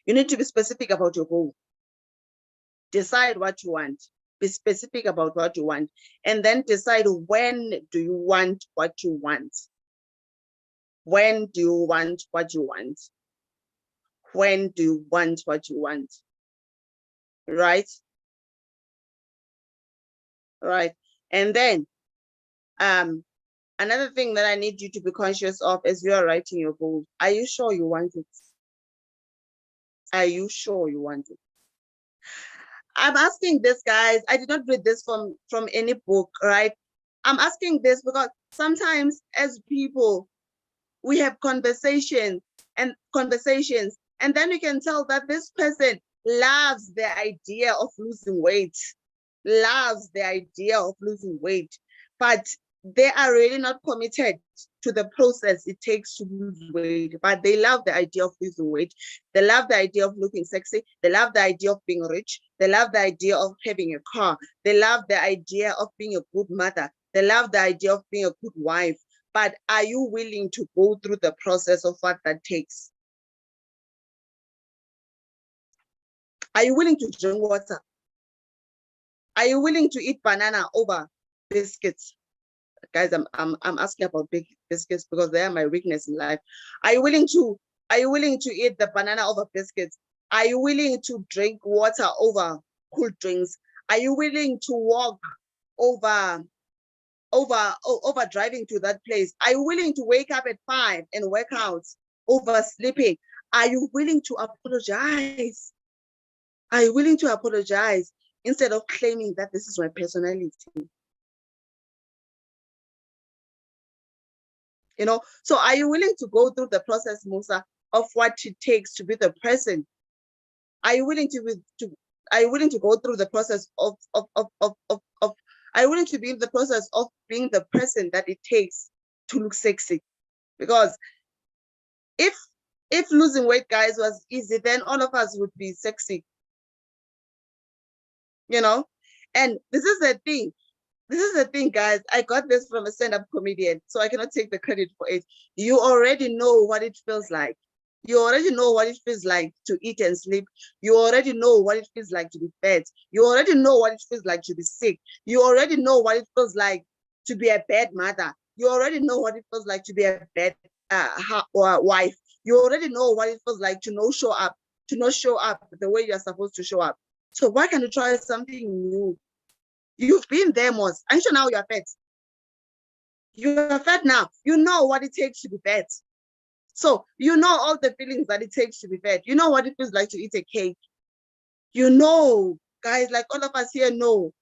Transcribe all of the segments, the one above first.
You need to be specific about your goal. Decide what you want. Be specific about what you want. And then decide, when do you want what you want? When do you want what you want? When do you want what you want? Right? Right. And then another thing that I need you to be conscious of as you are writing your goals, are you sure you want it? Are you sure you want it? I'm asking this, guys. I did not read this from any book, right? I'm asking this because sometimes as people, we have conversations, and then you can tell that this person loves the idea of losing weight, but they are really not committed to the process it takes to lose weight, but they love the idea of losing weight. They love the idea of looking sexy. They love the idea of being rich. They love the idea of having a car. They love the idea of being a good mother. They love the idea of being a good wife. But are you willing to go through the process of what that takes? Are you willing to drink water? Are you willing to eat banana over biscuits? Guys, I'm asking about big biscuits because they are my weakness in life. Are you willing to eat the banana over biscuits? Are you willing to drink water over cool drinks? Are you willing to walk over driving to that place? Are you willing to wake up at 5 and work out over sleeping? Are you willing to apologize? Are you willing to apologize instead of claiming that this is my personality? You know, so are you willing to go through the process, Musa, of what it takes to be the person? Are you willing to go through the process of are you willing to be in the process of being the person that it takes to look sexy? Because if losing weight, guys, was easy, then all of us would be sexy. You know, and this is the thing. Guys. I got this from a stand-up comedian, so I cannot take the credit for it. You already know what it feels like. You already know what it feels like to eat and sleep. You already know what it feels like to be fat. You already know what it feels like to be sick. You already know what it feels like to be a bad mother. You already know what it feels like to be a bad wife. You already know what it feels like to not show up the way you're supposed to show up. So why can't you try something new? You've been there, Mos. I'm sure now you're fat. You're fat now. You know what it takes to be fat. So you know all the feelings that it takes to be fat. You know what it feels like to eat a cake. You know, guys, like all of us here know.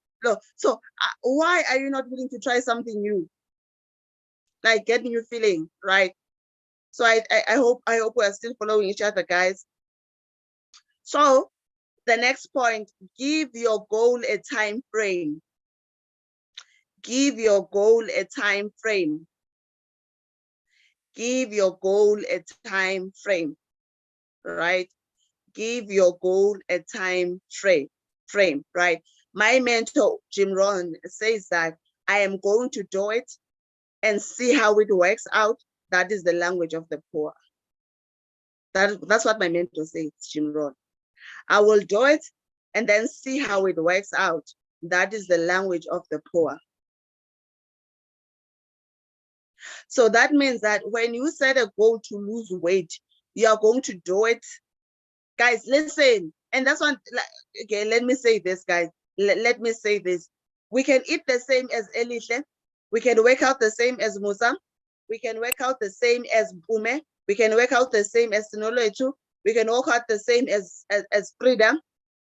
So why are you not willing to try something new? Like get new feeling, right? So I hope we're still following each other, guys. So the next point, give your goal a time frame. Give your goal a time frame. Give your goal a time frame, right? Give your goal a time frame, right? My mentor, Jim Rohn, says that I am going to do it and see how it works out. That is the language of the poor. That's what my mentor says, Jim Rohn. I will do it and then see how it works out. That is the language of the poor. So that means that when you set a goal to lose weight, you are going to do it. Guys, listen. And that's one, okay, let me say this, guys. Let me say this. We can eat the same as Elihle. We can work out the same as Musa. We can work out the same as Ume. We can work out the same as Sinoloetu. We can work out the same as Frida.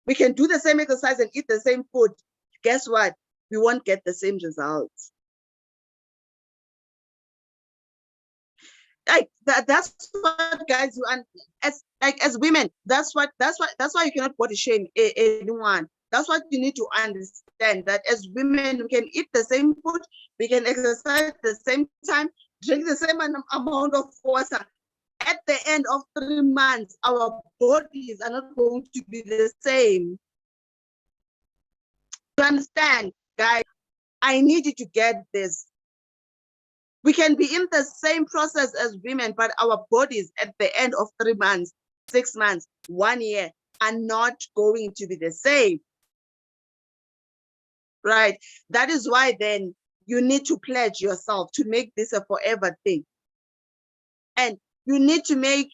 We can do the same exercise and eat the same food. Guess what? We won't get the same results. Like that's what, guys, and as women, that's why you cannot body shame anyone. That's what you need to understand, that as women we can eat the same food, we can exercise at the same time, drink the same amount of water. At the end of 3 months, our bodies are not going to be the same. You understand, guys? I need you to get this. We can be in the same process as women, but our bodies at the end of 3 months, 6 months, 1 year are not going to be the same. Right? That is why then you need to pledge yourself to make this a forever thing. And you need to make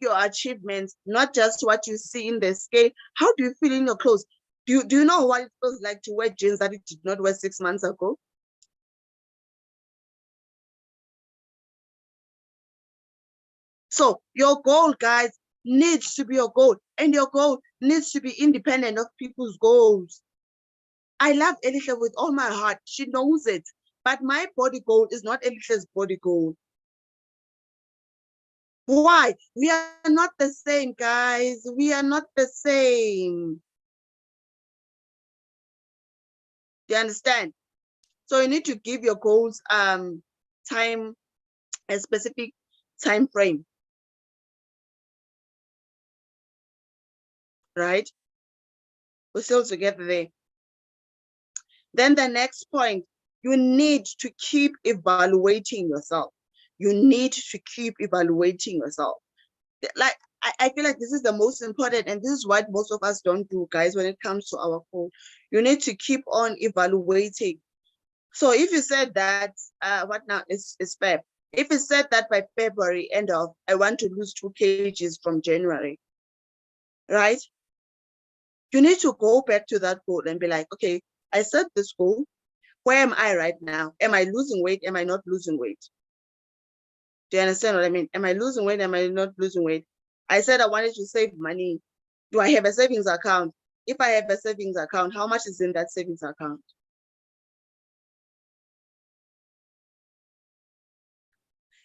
your achievements not just what you see in the scale. How do you feel in your clothes? Do you know what it feels like to wear jeans that you did not wear 6 months ago? So your goal, guys, needs to be your goal, and your goal needs to be independent of people's goals. I love Elihle with all my heart. She knows it. But my body goal is not Elihle's body goal. Why? We are not the same, guys. We are not the same. Do you understand? So you need to give your goals time, a specific time frame. Right? We're still together there. Then the next point, you need to keep evaluating yourself. You need to keep evaluating yourself. Like, I feel like this is the most important, and this is what most of us don't do, guys, when it comes to our goal. You need to keep on evaluating. So if you said that, what now is Feb? If you said that by February, end of, I want to lose 2 kgs from January, right? You need to go back to that goal and be like, okay, I set this goal. Where am I right now? Am I losing weight? Am I not losing weight? Do you understand what I mean? Am I losing weight? Am I not losing weight? I said I wanted to save money. Do I have a savings account? If I have a savings account, how much is in that savings account?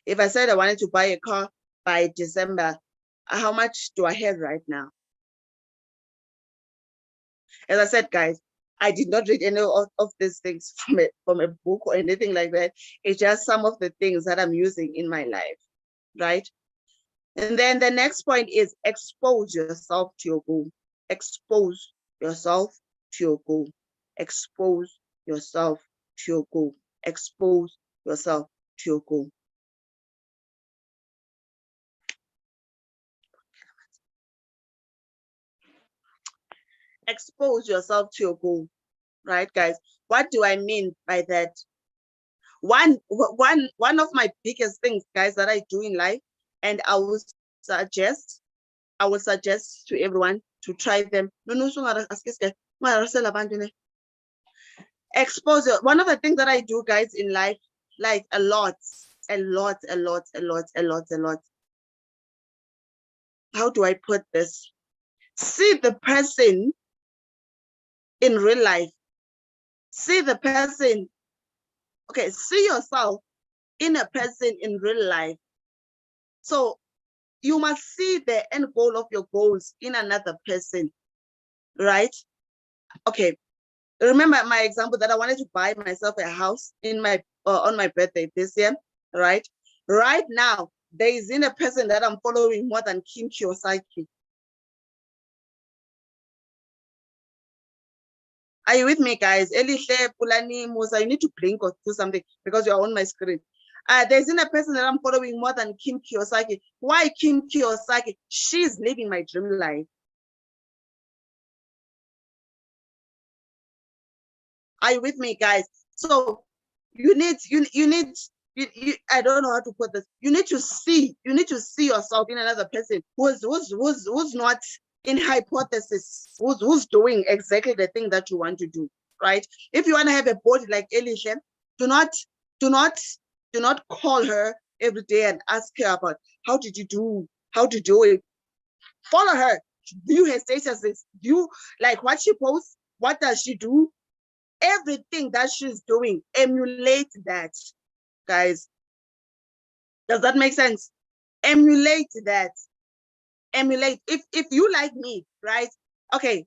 If I said I wanted to buy a car by December, how much do I have right now? As I said, guys, I did not read any of these things from a book or anything like that. It's just some of the things that I'm using in my life, right? And then the next point is expose yourself to your goal. Expose yourself to your goal. Expose yourself to your goal. Expose yourself to your goal. Expose yourself to your goal, right, guys? What do I mean by that? One of my biggest things, guys, that I do in life, and I would suggest to everyone to try them. Exposure. One of the things that I do, guys, in life, like a lot. How do I put this? See the person in real life. See the person. Okay, see yourself in a person in real life. So you must see the end goal of your goals in another person, right? Okay, remember my example that I wanted to buy myself a house in my on my birthday this year, right? Right now, there is in a person that I'm following more than Kim Kiyosaki. Are you with me, guys? Elihle, Pulani, Musa, you need to blink or do something because you're on my screen. There's in a person that I'm following more than Kim Kiyosaki. Why Kim Kiyosaki? She's living my dream life. Are you with me, guys? So you need, I don't know how to put this. You need to see yourself in another person who's not in hypothesis, who's doing exactly the thing that you want to do, right? If you want to have a body like Elihle, do not call her every day and ask her about how to do it. Follow her, view her statuses, view like what she posts, what does she do, everything that she's doing, emulate that, guys. Does that make sense? Emulate that. Emulate. If you like me, right? Okay.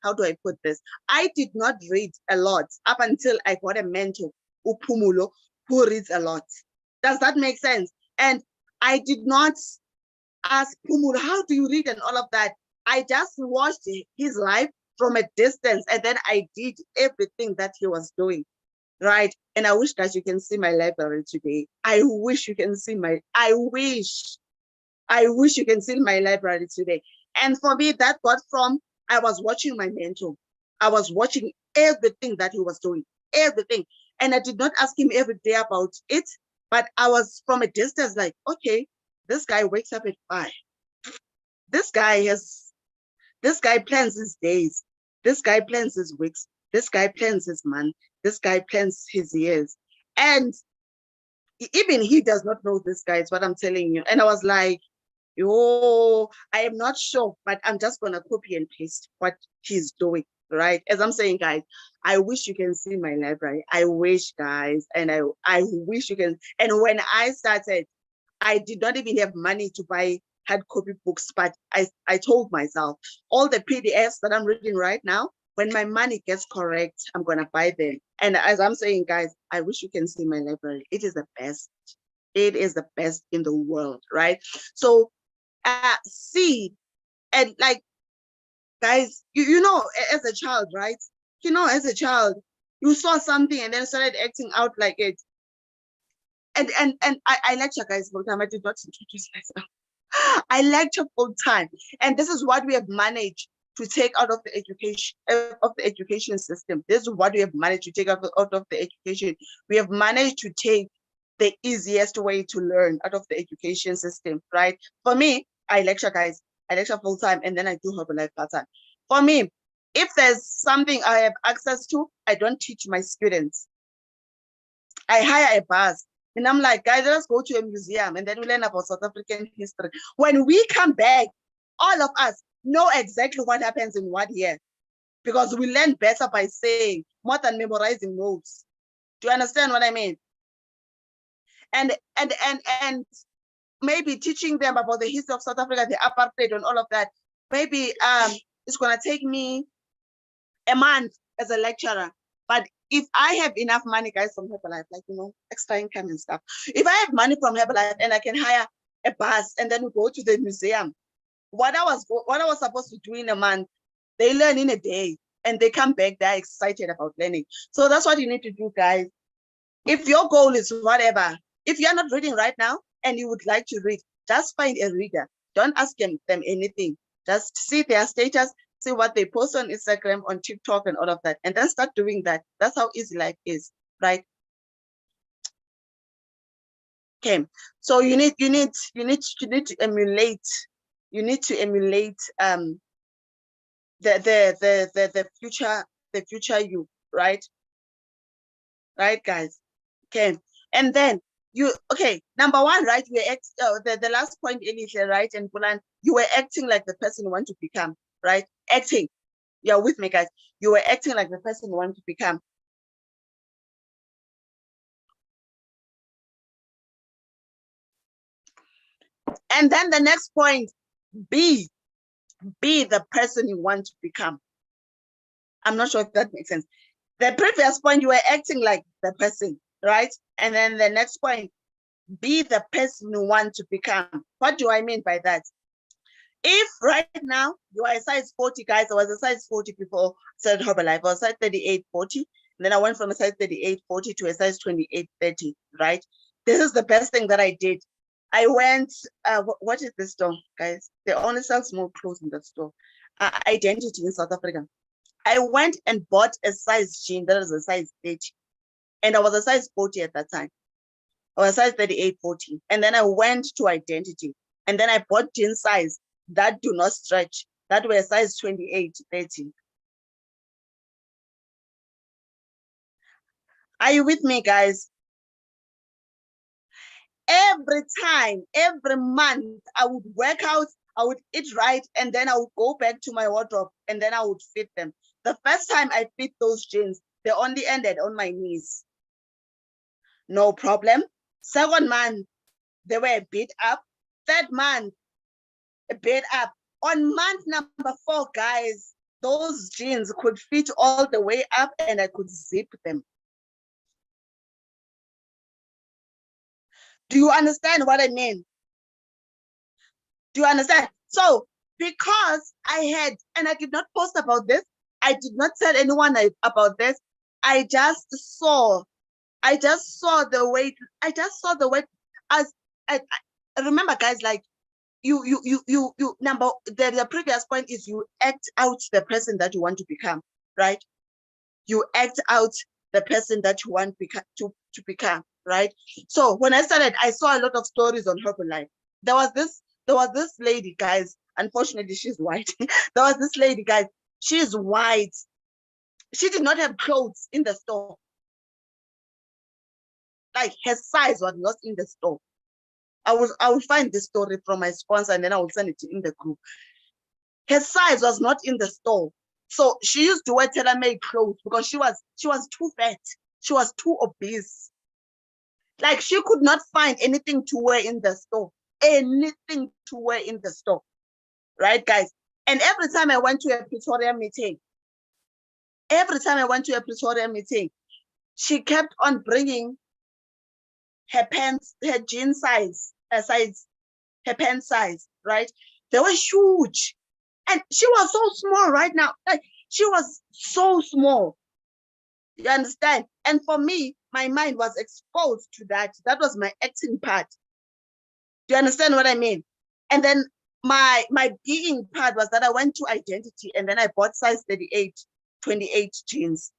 How do I put this? I did not read a lot up until I got a mentor, Upumulo, who reads a lot. Does that make sense? And I did not ask Pumulo, how do you read and all of that? I just watched his life from a distance, and then I did everything that he was doing, right? And I wish that you can see my library today. I wish you can see I wish I wish you can see my library today. And for me, that got from, I was watching my mentor. I was watching everything that he was doing, everything. And I did not ask him every day about it, but I was from a distance like, okay, this guy wakes up at 5. This guy plans his days. This guy plans his weeks. This guy plans his month. This guy plans his years. And even he does not know this guy, is what I'm telling you. And I was like, oh, I am not sure, but I'm just going to copy and paste what he's doing, right? As I'm saying, guys, I wish you can see my library. I wish, guys, and I wish you can. And when I started, I did not even have money to buy hard copy books, but I told myself, all the PDFs that I'm reading right now, when my money gets correct, I'm going to buy them. And as I'm saying, guys, I wish you can see my library. It is the best. It is the best in the world, right? So see, and like, guys, you know, as a child, right? You know, as a child, you saw something and then started acting out like it. And I lecture, guys, full time. I did not introduce myself. I lecture full time, and this is what we have managed to take out of the education system. This is what we have managed to take out of the education. We have managed to take the easiest way to learn out of the education system, right? For me, I lecture, guys. I lecture full time, and then I do Herbalife part time. For me, if there's something I have access to, I don't teach my students. I hire a bus. And I'm like, guys, let's go to a museum and then we learn about South African history. When we come back, all of us know exactly what happens in what year, because we learn better by saying more than memorizing notes. Do you understand what I mean? And maybe teaching them about the history of South Africa, the apartheid and all of that. Maybe it's gonna take me a month as a lecturer. But if I have enough money, guys, from Herbalife, like, you know, extra income and stuff, if I have money from Herbalife and I can hire a bus and then we go to the museum, what I was supposed to do in a month, they learn in a day and they come back, they're excited about learning. So that's what you need to do, guys. If your goal is whatever, if you're not reading right now and you would like to read, just find a reader. Don't ask them anything. Just see their status, see what they post on Instagram, on TikTok, and all of that, and then start doing that. That's how easy life is, right? Okay, so you need to emulate. You need to emulate the future you, right? Right, guys. Okay, and then number one, right? The last point, Elihle, right? And Bulan, you were acting like the person you want to become, right? Acting. You're with me, guys. You were acting like the person you want to become. And then the next point, be the person you want to become. I'm not sure if that makes sense. The previous point, you were acting like the person, right? And then the next point, be the person you want to become. What do I mean by that? If right now you are a size 40, guys, I was a size 40 before I started Herbalife. I was size 38, 40. And then I went from a size 38, 40 to a size 28, 30, right? This is the best thing that I did. I went, what is this store, guys? They only sell small clothes in that store. Identity in South Africa. I went and bought a size jean that is a size 30. And I was a size 40 at that time. I was size 38, 40. And then I went to Identity. And then I bought jean size that do not stretch, that were size 28, 30. Are you with me, guys? Every time, every month, I would work out, I would eat right, and then I would go back to my wardrobe, and then I would fit them. The first time I fit those jeans, they only ended on my knees. No problem. Second month, they were a bit up. Third month, a bit up. On month number 4, guys, those jeans could fit all the way up and I could zip them. Do you understand what I mean? Do you understand? So because I had, and I did not post about this, I did not tell anyone about this. I just saw the way, as I remember, guys, like the previous point is you act out the person that you want to become, right? You act out the person that you want to become, right? So when I started, I saw a lot of stories on Herbalife. There was this lady, guys. Unfortunately, she's white. There was this lady, guys. She's white. She did not have clothes in the store. Like her size was not in the store. I will find this story from my sponsor and then I will send it in the group. Her size was not in the store. So she used to wear tailor-made clothes because she was too fat. She was too obese. Like she could not find anything to wear in the store. Anything to wear in the store. Right, guys? And every time I went to a Pretoria meeting, she kept on bringing her pants, her jean size, her pants size, right? They were huge. And she was so small right now. Like she was so small. You understand? And for me, my mind was exposed to that. That was my acting part. Do you understand what I mean? And then my being part was that I went to identity and then I bought size 38, 28 jeans.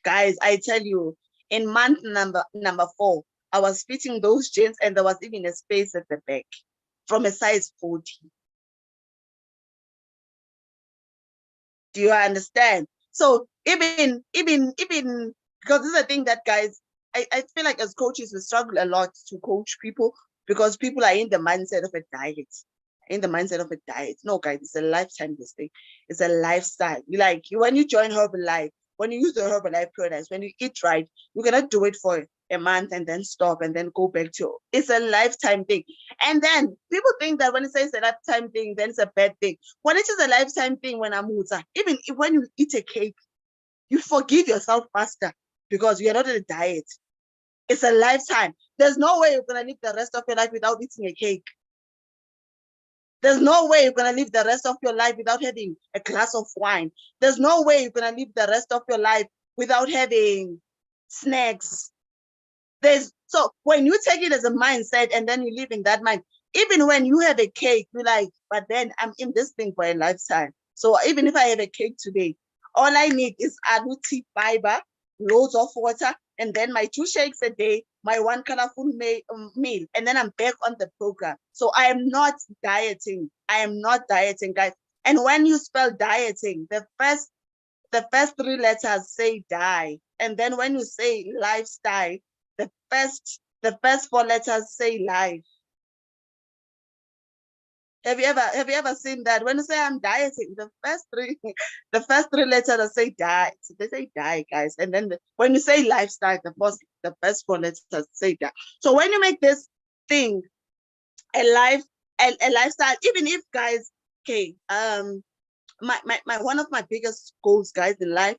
Guys, I tell you, in month number 4, I was fitting those jeans and there was even a space at the back from a size 40. Do you understand? So even because this is a thing that, guys, I feel like as coaches we struggle a lot to coach people because people are in the mindset of a diet. No, guys, it's a lifetime thing. It's a lifestyle. When you join Herbalife, when you use the Herbalife products, when you eat right, you cannot do it for a month and then stop and then go back to it's a lifetime thing. And then people think that when it says a lifetime thing, then it's a bad thing. When it is a lifetime thing, even when you eat a cake, you forgive yourself faster because you're not on a diet. It's a lifetime. There's no way you're gonna live the rest of your life without eating a cake. There's no way you're gonna live the rest of your life without having a glass of wine. There's no way you're gonna live the rest of your life without having snacks. So when you take it as a mindset and then you live in that mind, even when you have a cake, you're like, but then I'm in this thing for a lifetime. So even if I have a cake today, all I need is tea fiber, loads of water, and then my 2 shakes a day, my 1 colorful meal, and then I'm back on the program. So I am not dieting. Guys. And when you spell dieting, the first 3 letters say die. And then when you say lifestyle, the first 4 letters say life. Have you ever seen that? When you say I'm dieting, the first 3 letters say die. So they say die, guys. And then when you say lifestyle, the first 4 letters say die. So when you make this thing a lifestyle, even if, guys, okay, my one of my biggest goals, guys, in life,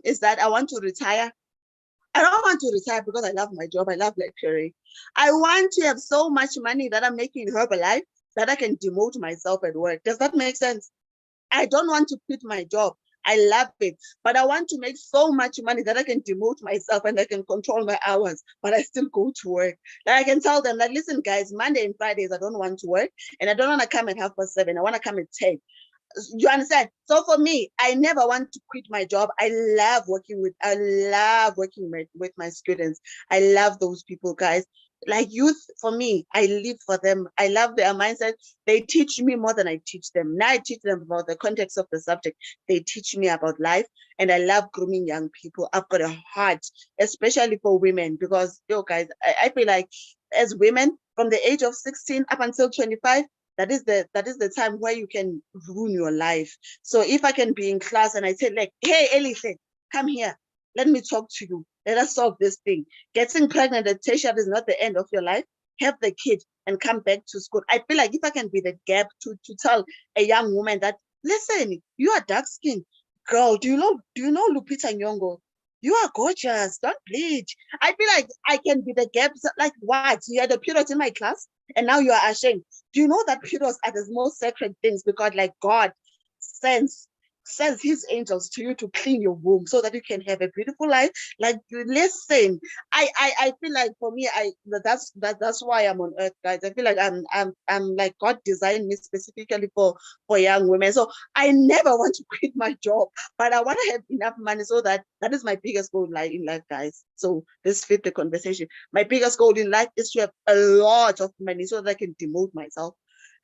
is that I want to retire. I don't want to retire because I love my job. I love lecturing. I want to have so much money that I'm making in Herbalife that I can demote myself at work. Does that make sense? I don't want to quit my job. I love it, but I want to make so much money that I can demote myself and I can control my hours, but I still go to work. Like I can tell them, like, listen, guys, Monday and Fridays, I don't want to work and I don't want to come at 7:30. I want to come at 10. You understand? So for me, I never want to quit my job. I love working with my students. I love those people, guys. Like youth, for me, I live for them. I love their mindset. They teach me more than I teach them. Now I teach them about the context of the subject. They teach me about life, and I love grooming young people. I've got a heart, especially for women, because, guys, I feel like as women, from the age of 16 up until 25, that is the time where you can ruin your life. So if I can be in class and I say, like, hey, Elihle, come here. Let me talk to you. Let us solve this thing. Getting pregnant at tertiary is not the end of your life. Have the kid and come back to school. I feel like if I can be the gap to tell a young woman that, listen, you are dark skinned. Girl, do you know Lupita Nyong'o? You are gorgeous. Don't bleach. I feel like I can be the gap. Like, what? You had a period in my class and now you are ashamed. Do you know that periods are the most sacred things because, like, God sends sends his angels to you to clean your womb so that you can have a beautiful life. Like, listen, I feel like for me, that's why I'm on earth, guys. I feel like I'm like God designed me specifically for young women. So I never want to quit my job, but I want to have enough money so that is my biggest goal in life, guys. So let's fit the conversation. My biggest goal in life is to have a lot of money so that I can demote myself.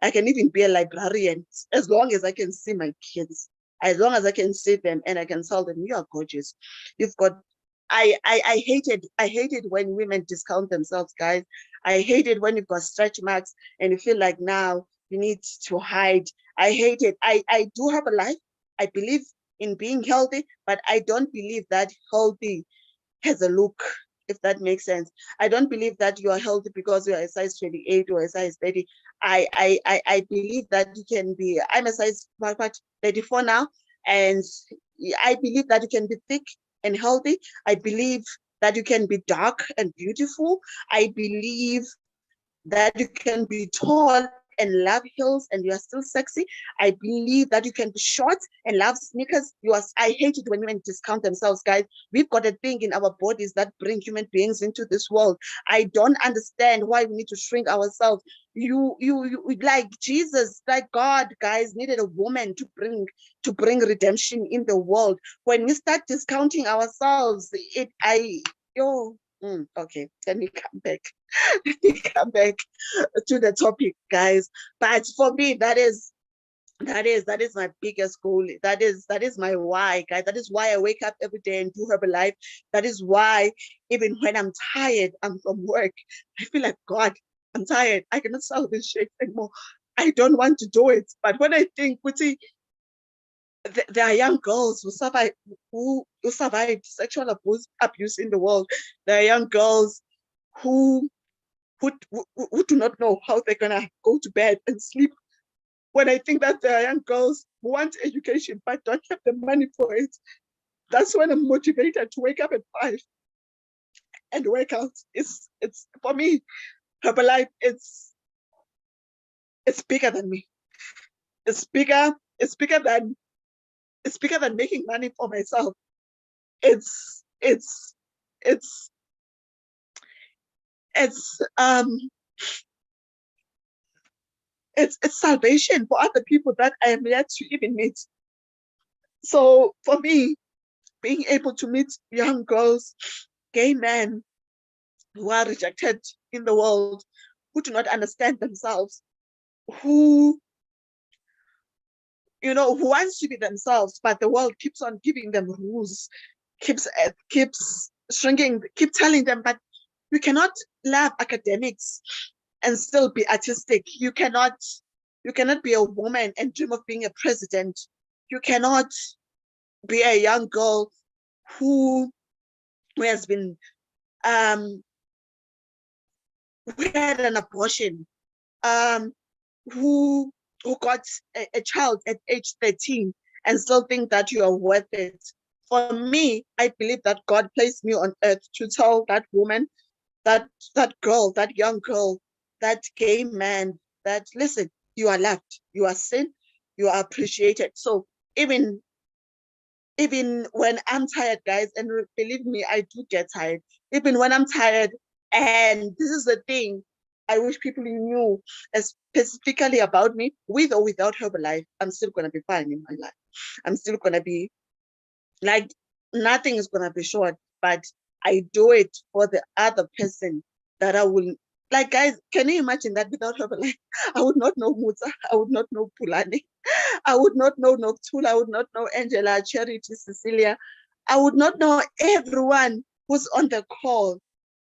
I can even be a librarian as long as I can see my kids, as long as I can see them and I can tell them, you are gorgeous. You've got I hated when women discount themselves, guys. I hated when you've got stretch marks and you feel like now you need to hide. I hate it. I do have a life. I believe in being healthy, but I don't believe that healthy has a look, if that makes sense. I don't believe that you are healthy because you are a size 28 or a size 30. I believe that you can be, I'm a size 34 now, and I believe that you can be thick and healthy. I believe that you can be dark and beautiful. I believe that you can be tall and love heels and you are still sexy. I believe that you can be short and love sneakers. I hate it when women discount themselves, guys. We've got a thing in our bodies that bring human beings into this world. I don't understand why we need to shrink ourselves. You like Jesus, like God, guys, needed a woman to bring redemption in the world. When we start discounting ourselves, okay, let me come back. Let me come back to the topic, guys. But for me, that is my biggest goal. That is my why, guys. That is why I wake up every day and do Herbalife. That is why even when I'm tired, I'm from work, I feel like, God, I'm tired. I cannot sell this shit anymore. I don't want to do it. But when I think, Kuti, there are young girls who survived sexual abuse in the world. There are young girls who who do not know how they're gonna go to bed and sleep. When I think that there are young girls who want education but don't have the money for it, that's when I'm motivated to wake up at 5 and work out. It's for me, Herbalife, it's bigger than me. It's bigger, it's bigger than it's bigger than making money for myself. It's it's it's it's it's salvation for other people that I am yet to even meet. So for me, being able to meet young girls, gay men who are rejected in the world, who do not understand themselves, who who wants to be themselves, but the world keeps on giving them rules, keeps shrinking, keep telling them, but you cannot love academics and still be artistic. You cannot be a woman and dream of being a president. You cannot be a young girl who has been who had an abortion, um, who got a child at age 13 and still think that you are worth it. For me, I believe that God placed me on earth to tell that woman, that girl, that young girl, that gay man, that listen, you are loved, you are seen, you are appreciated. So even when I'm tired, guys, and believe me, I do get tired. Even when I'm tired, and this is the thing, I wish people knew specifically about me, with or without Herbalife, I'm still gonna be fine in my life. I'm still gonna be like, nothing is gonna be short, but I do it for the other person that I will. Like, guys, can you imagine that without Herbalife? I would not know Muta, I would not know Pulani, I would not know Noctula, I would not know Angela, Charity, Cecilia. I would not know everyone who's on the call,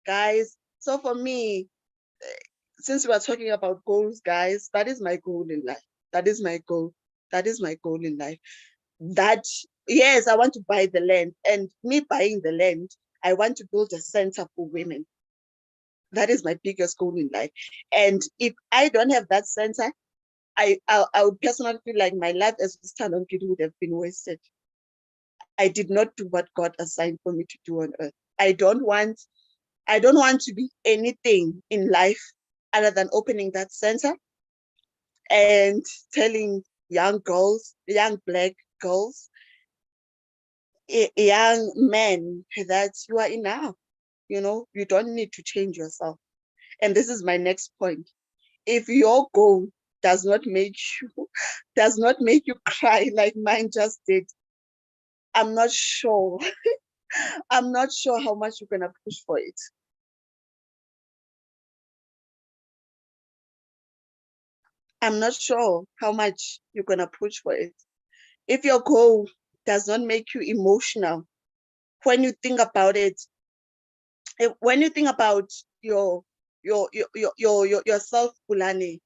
guys. So for me, since we are talking about goals, guys, that is my goal in life. That is my goal. That is my goal in life. That, yes, I want to buy the land. And me buying the land, I want to build a center for women. That is my biggest goal in life. And if I don't have that center, I would personally feel like my life as a stand-on kid would have been wasted. I did not do what God assigned for me to do on earth. I don't want to be anything in life other than opening that center and telling young girls, young Black girls, young men, that you are enough. You don't need to change yourself. And this is my next point. If your goal does not make you does not make you cry like mine just did, I'm not sure. I'm not sure how much you're gonna push for it. I'm not sure how much you're gonna push for it. If your goal does not make you emotional, when you think about it, when you think about yourself, Pulani,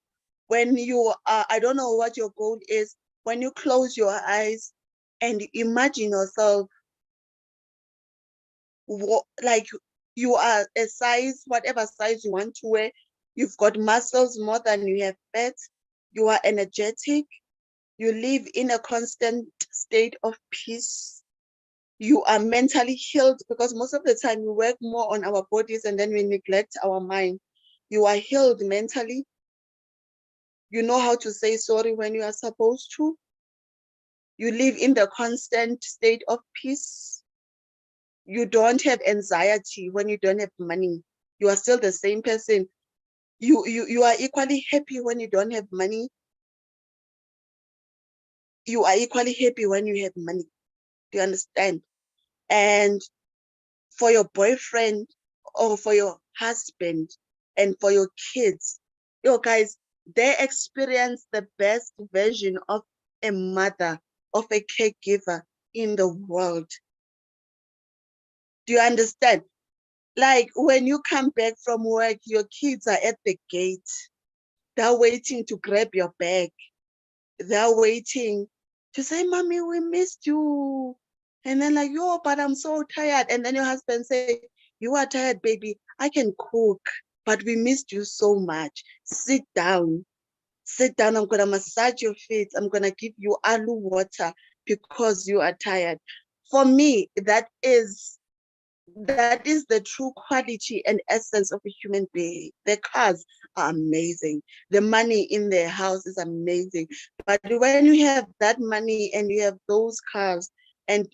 when you are, I don't know what your goal is, when you close your eyes and imagine yourself, like you are a size, whatever size you want to wear, you've got muscles more than you have fat, you are energetic, you live in a constant state of peace, you are mentally healed, because most of the time we work more on our bodies and then we neglect our mind. You are healed mentally. You know how to say sorry when you are supposed to. You live in the constant state of peace. You don't have anxiety when you don't have money. You are still the same person. You are equally happy when you don't have money. You are equally happy when you have money. Do you understand? And for your boyfriend or for your husband and for your kids, guys, they experience the best version of a mother, of a caregiver in the world. Do you understand? Like when you come back from work, your kids are at the gate. They're waiting to grab your bag. They're waiting to say, Mommy, we missed you. And then like, yo, but I'm so tired. And then your husband say, you are tired, baby. I can cook, but we missed you so much. Sit down. Sit down. I'm going to massage your feet. I'm going to give you alu water because you are tired. For me, that is the true quality and essence of a human being. The cars are amazing. The money in their house is amazing. But when you have that money and you have those cars and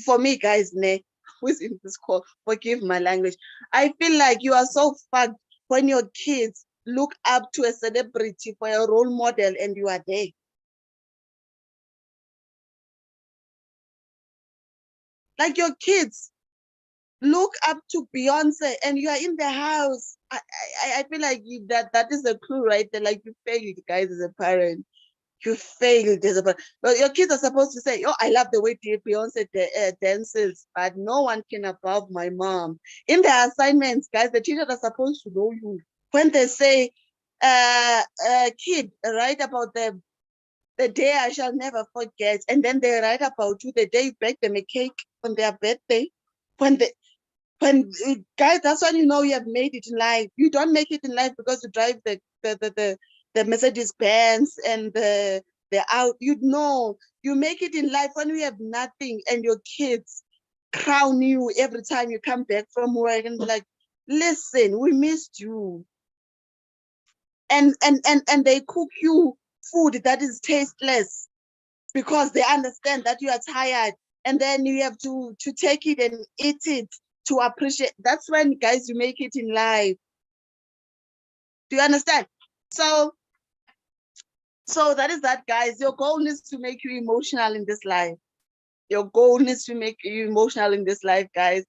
for me, guys, ne, who's in this call, forgive my language. I feel like you are so fucked when your kids look up to a celebrity for a role model and you are there. Like your kids look up to Beyonce and you are in the house. I feel like that is a clue right there. Like you failed, guys, as a parent. You failed as a parent. But your kids are supposed to say, oh, I love the way Beyonce dances, but no one can above my mom. In their assignments, guys, the teachers are supposed to know you. When they say, kid, write about the day I shall never forget, and then they write about you the day you bake them a cake on their birthday. When they guys, that's when you know you have made it in life. You don't make it in life because you drive the Mercedes Benz and the out. You make it in life when you have nothing and your kids crown you every time you come back from work and be like, listen, we missed you. And they cook you food that is tasteless because they understand that you are tired, and then you have to take it and eat it to appreciate. That's when, guys, you make it in life. Do you understand? So that is that, guys. Your goal needs to make you emotional in this life. Your goal needs to make you emotional in this life, guys.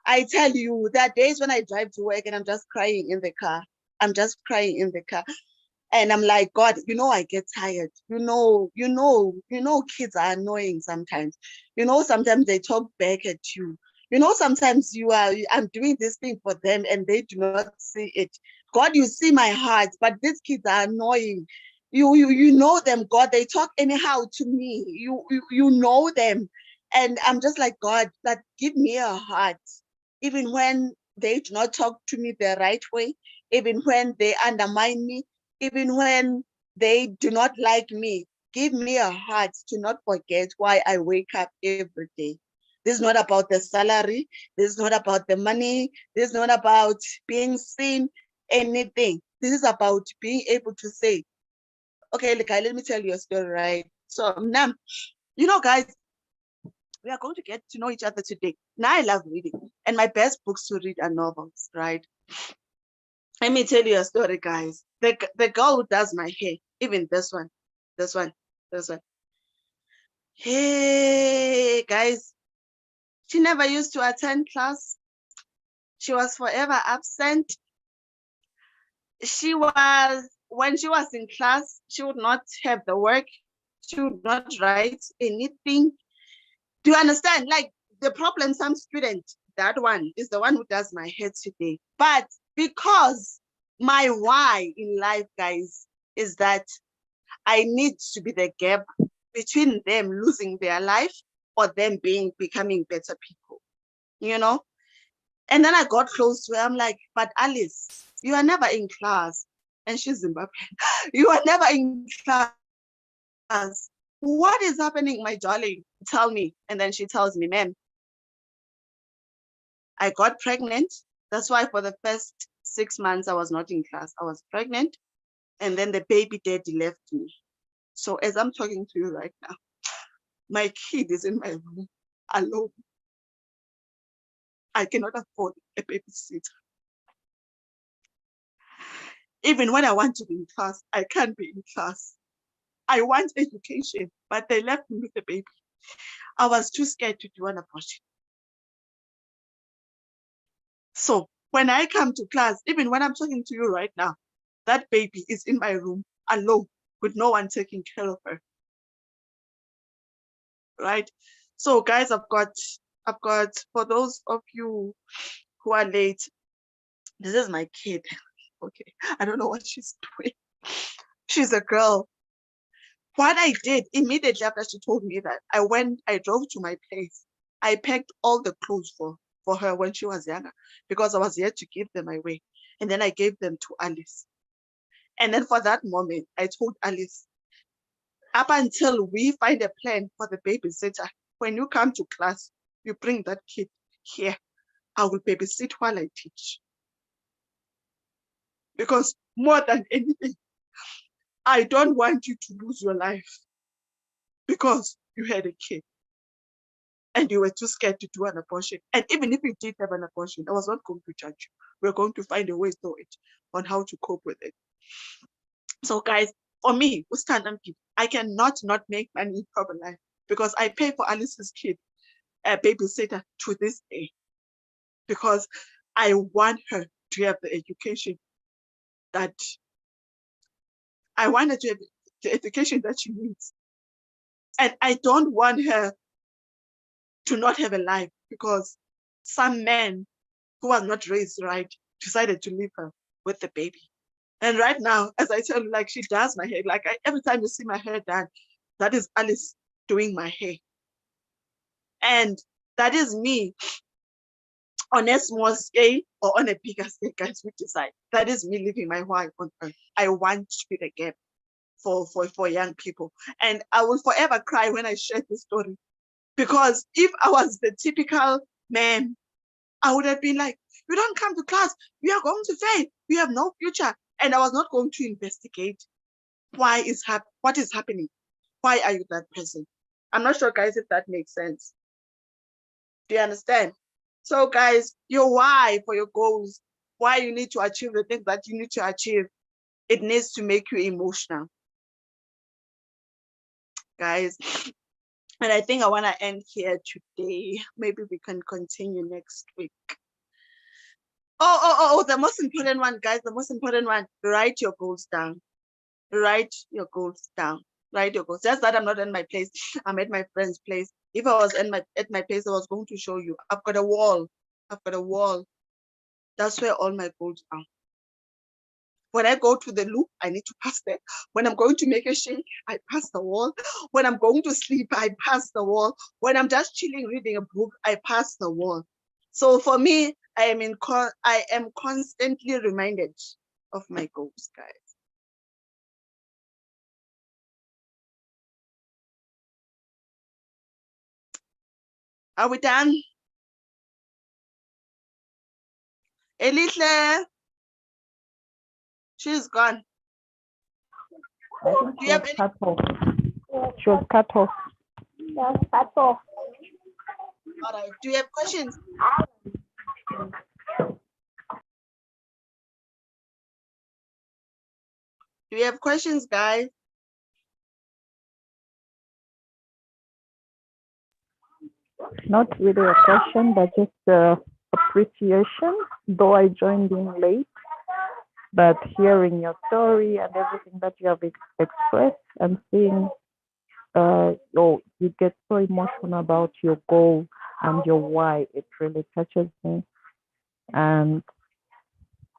I tell you, there are days when I drive to work and I'm just crying in the car. I'm just crying in the car. And I'm like, God, I get tired. Kids are annoying sometimes. Sometimes they talk back at you. Sometimes I'm doing this thing for them and they do not see it. God, you see my heart, but these kids are annoying. You know them, God. They talk anyhow to me. You know them. And I'm just like, God, that give me a heart. Even when they do not talk to me the right way, even when they undermine me, even when they do not like me, give me a heart to not forget why I wake up every day. This is not about the salary. This is not about the money. This is not about being seen, anything. This is about being able to say, okay, look, let me tell you a story, right? So now, guys, we are going to get to know each other today. Now I love reading, and my best books to read are novels, right? Let me tell you a story, guys. The girl who does my hair, even this one, this one, this one. Hey, guys, she never used to attend class. She was forever absent. When she was in class, she would not have the work. She would not write anything. Do you understand? Like the problem, some student, that one is the one who does my hair today. But because my why in life, guys, is that I need to be the gap between them losing their life or them becoming better people, And then I got close to her. I'm like, but Alice, you are never in class. And she's Zimbabwean. You are never in class. What is happening, my darling? Tell me. And then she tells me, ma'am, I got pregnant. That's why for the first 6 months, I was not in class. I was pregnant. And then the baby daddy left me. So as I'm talking to you right now, my kid is in my room alone. I cannot afford a babysitter. Even when I want to be in class, I can't be in class. I want education, but they left me with the baby. I was too scared to do an abortion. So when I come to class, even when I'm talking to you right now, that baby is in my room alone with no one taking care of her. Right? So guys, I've got, for those of you who are late, this is my kid. Okay, I don't know what she's doing. She's a girl. What I did immediately after she told me that, I drove to my place. I packed all the clothes for her when she was younger because I was yet to give them away. And then I gave them to Alice. And then for that moment, I told Alice, up until we find a plan for the babysitter, when you come to class, you bring that kid here. I will babysit while I teach. Because more than anything, I don't want you to lose your life because you had a kid and you were too scared to do an abortion. And even if you did have an abortion, I was not going to judge you. We're going to find a way through it on how to cope with it. So guys, for me, I cannot not make money in proper life because I pay for Alice's kid, a babysitter to this day, because I want her to have the education that I want her to have the education that she needs. And I don't want her to not have a life because some man who was not raised right decided to leave her with the baby. And right now, as I tell you, like she does my hair, every time you see my hair done, that is Alice doing my hair. And that is me on a small scale or on a bigger scale, guys, we decide. That is me living my life on earth. I want to be the gap for young people. And I will forever cry when I share this story. Because if I was the typical man, I would have been like, you don't come to class, you are going to fail, you have no future. And I was not going to investigate what is happening. Why are you that person? I'm not sure, guys, if that makes sense. Do you understand? So, guys, your why for your goals, why you need to achieve the things that you need to achieve, it needs to make you emotional. Guys, and I think I want to end here today. Maybe we can continue next week. Oh, the most important one, guys, the most important one, write your goals down. Write your goals down. Write your goals. Just that I'm not in my place. I'm at my friend's place. If I was at my place, I was going to show you. I've got a wall. I've got a wall. That's where all my goals are. When I go to the loop, I need to pass there. When I'm going to make a shake, I pass the wall. When I'm going to sleep, I pass the wall. When I'm just chilling, reading a book, I pass the wall. So for me, I am constantly reminded of my goals, guys. Are we done? Elihle, she's gone. Do you have any? She was cut off. All right. Do you have questions? Do you have questions, guys? Not really a question, but just appreciation, though I joined in late. But hearing your story and everything that you have expressed and seeing, you get so emotional about your goal and your why. It really touches me. And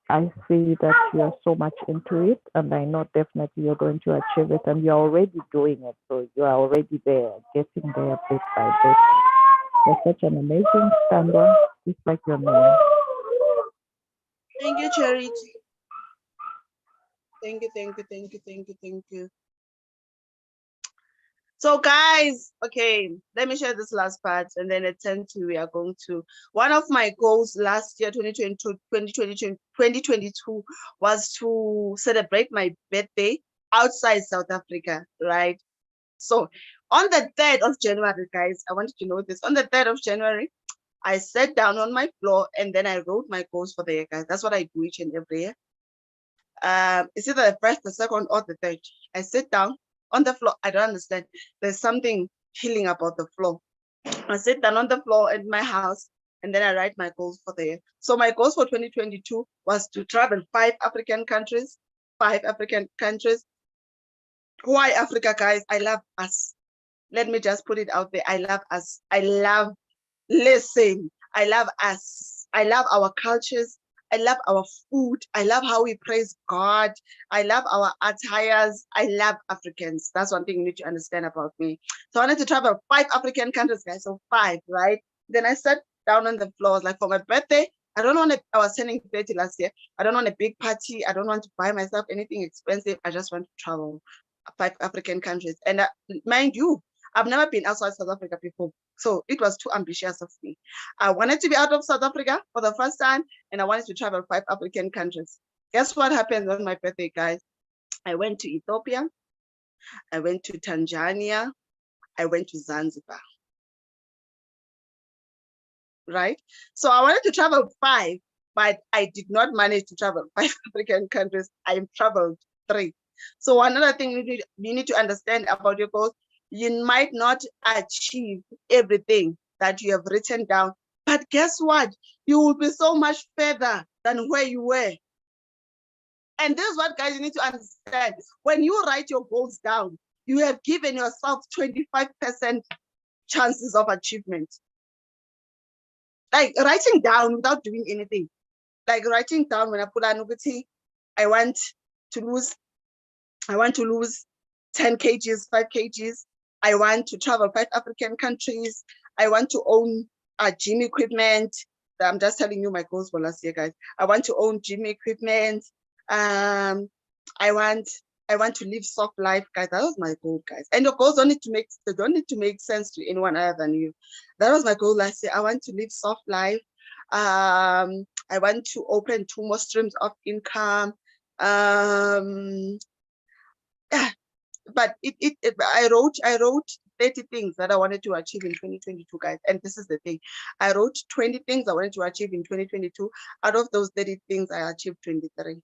I see that you're so much into it, and I know definitely you're going to achieve it, and you're already doing it. So you are already there, getting there bit by bit. You're such an amazing stand-on, just like your name. Thank you, Charity. Thank you, thank you, thank you, thank you, thank you. So guys, okay, let me share this last part and then at 10 we are going to, one of my goals last year, 2022, was to celebrate my birthday outside South Africa, right? So on the 3rd of January, guys, I wanted to know this. On the 3rd of January, I sat down on my floor and then I wrote my goals for the year, guys. That's what I do each and every year. It's either the 1st, the 2nd, or the 3rd. I sit down on the floor. I don't understand. There's something healing about the floor. I sit down on the floor in my house and then I write my goals for the year. So my goals for 2022 was to travel 5 African countries. 5 African countries. Why Africa, guys? I love us. Let me just put it out there. I love us. Listen, I love us. I love our cultures. I love our food. I love how we praise God. I love our attires. I love Africans. That's one thing you need to understand about me. So I wanted to travel 5 African countries, guys. So 5, right? Then I sat down on the floor, like for my birthday. I was turning 30 last year. I don't want a big party. I don't want to buy myself anything expensive. I just want to travel 5 African countries. And mind you, I've never been outside South Africa before. So it was too ambitious of me. I wanted to be out of South Africa for the first time, and I wanted to travel 5 African countries. Guess what happened on my birthday, guys? I went to Ethiopia. I went to Tanzania. I went to Zanzibar. Right? So I wanted to travel 5, but I did not manage to travel 5 African countries. I traveled 3. So another thing you need to understand about your goals, you might not achieve everything that you have written down, but guess what? You will be so much further than where you were. And this is what, guys, you need to understand. When you write your goals down, you have given yourself 25% chances of achievement. Like writing down without doing anything. Like writing down when I put on I want to lose 10 kgs, 5 kgs. I want to travel 5 African countries. I want to own gym equipment. I'm just telling you my goals for last year, guys. I want to own gym equipment. I want to live soft life, guys. That was my goal, guys. And your goals don't need to make sense to anyone other than you. That was my goal last year. I want to live soft life. I want to open 2 more streams of income. Yeah, but I wrote 30 things that I wanted to achieve in 2022, guys. And this is the thing. I wrote 20 things I wanted to achieve in 2022. Out of those 30 things, I achieved 23.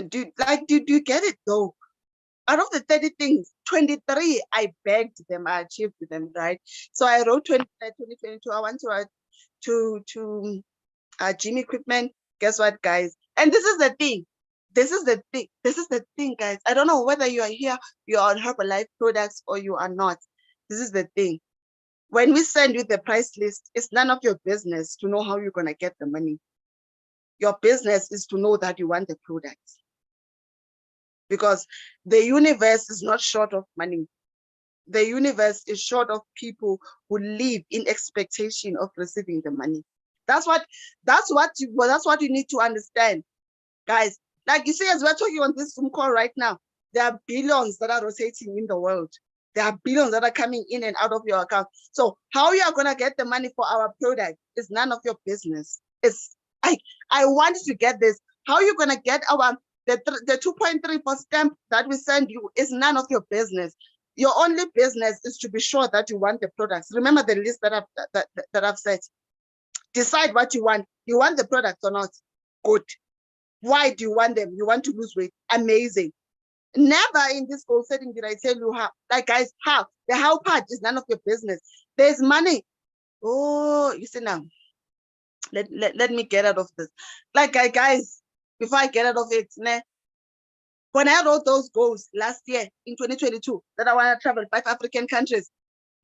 Do you get it though? Out of the 30 things, 23, I begged them, I achieved them, right? So I wrote 2022, I want to gym equipment. Guess what, guys? And this is the thing. This is the thing, guys. I don't know whether you are here, you're on Herbalife products or you are not. This is the thing. When we send you the price list, it's none of your business to know how you're going to get the money. Your business is to know that you want the product. Because the universe is not short of money. The universe is short of people who live in expectation of receiving the money. That's what you need to understand, guys. Like you see, as we're talking on this Zoom call right now, there are billions that are rotating in the world. There are billions that are coming in and out of your account. So how you are gonna get the money for our product is none of your business. I want you to get this. How you're gonna get the 2.3 for stamp that we send you is none of your business. Your only business is to be sure that you want the products. Remember the list that I've said. Decide what you want. You want the products or not? Good. Why do you want them? You want to lose weight? Amazing. Never in this goal setting did I tell you how. Like, guys, how? The how part is none of your business. There's money. Oh, you see now. Let me get out of this. Like, guys, before I get out of it, when I wrote those goals last year in 2022, that I want to travel 5 African countries,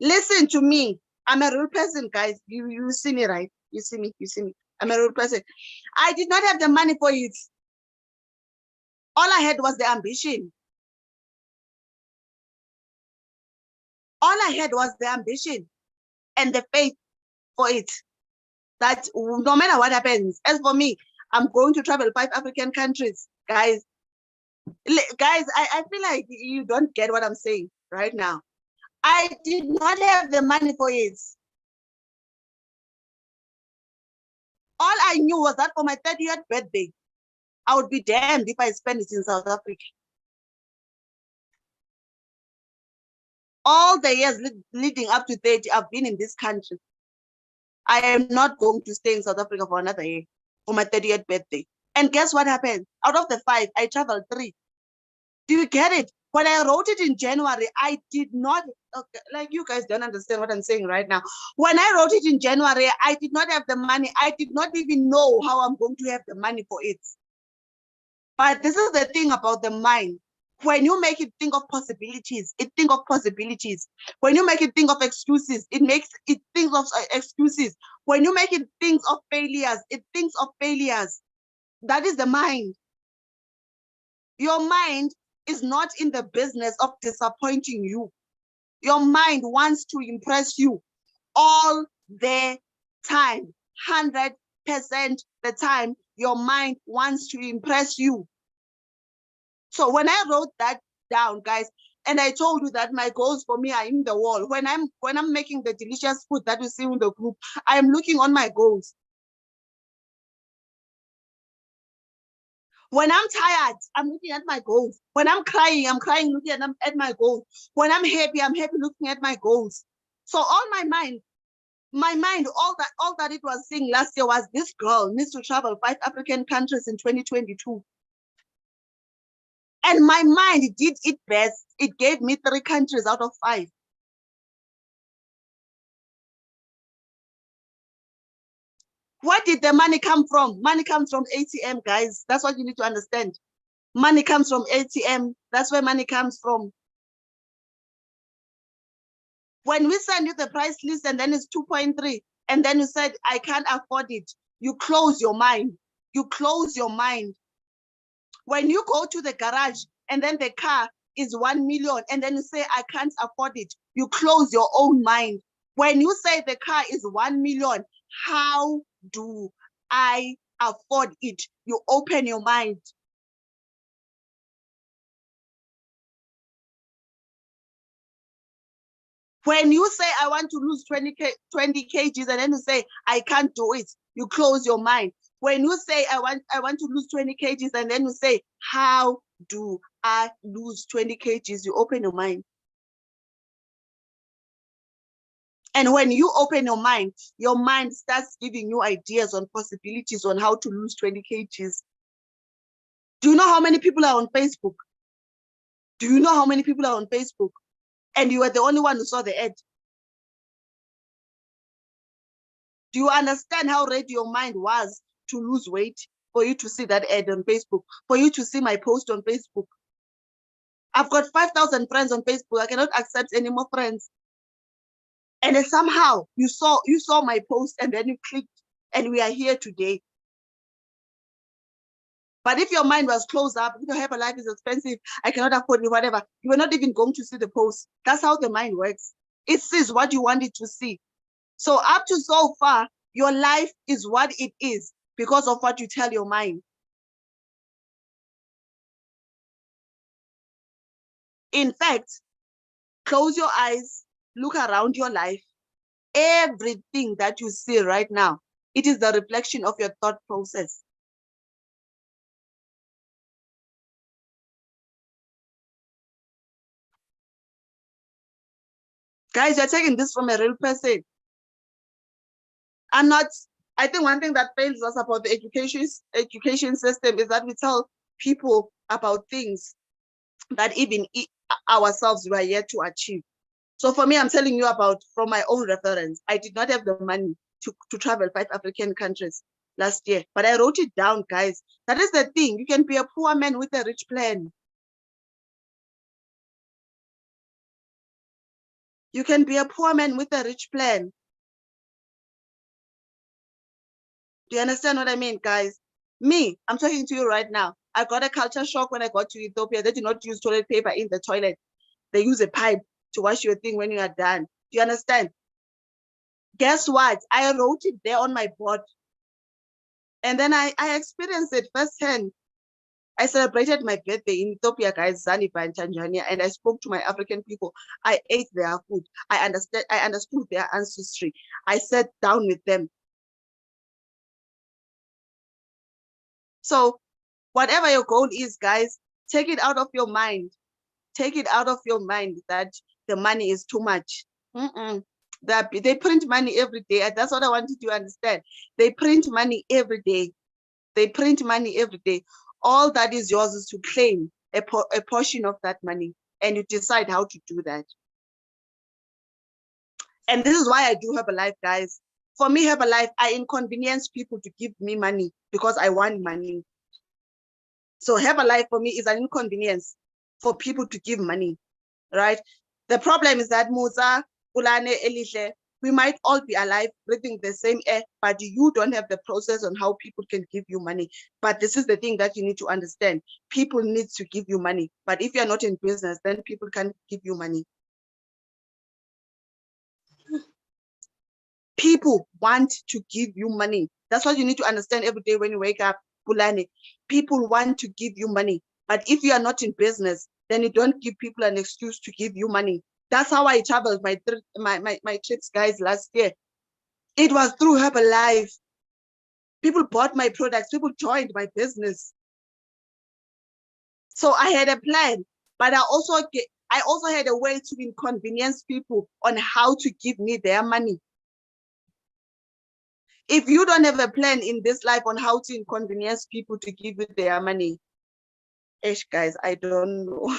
listen to me. I'm a real person, guys. You see me, right? You see me. I'm a real person. I did not have the money for it. All I had was the ambition. All I had was the ambition and the faith for it. That no matter what happens, as for me, I'm going to travel 5 African countries, guys. Guys, I feel like you don't get what I'm saying right now. I did not have the money for it. All I knew was that for my 30th birthday, I would be damned if I spend it in South Africa. All the years leading up to 30, I've been in this country. I am not going to stay in South Africa for another year for my 30th birthday. And guess what happened? Out of the 5, I traveled 3. Do you get it? When I wrote it in January, I did not, okay, like you guys don't understand what I'm saying right now. When I wrote it in January, I did not have the money. I did not even know how I'm going to have the money for it. But this is the thing about the mind. When you make it think of possibilities, it think of possibilities. When you make it think of excuses, it makes it think of excuses. When you make it think of failures, it thinks of failures. That is the mind. Your mind is not in the business of disappointing you. Your mind wants to impress you all the time. 100% the time, your mind wants to impress you. So when I wrote that down, guys, and I told you that my goals for me are in the wall. When I'm making the delicious food that you see in the group, I am looking on my goals. When I'm tired, I'm looking at my goals. When I'm crying looking at my goals. When I'm happy looking at my goals. So all my mind, all that it was saying last year was this girl needs to travel 5 African countries in 2022. And my mind did its best. It gave me 3 countries out of 5. Where did the money come from? Money comes from ATM, guys. That's what you need to understand. Money comes from ATM. That's where money comes from. When we send you the price list and then it's 2.3, and then you said, I can't afford it, you close your mind. You close your mind. When you go to the garage and then the car is 1 million and then you say, I can't afford it, you close your own mind. When you say the car is 1 million, how do I afford it? You open your mind. When you say, I want to lose 20 kgs, and then you say, I can't do it, you close your mind. When you say, I want to lose 20 kgs, and then you say, how do I lose 20 kgs? You open your mind. And when you open your mind starts giving you ideas on possibilities on how to lose 20 kgs. Do you know how many people are on Facebook? Do you know how many people are on Facebook? And you were the only one who saw the ad. Do you understand how ready your mind was to lose weight for you to see that ad on Facebook, for you to see my post on Facebook? I've got 5,000 friends on Facebook. I cannot accept any more friends. And then somehow you saw my post and then you clicked and we are here today. But if your mind was closed up, you know, have a life is expensive, I cannot afford it, whatever, you were not even going to see the post. That's how the mind works. It sees what you want it to see. So up to so far, your life is what it is because of what you tell your mind. In fact, close your eyes, look around your life. Everything that you see right now, it is the reflection of your thought process. Guys, you're taking this from a real person. I think one thing that fails us about the education system is that we tell people about things that even ourselves we are yet to achieve. So for me, I'm telling you about from my own reference. I did not have the money to travel 5 African countries last year, but I wrote it down, guys. That is the thing. You can be a poor man with a rich plan. You can be a poor man with a rich plan. Do you understand what I mean, guys? Me, I'm talking to you right now. I got a culture shock when I got to Ethiopia. They do not use toilet paper in the toilet. They use a pipe to wash your thing when you are done. Do you understand? Guess what? I wrote it there on my board. And then I experienced it firsthand. I celebrated my birthday in Ethiopia, guys, Zanzibar and Tanzania, and I spoke to my African people. I ate their food. I understood their ancestry. I sat down with them. So whatever your goal is, guys, take it out of your mind. Take it out of your mind that the money is too much. They print money every day. That's what I wanted you to understand. They print money every day. They print money every day. All that is yours is to claim a portion of that money, and you decide how to do that. And this is why I do Herbalife, guys. For me, Herbalife, I inconvenience people to give me money because I want money. So Herbalife for me is an inconvenience for people to give money, right? The problem is that Musa, Ulane, Elihle, we might all be alive, breathing the same air, but you don't have the process on how people can give you money. But this is the thing that you need to understand. People need to give you money. But if you're not in business, then people can't give you money. People want to give you money. That's what you need to understand every day when you wake up, Pulani. People want to give you money. But if you are not in business, then you don't give people an excuse to give you money. That's how I traveled my trips, guys, last year. It was through Herbalife. People bought my products. People joined my business. So I had a plan, but I also had a way to inconvenience people on how to give me their money. If you don't have a plan in this life on how to inconvenience people to give you their money, guys, I don't know.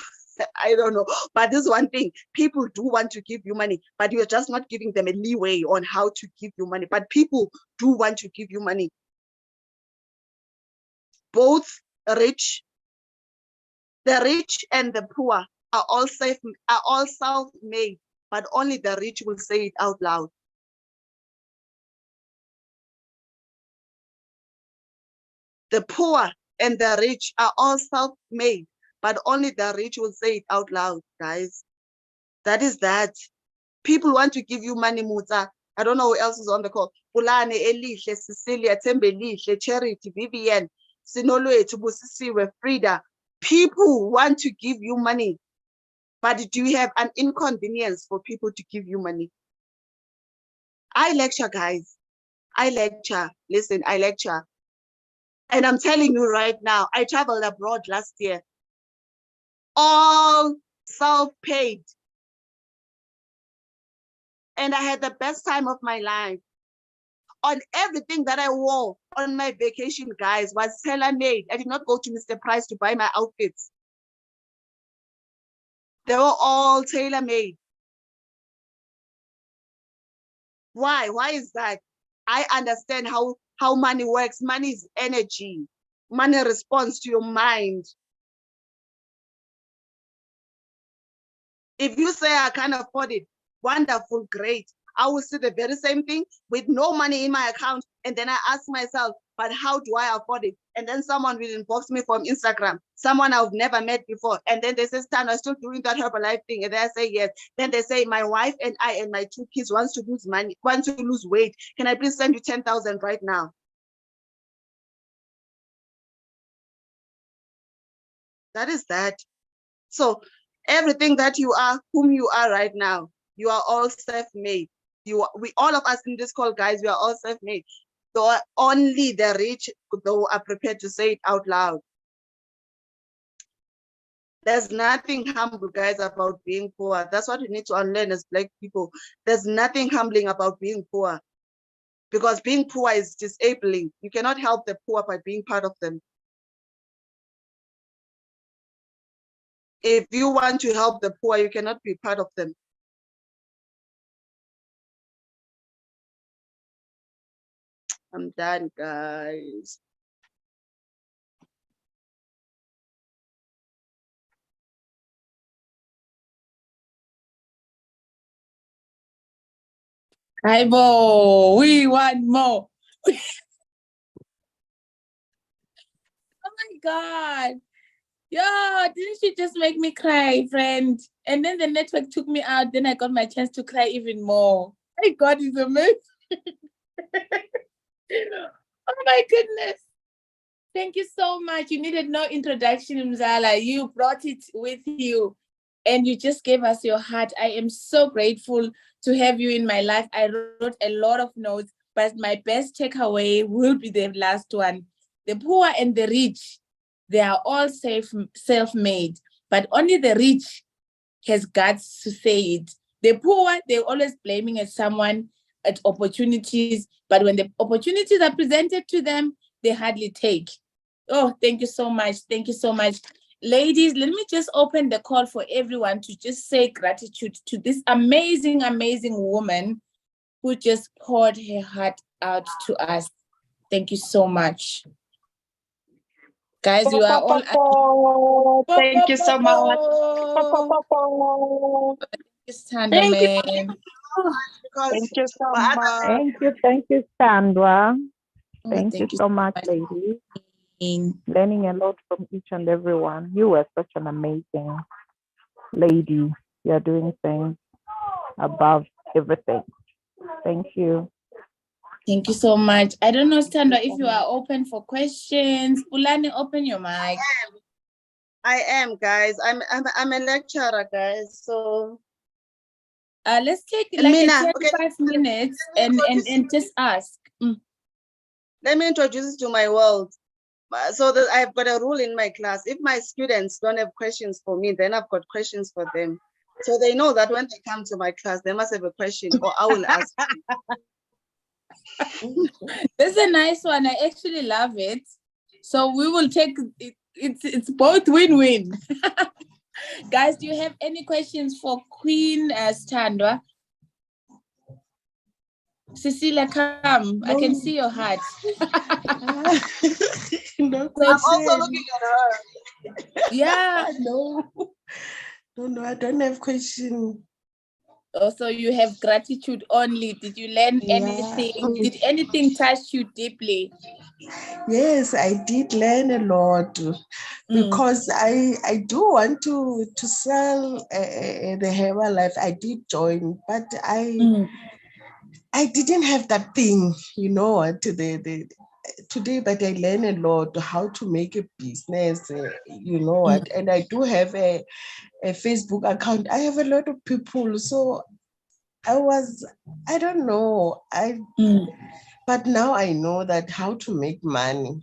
I don't know. But this one thing, people do want to give you money, but you're just not giving them a leeway on how to give you money. But people do want to give you money. Both rich, the rich and the poor are all self-made, but only the rich will say it out loud. The poor and the rich are all self-made, but only the rich will say it out loud, guys. That is that. People want to give you money, Muta. I don't know who else is on the call. Pulane, Elihle, Cecilia, Tembelihle, Charity, Vivian, Sinolwethu, Busisiwe, Frida. People want to give you money, but do you have an inconvenience for people to give you money? I lecture, guys. I lecture. Listen, I lecture. And I'm telling you right now, I traveled abroad last year. All self-paid. And I had the best time of my life. On everything that I wore on my vacation, guys, was tailor-made. I did not go to Mr. Price to buy my outfits. They were all tailor-made. Why? Why is that? I understand how money works. Money is energy. Money responds to your mind. If you say I can't afford it, wonderful, great. I will see the very same thing with no money in my account. And then I ask myself, but how do I afford it? And then someone will inbox me from Instagram, someone I've never met before. And then they say, Stan, I'm still doing that Herbalife thing. And then I say, yes. Then they say, my wife and I and my 2 kids want to lose weight. Can I please send you 10,000 right now? That is that. So everything that you are, whom you are right now, you are all self-made. We all of us in this call, guys, we are all self-made. So only the rich, though, are prepared to say it out loud. There's nothing humble, guys, about being poor. That's what we need to unlearn as Black people. There's nothing humbling about being poor, because being poor is disabling. You cannot help the poor by being part of them. If you want to help the poor, you cannot be part of them. I'm done, guys. Aibo, we want more. Oh my God. Yo, didn't she just make me cry, friend? And then the network took me out. Then I got my chance to cry even more. My God, is amazing. Oh my goodness. Thank you so much. You needed no introduction, Mzala. You brought it with you and you just gave us your heart. I am so grateful to have you in my life. I wrote a lot of notes, but my best takeaway will be the last one. The poor and the rich, they are all self-made, but only the rich has guts to say it. The poor, they're always blaming at someone, at opportunities, but when the opportunities are presented to them, they hardly take. Oh, thank you so much. Thank you so much. Ladies, let me just open the call for everyone to just say gratitude to this amazing, amazing woman who just poured her heart out to us. Thank you so much. Guys, you are all... Thank you so much. Thank you, man. Thank you so much. Thank you, Sandra. Oh, Thank you so much, ladies. Learning a lot from each and every one. You were such an amazing lady. You're doing things above everything. Thank you. Thank you so much. I don't know, Sandra, if you are open for questions. Pulani, open your mic. I am, guys. I'm a lecturer, guys. So let's take like 25 minutes and just ask. Let me introduce you to my world. So that I've got a rule in my class. If my students don't have questions for me, then I've got questions for them. So they know that when they come to my class, they must have a question or I will ask. That's a nice one. I actually love it. So we will take it. It's both win-win. Guys, do you have any questions for Queen Sandra? Cecilia, come. No. I can see your heart. No, I'm also looking at her. Yeah. No, I don't have question. Also, you have gratitude only. Did you learn anything? Did anything touch you deeply? Yes, I did learn a lot because I do want to sell the Herbalife. I did join, but I didn't have that thing, today, but I learned a lot how to make a business, and I do have a Facebook account. I have a lot of people, so I don't know, but now I know that how to make money.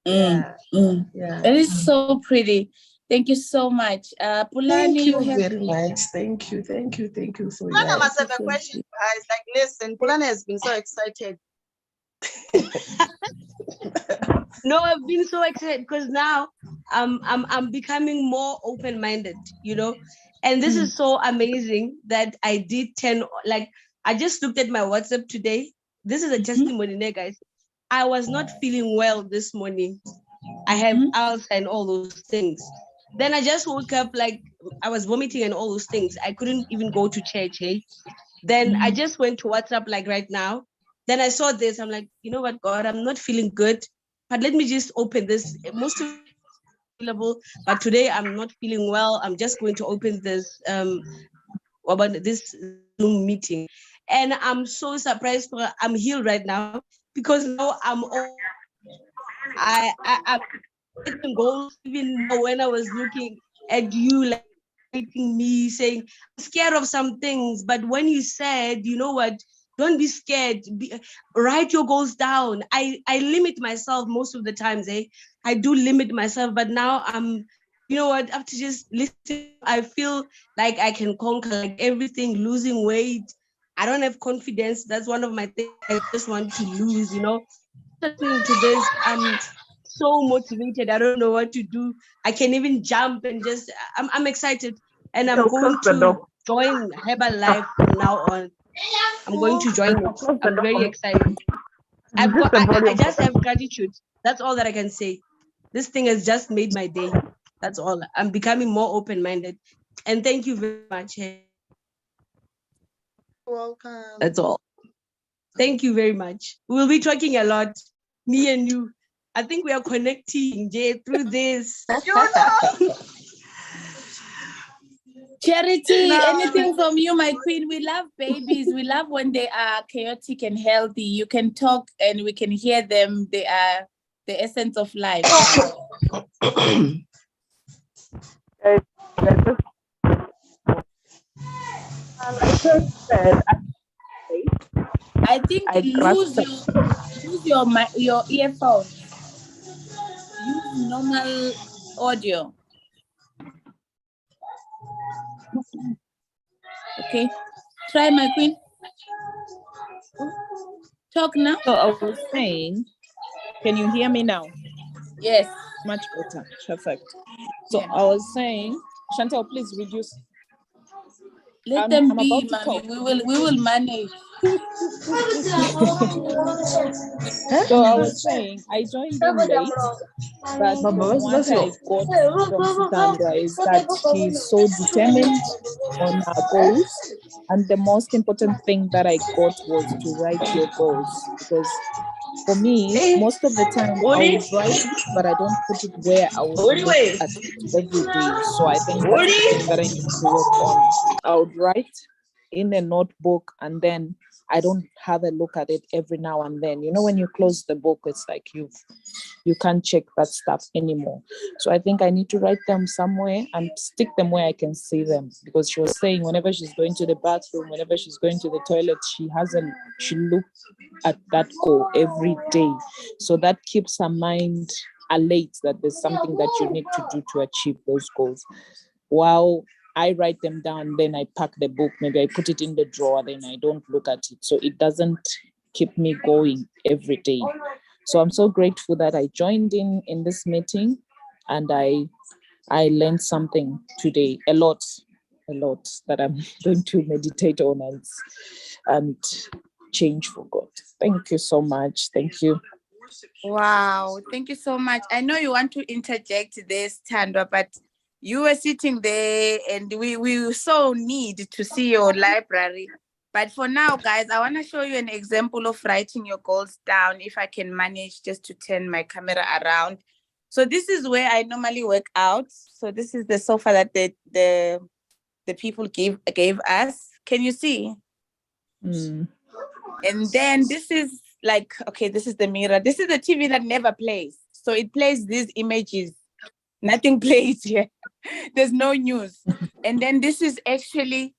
Yeah. That is so pretty. Thank you so much. Pulani, thank you very much. Thank you for Pulana must have a question, guys. Like, listen, Pulana has been so excited. No, I've been so excited because now I'm becoming more open-minded, and this is so amazing that I did 10. Like, I just looked at my WhatsApp today. This is a testimony, guys. I was not feeling well this morning. I have ulcer and all those things. Then I just woke up, like I was vomiting and all those things. I couldn't even go to church. Hey? Then I just went to WhatsApp like right now. Then I saw this. I'm like, you know what, God, I'm not feeling good, but let me just open this. Most of it is available, but today I'm not feeling well. I'm just going to open this about this Zoom meeting, and I'm so surprised. I'm healed right now because now I'm getting goals. Even now, when I was looking at you, like me saying I'm scared of some things, but when you said, you know what, don't be scared, write your goals down. I limit myself most of the times. I do limit myself, but now I'm you know what, after just listening, I feel like I can conquer like everything, losing weight. I don't have confidence. That's one of my things I just want to lose, you know. Listening to this, I'm so motivated. I don't know what to do. I can even jump and just, I'm excited. And I'm So going close the to door. join Herbalife from now on. I'm going to join it. Close the I'm door very for me. excited. Reduce the I volume for just me. have gratitude. That's all that I can say. This thing has just made my day. That's all. I'm becoming more open-minded. And thank you very much. Welcome. That's all. Thank you very much. We'll be talking a lot, me and you. I think we are connecting, Jay, through this. You know. Charity, No. anything from you, my queen? We love babies. We love when they are chaotic and healthy. You can talk and we can hear them. They are the essence of life. I just, I just said, I think I lose trust your earphones. Use normal audio. Okay. Try, my queen. Talk now. So I was saying, can you hear me now? Yes. Much better. Perfect. So Yeah. I was saying, Chantal, please reduce. Let them I'm be, about to mommy. talk. We will manage. So I was saying, I joined in late, but from what I got from Sandra is that she's so determined on her goals. And the most important thing that I got was to write your goals, because for me, most of the time I would write it, but I don't put it where I would look at it every day. So I think that's the thing that I need to work on. I would write in a notebook and then I don't have a look at it every now and then. You know, when you close the book, it's like you can't check that stuff anymore. So I think I need to write them somewhere and stick them where I can see them. Because she was saying whenever she's going to the bathroom, whenever she's going to the toilet, she looks at that goal every day. So that keeps her mind alert that there's something that you need to do to achieve those goals. While I write them down, then I pack the book, maybe I put it in the drawer, then I don't look at it. So it doesn't keep me going every day. So I'm so grateful that I joined in this meeting and I learned something today, a lot that I'm going to meditate on and change for God. Thank you so much. Thank you. Wow. Thank you so much. I know you want to interject this, Tandwa, but you were sitting there and we so need to see your library. But for now, guys, I want to show you an example of writing your goals down if I can manage just to turn my camera around. So this is where I normally work out. So this is the sofa that the people gave us. Can you see? Mm. And then this is like, okay, this is the mirror. This is the TV that never plays. So it plays these images. Nothing plays here. There's no news. And then this is actually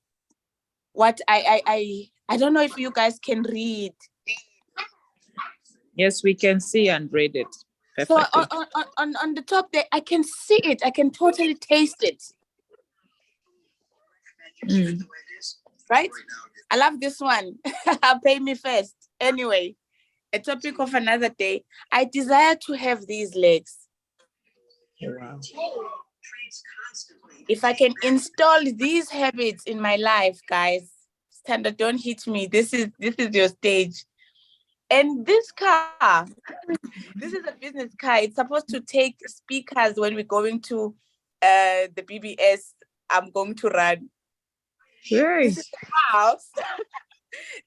what I don't know if you guys can read. Yes, we can see and read it perfectly. So on the top there, I can see it. I can totally taste it. Right? I love this one. Pay me first. Anyway, a topic of another day. I desire to have these legs. Wow. If I can install these habits in my life, guys, standard, don't hit me. This is your stage. And this car, this is a business car. It's supposed to take speakers when we're going to the BBS. I'm going to run. Yes. This is a house.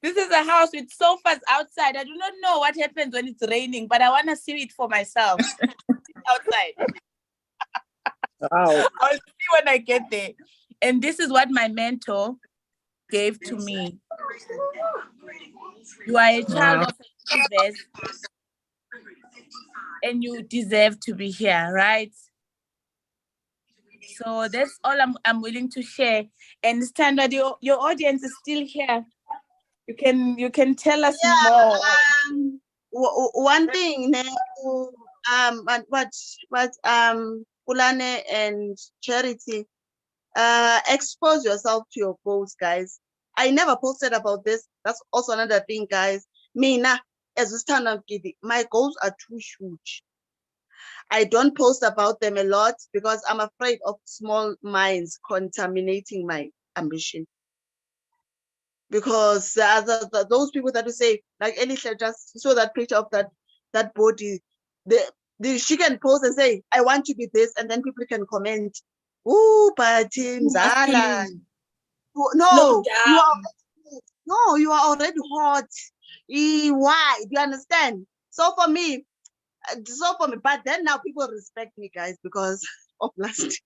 This is a house with sofas outside. I do not know what happens when it's raining, but I want to see it for myself outside. Wow. I'll see when I get there. And this is what my mentor gave to me. You are a child of a universe and you deserve to be here, right? So that's all I'm willing to share. And Standard, your audience is still here. You can tell us more. One thing now, and what Pulane and Charity, expose yourself to your goals, guys. I never posted about this. That's also another thing, guys. Mina, as a stand up giddy, my goals are too huge. I don't post about them a lot because I'm afraid of small minds contaminating my ambition. Because those people that we say, like Elihle just saw that picture of that body, she can post and say, I want to be this, and then people can comment, "Ooh, but Mzala." Slow No, you are down. no, you are already hot. Why? Do you understand? But then now people respect me, guys, because of last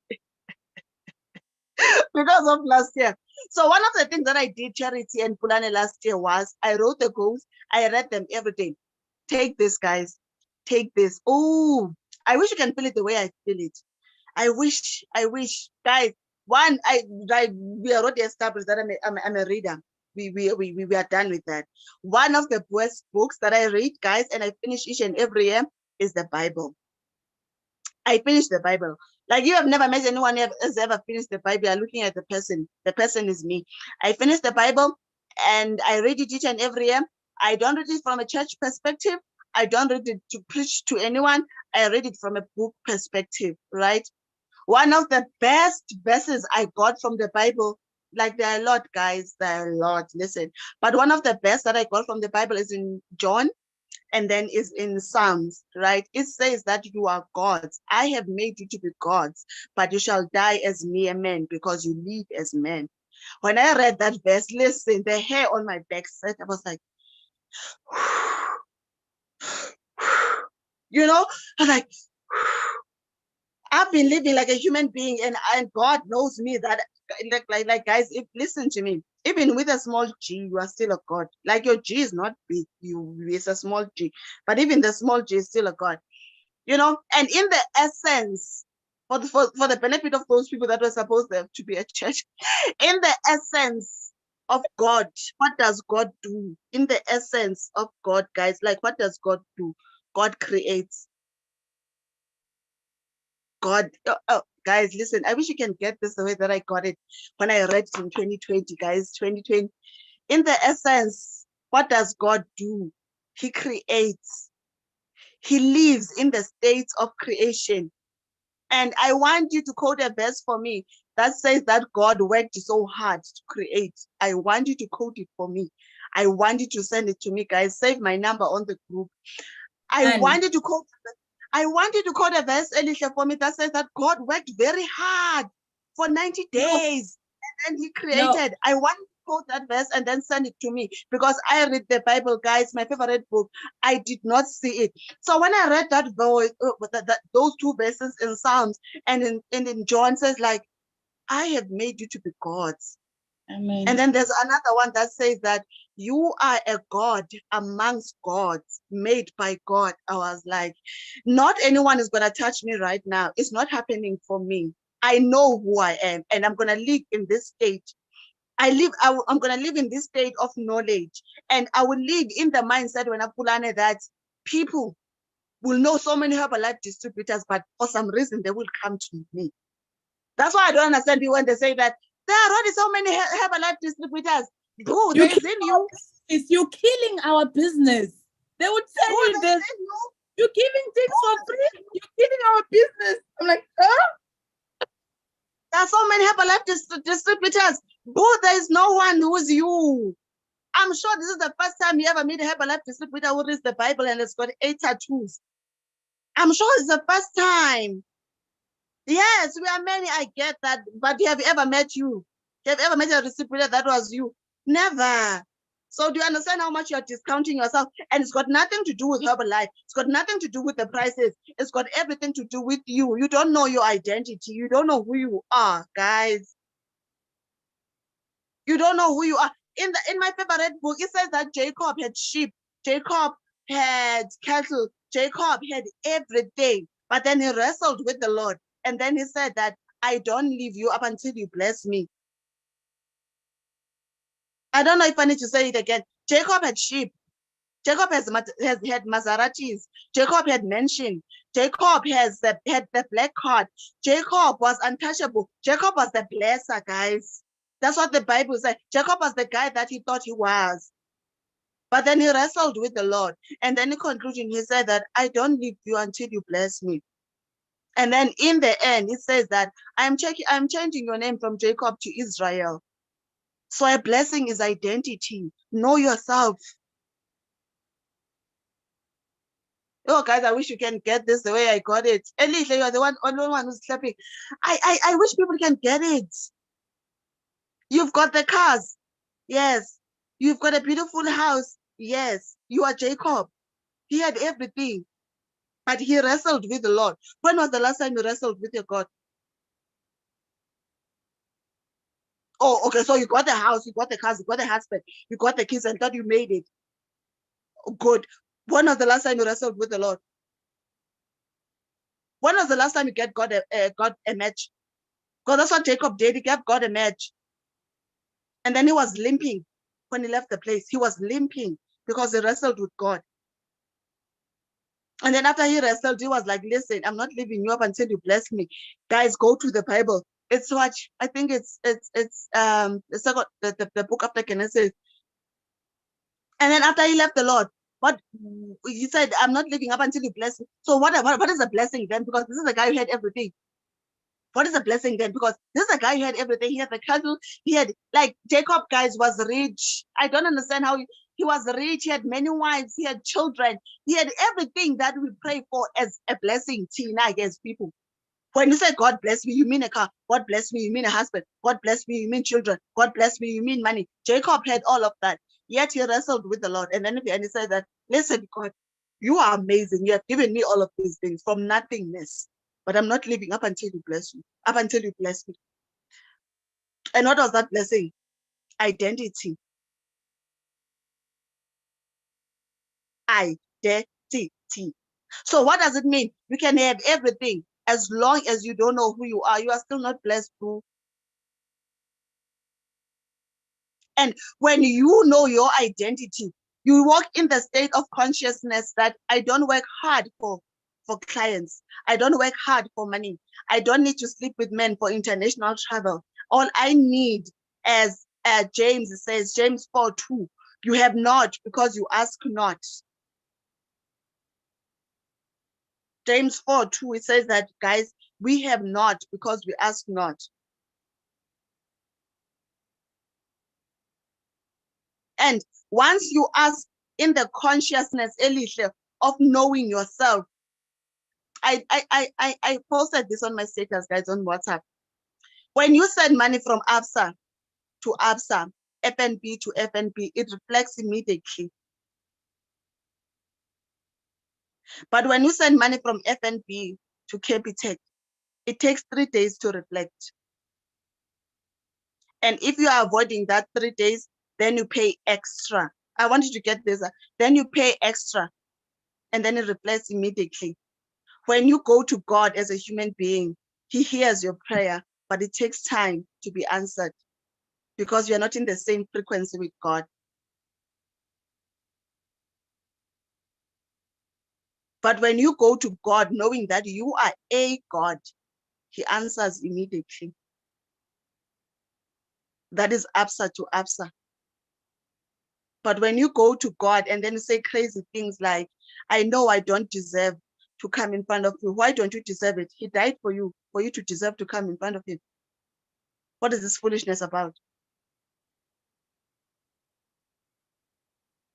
because of last year. So one of the things that I did, Charity and Pulane, last year was I wrote the goals. I read them every day. Take this, guys. Take this. Oh, I wish you can feel it the way I feel it. I wish, guys. One, we already established that I'm a reader. We are done with that. One of the best books that I read, guys, and I finish each and every year is the Bible. I finished the Bible. Like, you have never met anyone has ever finished the Bible. You're looking at the person. The person is me. I finished the Bible and I read it each and every year. I don't read it from a church perspective. I don't read it to preach to anyone. I read it from a book perspective, right? One of the best verses I got from the Bible, like there are a lot, guys, there are a lot, listen. But one of the best that I got from the Bible is in John, and then is in Psalms, right? It says that you are gods. I have made you to be gods, but you shall die as mere men because you live as men. When I read that verse, listen, the hair on my back set, I was like, you know, I was like, I've been living like a human being, and God knows me that, like guys, if listen to me, even with a small G, you are still a God. Like, your G is not big, it's a small G, but even the small G is still a God, you know. And in the essence, for the benefit of those people that were supposed to be a church, in the essence of God, what does God do? In the essence of God, guys, like, what does God do? God creates. God, guys, listen, I wish you can get this the way that I got it when I read it in 2020, guys, 2020. In the essence, what does God do? He creates. He lives in the state of creation. And I want you to quote a verse for me that says that God worked so hard to create. I want you to quote it for me. I want you to send it to me, guys. Save my number on the group. I want you to quote a verse, Elihle, for me that says that God worked very hard for 90 days and then he created. I want you to quote that verse and then send it to me, because I read the Bible, guys, my favorite book. I did not see it. So when I read that voice, those two verses in Psalms and in John says, like, I have made you to be gods. Amen. And then there's another one that says that you are a God amongst gods, made by God. I was like, not anyone is going to touch me right now. It's not happening for me. I know who I am, and I'm going to live in this state. I'm going to live in this state of knowledge, and I will live in the mindset when I pull on that people will know so many Herbalife distributors, but for some reason they will come to me. That's why I don't understand you when they say that there are already so many Herbalife distributors. Bro, there is in you. You're killing our business. They would tell you this. You're giving things for free. You're killing our business. I'm like, huh? There are so many Herbalife distributors. Bro, there is no one who is you. I'm sure this is the first time you ever meet a Herbalife distributor who reads the Bible and has got 8 tattoos. I'm sure it's the first time. Yes, we are many, I get that. But have you ever met you? Have you ever met a distributor that was you? Never. So do you understand how much you're discounting yourself? And it's got nothing to do with Herbalife. It's got nothing to do with the prices. It's got everything to do with you. You don't know your identity. You don't know who you are, guys. You don't know who you are. In my favorite book, it says that Jacob had sheep. Jacob had cattle. Jacob had everything. But then he wrestled with the Lord. And then he said that I don't leave you up until you bless me. I don't know if I need to say it again. Jacob had sheep. Jacob has had Maseratis. Jacob had mansion. Jacob had the black card. Jacob was untouchable. Jacob was the blesser, guys. That's what the Bible says. Jacob was the guy that he thought he was. But then he wrestled with the Lord. And then in conclusion, he said that I don't leave you until you bless me. And then in the end, it says that I'm changing your name from Jacob to Israel. So a blessing is identity. Know yourself. Oh, guys, I wish you can get this the way I got it. Elihle, you are the only one who's clapping. I wish people can get it. You've got the cars. Yes. You've got a beautiful house. Yes. You are Jacob. He had everything, but he wrestled with the Lord. When was the last time you wrestled with your God? Oh, okay. So you got the house, you got the cars, you got the husband, you got the kids, and thought you made it. Oh, good. When was the last time you wrestled with the Lord? When was the last time you got a match? Because that's what Jacob did. He gave God a match. And then he was limping when he left the place. He was limping because he wrestled with God. And then after he wrestled, he was like, listen, I'm not leaving you up until you bless me. Guys, go to the Bible. It's what I think it's the book after Genesis. And then after he left the Lord, what he said, I'm not leaving up until you bless me. So what is a blessing then? Because this is a guy who had everything. What is a blessing then? Because this is a guy who had everything. He had the cattle. He had, like, Jacob, guys, was rich. I don't understand how he was rich. He had many wives. He had children. He had everything that we pray for as a blessing, Tina, against people. When you say God bless me, you mean a car. God bless me, you mean a husband. God bless me, you mean children. God bless me, you mean money. Jacob had all of that. Yet he wrestled with the Lord. And then he said that, listen, God, you are amazing. You have given me all of these things from nothingness. But I'm not living up until you bless me. Up until you bless me. And what was that blessing? Identity. Identity. So what does it mean? You can have everything. As long as you don't know who you are still not blessed through. And when you know your identity, you walk in the state of consciousness that I don't work hard for clients. I don't work hard for money. I don't need to sleep with men for international travel. All I need, as James says, James 4:2, you have not because you ask not. James 4:2, it says that, guys, we have not because we ask not. And once you ask in the consciousness, Elihle, of knowing yourself, I posted this on my status, guys, on WhatsApp. When you send money from ABSA to ABSA, FNB to FNB, it reflects immediately. But when you send money from FNB to Capitec, it takes 3 days to reflect. And if you are avoiding that 3 days, then you pay extra. I want you to get this. Then you pay extra, and then it reflects immediately. When you go to God as a human being, he hears your prayer, but it takes time to be answered because you're not in the same frequency with God. But when you go to God knowing that you are a God, he answers immediately. That is ABSA to ABSA. But when you go to God and then say crazy things like, I know I don't deserve to come in front of you. Why don't you deserve it? He died for you to deserve to come in front of him. What is this foolishness about?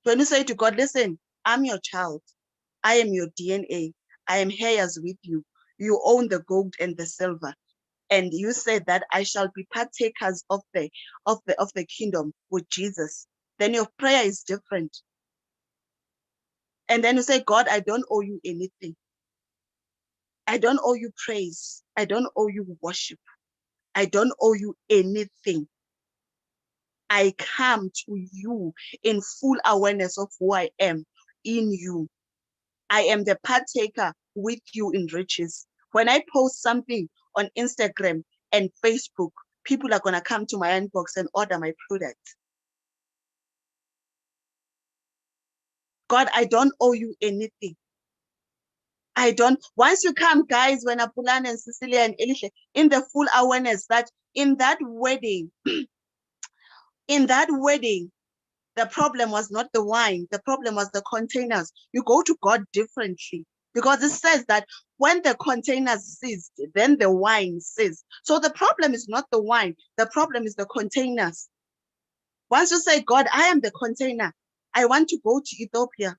When you say to God, listen, I'm your child. I am your DNA. I am heirs with you. You own the gold and the silver. And you said that I shall be partakers of the kingdom with Jesus. Then your prayer is different. And then you say, God, I don't owe you anything. I don't owe you praise. I don't owe you worship. I don't owe you anything. I come to you in full awareness of who I am in you. I am the partaker with you in riches. When I post something on Instagram and Facebook, people are going to come to my inbox and order my product. God, I don't owe you anything. I don't, once you come, guys, when Apulana and Cecilia and Elihle, in the full awareness that in that wedding, the problem was not the wine, the problem was the containers. You go to God differently because it says that when the containers ceased, then the wine ceased. So the problem is not the wine, the problem is the containers. Once you say, God, I am the container, I want to go to Ethiopia,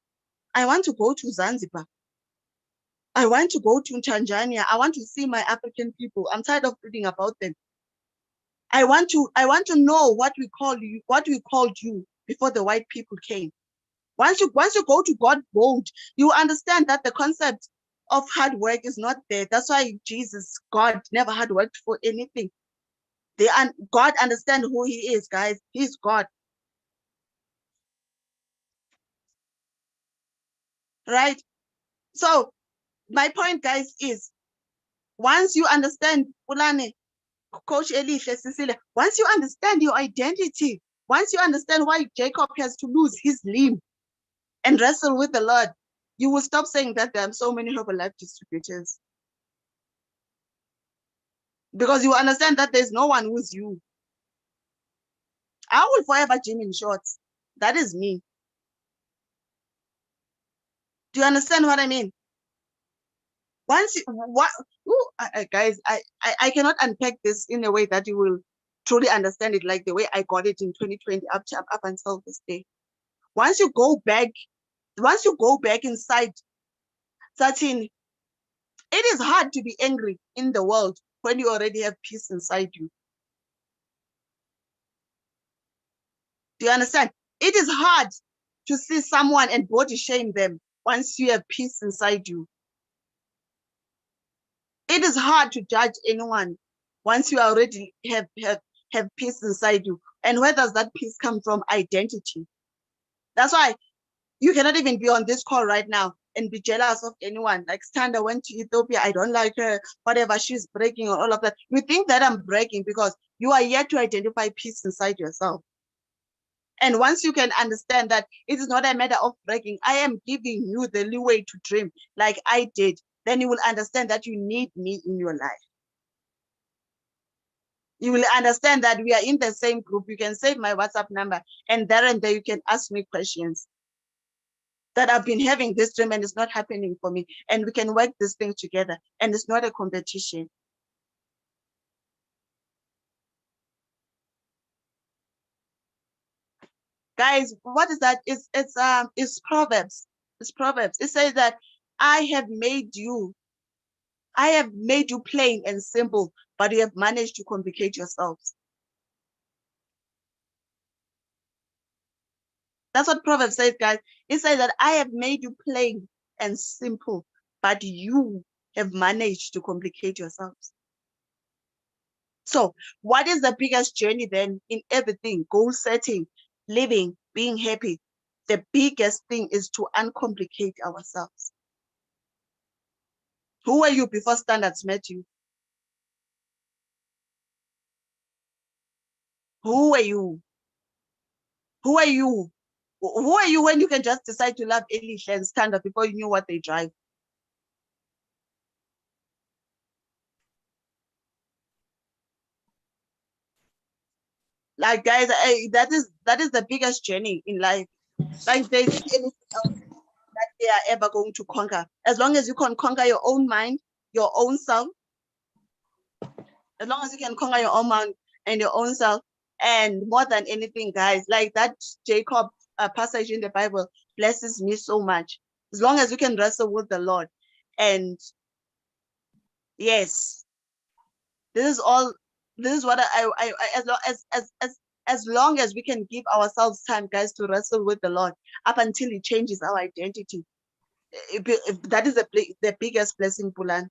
I want to go to Zanzibar, I want to go to Tanzania, I want to see my African people, I'm tired of reading about them. I want to know what we called you before the white people came. Once you go to God mode, you understand that the concept of hard work is not there. That's why God never had worked for anything. God understand who he is, guys. He's God. Right? So my point, guys, is once you understand Pulane, Coach Elihle, Cecilia, once you understand your identity, once you understand why Jacob has to lose his limb and wrestle with the Lord, you will stop saying that there are so many Herbalife distributors. Because you understand that there's no one with you. I will forever gym in shorts. That is me. Do you understand what I mean? Guys, I cannot unpack this in a way that you will truly understand it like the way I got it in 2020 up until this day. Once you go back inside certain, it is hard to be angry in the world when you already have peace inside you. Do you understand? It is hard to see someone and body shame them once you have peace inside you. It is hard to judge anyone once you already have peace inside you. And where does that peace come from? Identity. That's why you cannot even be on this call right now and be jealous of anyone. Like Standa went to Ethiopia, I don't like her, whatever, she's breaking or all of that. You think that I'm breaking because you are yet to identify peace inside yourself. And once you can understand that it is not a matter of breaking, I am giving you the leeway to dream like I did, then you will understand that you need me in your life. You will understand that we are in the same group. You can save my WhatsApp number and there you can ask me questions. That I've been having this dream and it's not happening for me. And we can work this thing together. And it's not a competition. Guys, what is that? It's Proverbs. It's Proverbs. It says that I have made you plain and simple, but you have managed to complicate yourselves. That's what Proverbs says, guys. It says that I have made you plain and simple, but you have managed to complicate yourselves. So what is the biggest journey then in everything? Goal setting, living, being happy. The biggest thing is to uncomplicate ourselves. Who were you before standards met you? Who were you? Who are you? Who are you when you can just decide to love Elihle and standard before you knew what they drive? Like, guys, that is the biggest journey in life. Like, there isn't anything else that they are ever going to conquer. As long as you can conquer your own mind, your own self, as long as you can conquer your own mind and your own self, and more than anything, guys, like that Jacob passage in the Bible blesses me so much. As long as you can wrestle with the Lord, and yes, this is what I as long as we can give ourselves time, guys, to wrestle with the Lord up until He changes our identity. That is the biggest blessing, Pulan.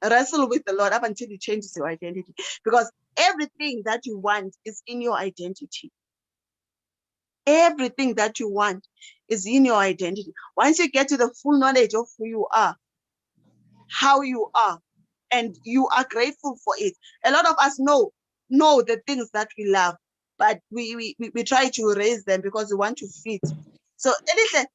Wrestle with the Lord up until He changes your identity, because everything that you want is in your identity. Everything that you want is in your identity. Once you get to the full knowledge of who you are, how you are, and you are grateful for it. A lot of us know the things that we love, but we try to erase them because we want to fit. So Elihle,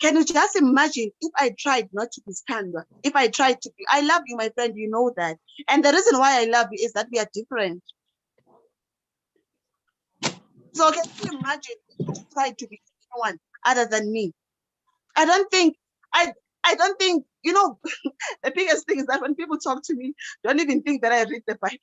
Can you just imagine if I tried not to be Scandal? If I tried to be, I love you, my friend, you know that. And the reason why I love you is that we are different. So can you imagine if you tried to be anyone other than me? I don't think, you know, the biggest thing is that when people talk to me, don't even think that I read the Bible.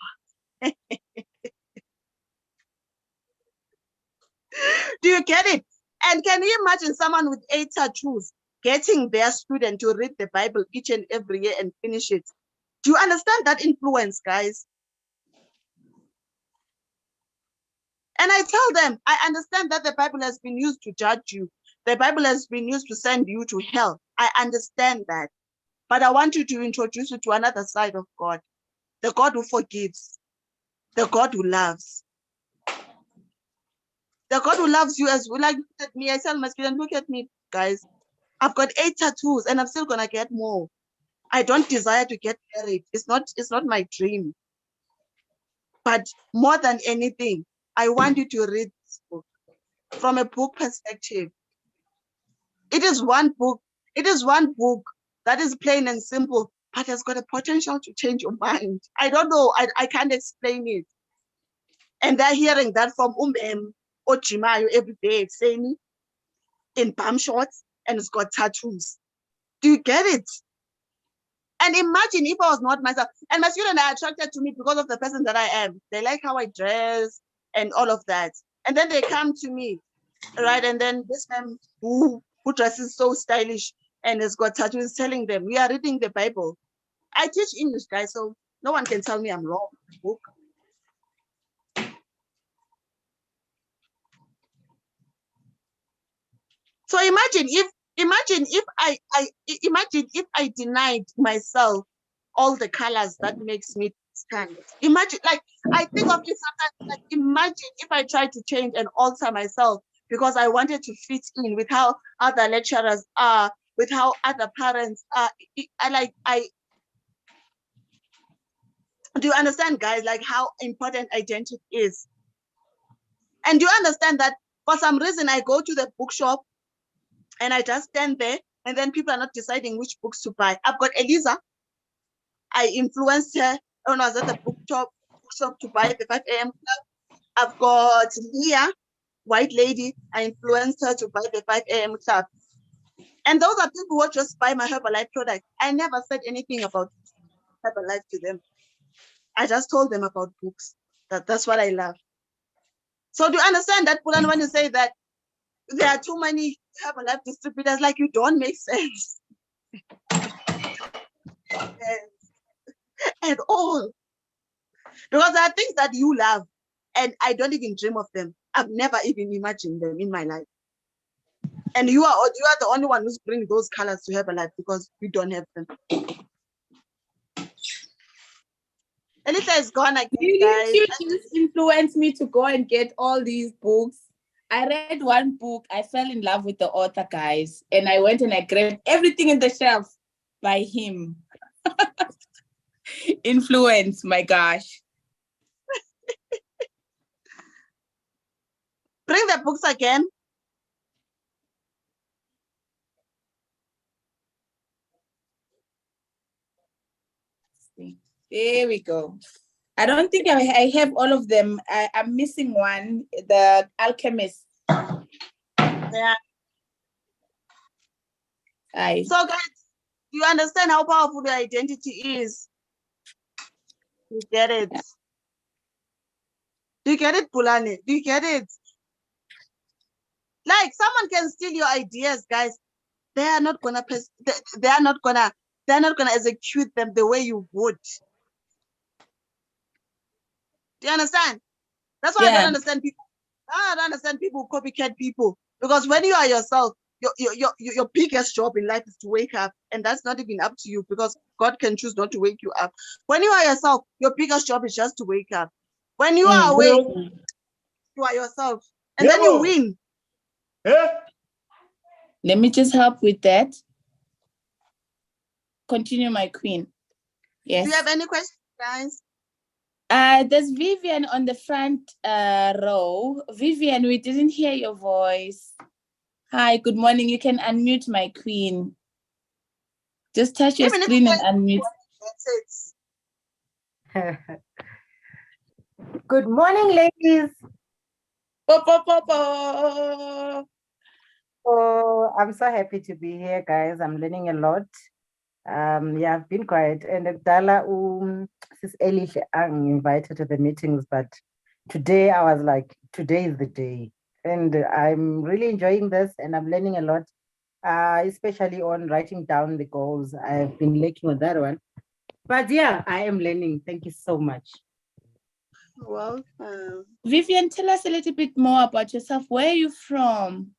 Do you get it? And can you imagine someone with 8 tattoos getting their student to read the Bible each and every year and finish it? Do you understand that influence, guys? And I tell them, I understand that the Bible has been used to judge you. The Bible has been used to send you to hell. I understand that. But I want you to introduce you to another side of God. The God who forgives. The God who loves. The God who loves you as well. Like, look at me. I tell my students, look at me, guys. I've got 8 tattoos and I'm still gonna get more. I don't desire to get married. It's not my dream. But more than anything, I want you to read this book from a book perspective. It is one book. It is one book that is plain and simple, but has got a potential to change your mind. I don't know. I can't explain it. And they're hearing that from Ojimayo every day, saying in palm shorts and it's got tattoos. Do you get it? And imagine if I was not myself. And my students are attracted to me because of the person that I am. They like how I dress and all of that. And then they come to me, right? And then this man who dresses so stylish and has got tattoos telling them, we are reading the Bible. I teach English, guys, so no one can tell me I'm wrong. Book. So imagine if I denied myself all the colors that makes me stand. Imagine, like, I think of it sometimes, like, imagine if I tried to change and alter myself because I wanted to fit in with how other lecturers are, with how other parents are. Do you understand, guys, like how important identity is? And do you understand that for some reason I go to the bookshop and I just stand there and then people are not deciding which books to buy. I've got Eliza. I influenced her when I was at the bookshop to buy the 5 a.m. club. I've got Leah, white lady. I influenced her to buy the 5 a.m. club. And those are people who just buy my Herbalife product. I never said anything about Herbalife to them. I just told them about books. That's what I love. So do you understand that, Pulan, when you say that there are too many Herbalife distributors, like, you don't make sense at all. Because there are things that you love and I don't even dream of them. I've never even imagined them in my life. And you are the only one who's bringing those colors to Herbalife because we don't have them. Elihle is gone again, guys. You just influenced me to go and get all these books. I read one book. I fell in love with the author, guys. And I went and I grabbed everything in the shelf by him. Influence, my gosh. Bring the books again. There we go. I don't think I have all of them. I'm missing one, The Alchemist. Yeah. Aye. So, guys, do you understand how powerful the identity is? You get it? Yeah. Do you get it, Pulani? Do you get it? Like, someone can steal your ideas, guys. They are not gonna execute them the way you would. Do you understand? That's why I don't understand people. I don't understand people who copycat people. Because when you are yourself, your biggest job in life is to wake up. And that's not even up to you because God can choose not to wake you up. When you are yourself, your biggest job is just to wake up. When you are awake, you are yourself. And then you win. Let me just help with that. Continue, my queen. Yes. Do you have any questions, guys? There's Vivian on the front row. Vivian, we didn't hear your voice. Hi, good morning. You can unmute my queen. Just touch your Even if screen you and unmute. That's it. Good morning, ladies. Po, po, po, po. Oh, I'm so happy to be here, guys. I'm learning a lot. Yeah, I've been quiet. And Dala, sis Elihle invited to the meetings, but today I was like, today is the day. And I'm really enjoying this and I'm learning a lot, especially on writing down the goals. I've been lacking on that one. But yeah, I am learning. Thank you so much. Welcome. Vivian, tell us a little bit more about yourself. Where are you from?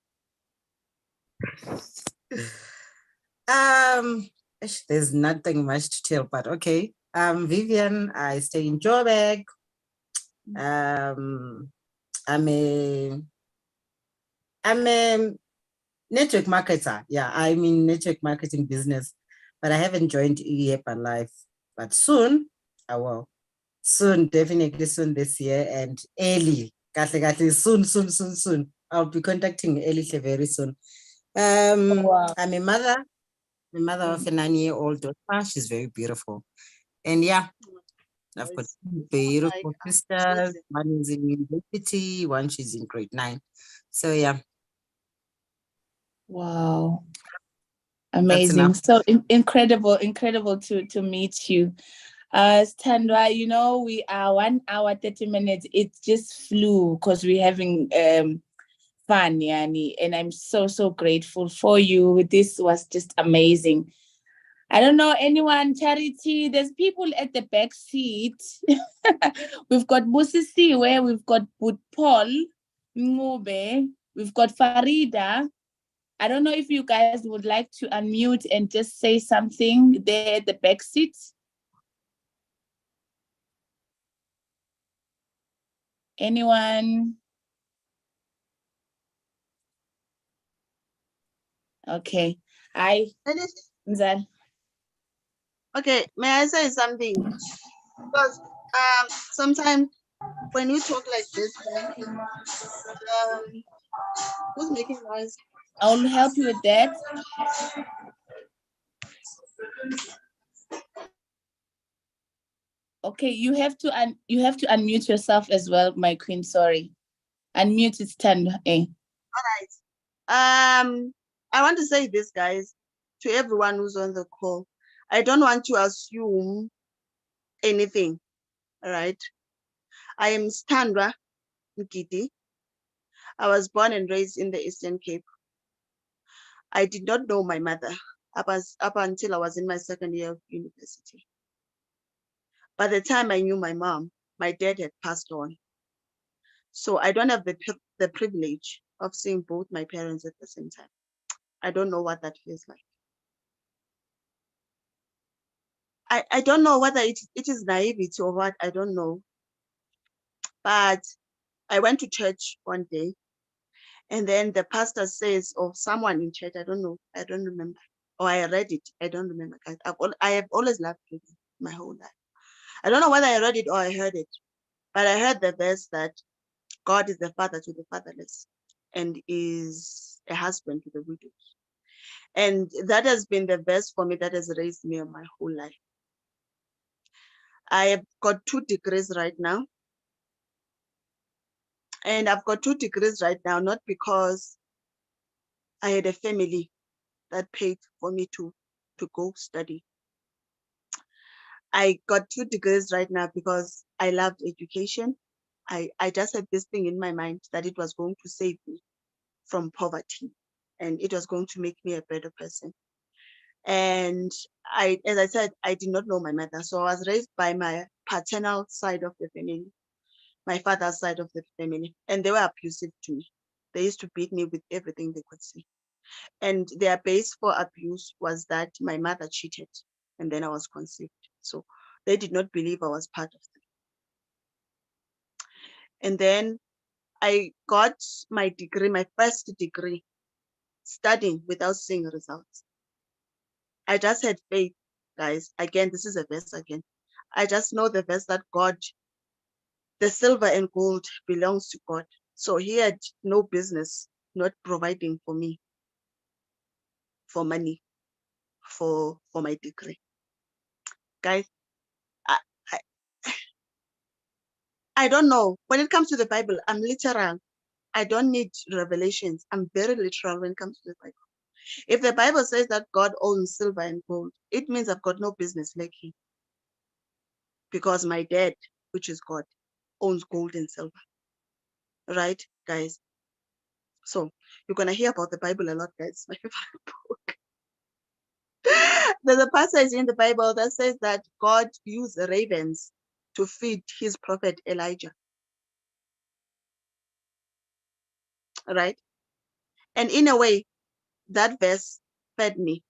There's nothing much to tell, but okay. Vivian, I stay in Joburg. I'm a network marketer. Yeah, I'm in network marketing business, but I haven't joined yet my life. But soon, I will. Soon, definitely soon this year, and early. Soon. I'll be contacting Elihle very soon. Wow. I'm a mother of a 9-year-old daughter. She's very beautiful. And yeah, I've got two beautiful sisters. One is in university, one she's in grade 9. So yeah. Wow. Amazing. So incredible to meet you. Thandwa, you know, we are 1 hour, 30 minutes. It just flew because we're having fun, Yani. And I'm so grateful for you. This was just amazing. I don't know anyone, Charity. There's people at the back seat. We've got Busisi, where we've got Paul, Ngube, we've got Farida. I don't know if you guys would like to unmute and just say something there at the back seat. Anyone? Okay. Nzal. Okay, may I say something? Because sometimes when you talk like this, who's making noise? I'll help you with that. Okay, you have to unmute yourself as well, my queen. Sorry, unmute it. Stand. All right. I want to say this, guys, to everyone who's on the call. I don't want to assume anything. All right. I am Sthandwa Nkiti. I was born and raised in the Eastern Cape. I did not know my mother up until I was in my second year of university. By the time I knew my mom, my dad had passed on. So I don't have the privilege of seeing both my parents at the same time. I don't know what that feels like. I don't know whether it is naivety or what, I don't know. But I went to church one day, and then the pastor says, or someone in church, I don't know, I don't remember. Or I read it, I don't remember. I have always loved reading my whole life. I don't know whether I read it or I heard it, but I heard the verse that God is the father to the fatherless and is a husband to the widows. And that has been the verse for me that has raised me my whole life. I have got 2 degrees right now. And I've got 2 degrees right now, not because I had a family that paid for me to go study. I got 2 degrees right now because I loved education. I just had this thing in my mind that it was going to save me from poverty and it was going to make me a better person. And as I said, I did not know my mother. So I was raised by my paternal side of the family, my father's side of the family, and they were abusive to me. They used to beat me with everything they could see. And their base for abuse was that my mother cheated and then I was conceived. So they did not believe I was part of them. And then I got my degree, my first degree, studying without seeing results. I just had faith, guys. Again, this is a verse again. I just know the verse that God, the silver and gold belongs to God. So he had no business not providing for me, for money, for my degree. Guys, I, I, I don't know. When it comes to the Bible, I'm literal. I don't need revelations. I'm very literal when it comes to the Bible. If the Bible says that God owns silver and gold, it means I've got no business lacking, because my dad, which is God, owns gold and silver. Right, guys? So you're going to hear about the Bible a lot, guys. It's my favorite book. There's a passage in the Bible that says that God used ravens to feed his prophet Elijah. Right? And in a way, that verse fed me.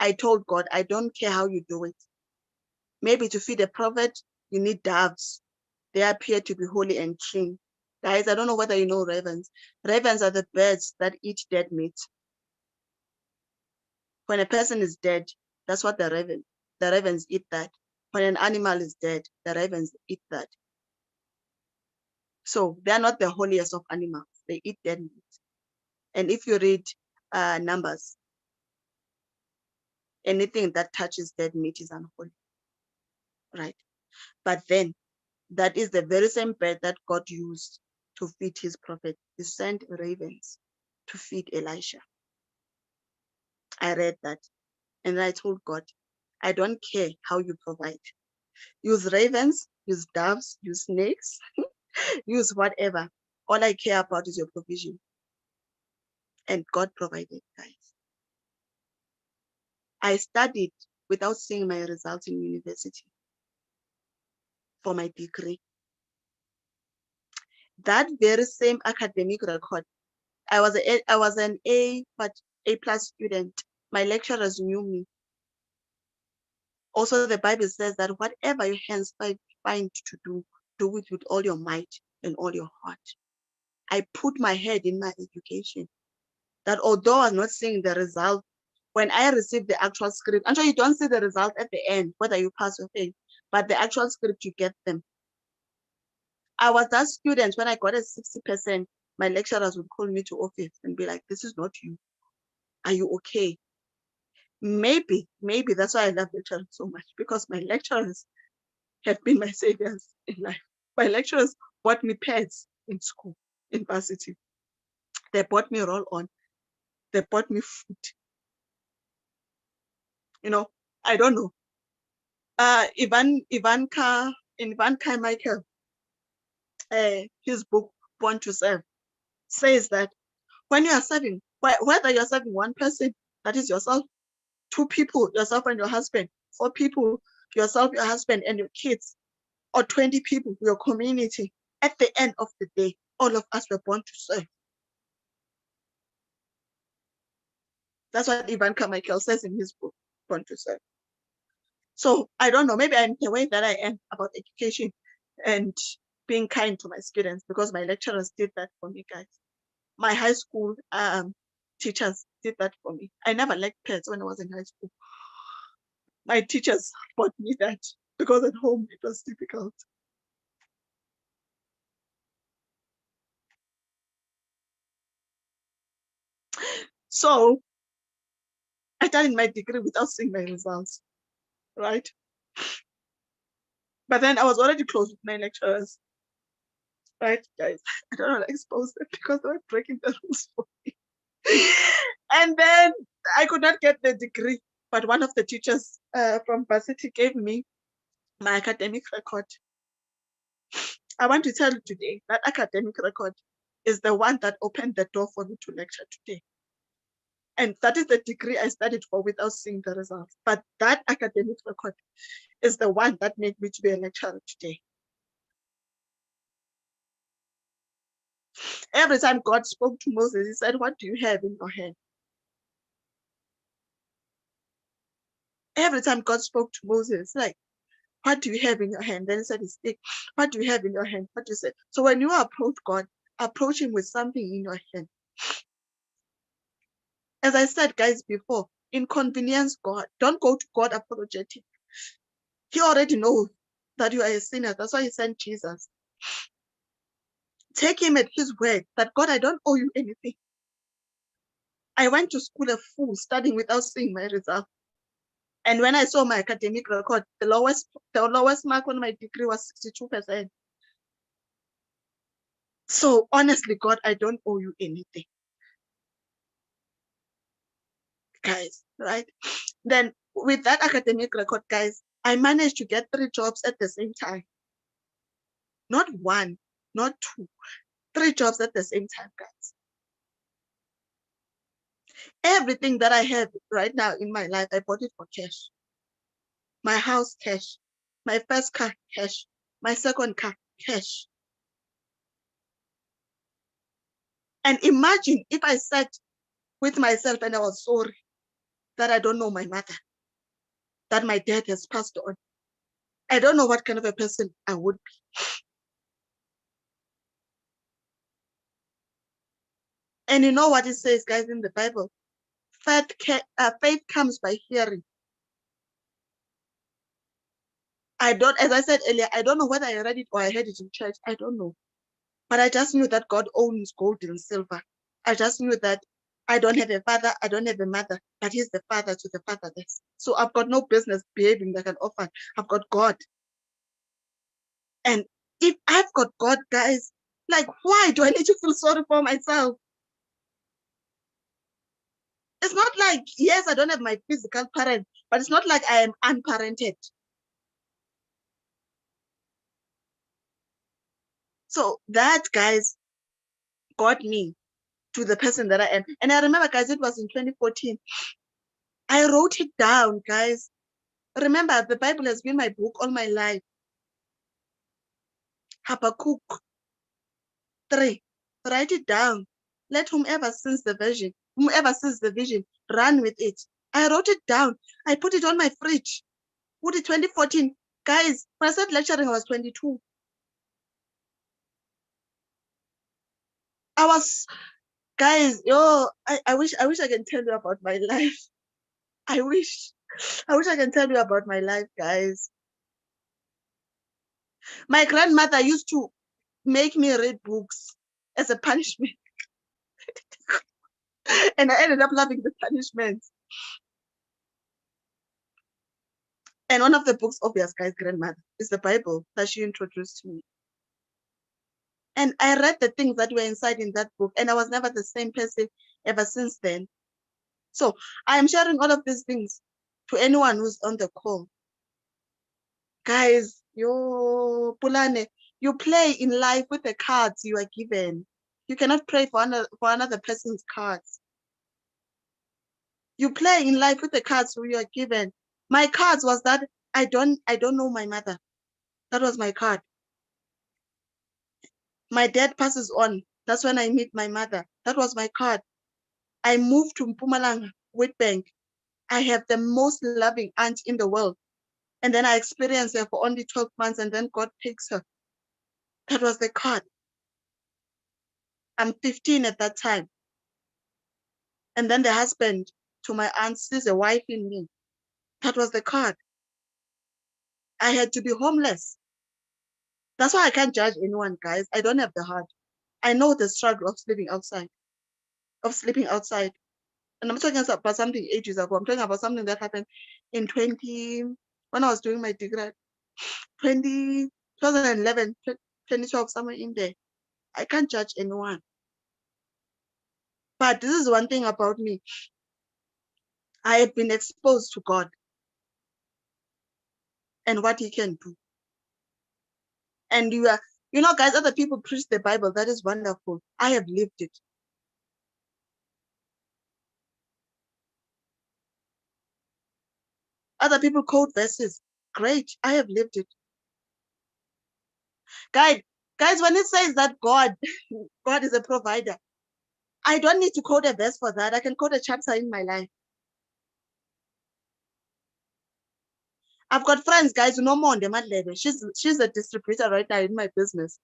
I told God, I don't care how you do it. Maybe to feed a prophet, you need doves. They appear to be holy and clean. Guys, I don't know whether you know ravens. Ravens are the birds that eat dead meat. When a person is dead, that's what the ravens eat that. When an animal is dead, the ravens eat that. So they are not the holiest of animals. They eat dead meat. And if you read Numbers, anything that touches dead meat is unholy, right? But then that is the very same bird that God used to feed his prophet. He sent ravens to feed Elisha. I read that and I told God, I don't care how you provide. Use ravens, use doves, use snakes, use whatever. All I care about is your provision. And God provided, guys. I studied without seeing my results in university for my degree. That very same academic record, I was an A plus student. My lecturers knew me. Also, the Bible says that whatever your hands find to do, do it with all your might and all your heart. I put my head in my education. That although I was not seeing the result, when I received the actual script, I'm sure you don't see the result at the end, whether you pass or fail, but the actual script, you get them. I was that student, when I got a 60%, my lecturers would call me to office and be like, this is not you. Are you okay? Maybe that's why I love lecturers so much, because my lecturers have been my saviors in life. My lecturers bought me pads in school, in varsity. They bought me roll-on. They bought me food. You know, I don't know. Ivanka Michael, his book, Born to Serve, says that when you are serving, whether you're serving one person, that is yourself, two people, yourself and your husband, four people, yourself, your husband, and your kids, or 20 people, your community, at the end of the day, all of us were born to serve. That's what Ivanka Michael says in his book, Born to Serve. So I don't know, maybe I'm the way that I am about education and being kind to my students, because my lecturers did that for me, guys. My high school teachers did that for me. I never liked pets when I was in high school. My teachers taught me that, because at home it was difficult. So I started my degree without seeing my results, right? But then I was already close with my lecturers, right, guys? I don't want to expose them because they were breaking the rules for me. And then I could not get the degree, but one of the teachers from varsity gave me my academic record. I want to tell you today that academic record is the one that opened the door for me to lecture today. And that is the degree I studied for without seeing the results. But that academic record is the one that made me to be a lecturer today. Every time God spoke to Moses, he said, what do you have in your hand? Every time God spoke to Moses, like, what do you have in your hand? Then he said, his stick. What do you have in your hand? What do you say? So when you approach God, approach him with something in your hand. As I said, guys, before, inconvenience God. Don't go to God apologetic. He already knows that you are a sinner. That's why he sent Jesus. take him at his word that God, I don't owe you anything. I went to school a fool, studying without seeing my result. And when I saw my academic record, the lowest mark on my degree was 62%. So honestly, God, I don't owe you anything. Guys, right? Then with that academic record, guys, I managed to get 3 jobs at the same time. Not 1, not 2, 3 jobs at the same time, guys. Everything that I have right now in my life, I bought it for cash. My house, cash. My first car, cash. My second car, cash. And imagine if I sat with myself and I was sorry that I don't know my mother, that my dad has passed on. I don't know what kind of a person I would be. And you know what it says, guys, in the Bible? Faith comes by hearing. As I said earlier, I don't know whether I read it or I heard it in church. I don't know. But I just knew that God owns gold and silver. I just knew that I don't have a father, I don't have a mother, but he's the father to the fatherless. So I've got no business behaving like an orphan. I've got God. And if I've got God, guys, like, why do I need to feel sorry for myself? It's not like, yes, I don't have my physical parent, but it's not like I am unparented. So that, guys, got me to the person that I am. And I remember, guys, it was in 2014. I wrote it down, guys. Remember, the Bible has been my book all my life. Habakkuk 3. Write it down. Let whomever sees the vision, run with it. I wrote it down. I put it on my fridge. Put it 2014. Guys, when I started lecturing, I was 22. Guys, I wish I can tell you about my life. I wish I can tell you about my life, guys. My grandmother used to make me read books as a punishment. And I ended up loving the punishment. And one of the books, obvious, guys, grandmother, is the Bible that she introduced to me. And I read the things that were inside in that book, and I was never the same person ever since then. So I am sharing all of these things to anyone who's on the call. Guys, Pulane, you play in life with the cards you are given. You cannot pray for another person's cards. You play in life with the cards you are given. My cards was that I don't know my mother. That was my card. My dad passes on. That's when I meet my mother. That was my card. I moved to Mpumalanga, Witbank. I have the most loving aunt in the world. And then I experienced her for only 12 months and then God takes her. That was the card. I'm 15 at that time. And then the husband to my aunt sees a wife in me. That was the card. I had to be homeless. That's why I can't judge anyone, guys. I don't have the heart. I know the struggle of sleeping outside. And I'm talking about something ages ago. I'm talking about something that happened in when I was doing my degree, 2011, 2012, somewhere in there. I can't judge anyone. But this is one thing about me. I have been exposed to God and what he can do. And guys, other people preach the Bible. That is wonderful. I have lived it. Other people quote verses. Great. I have lived it. Guys, when it says that God is a provider, I don't need to quote a verse for that. I can quote a chapter in my life. I've got friends, guys, who know more on the Madlebe. She's a distributor right now in my business.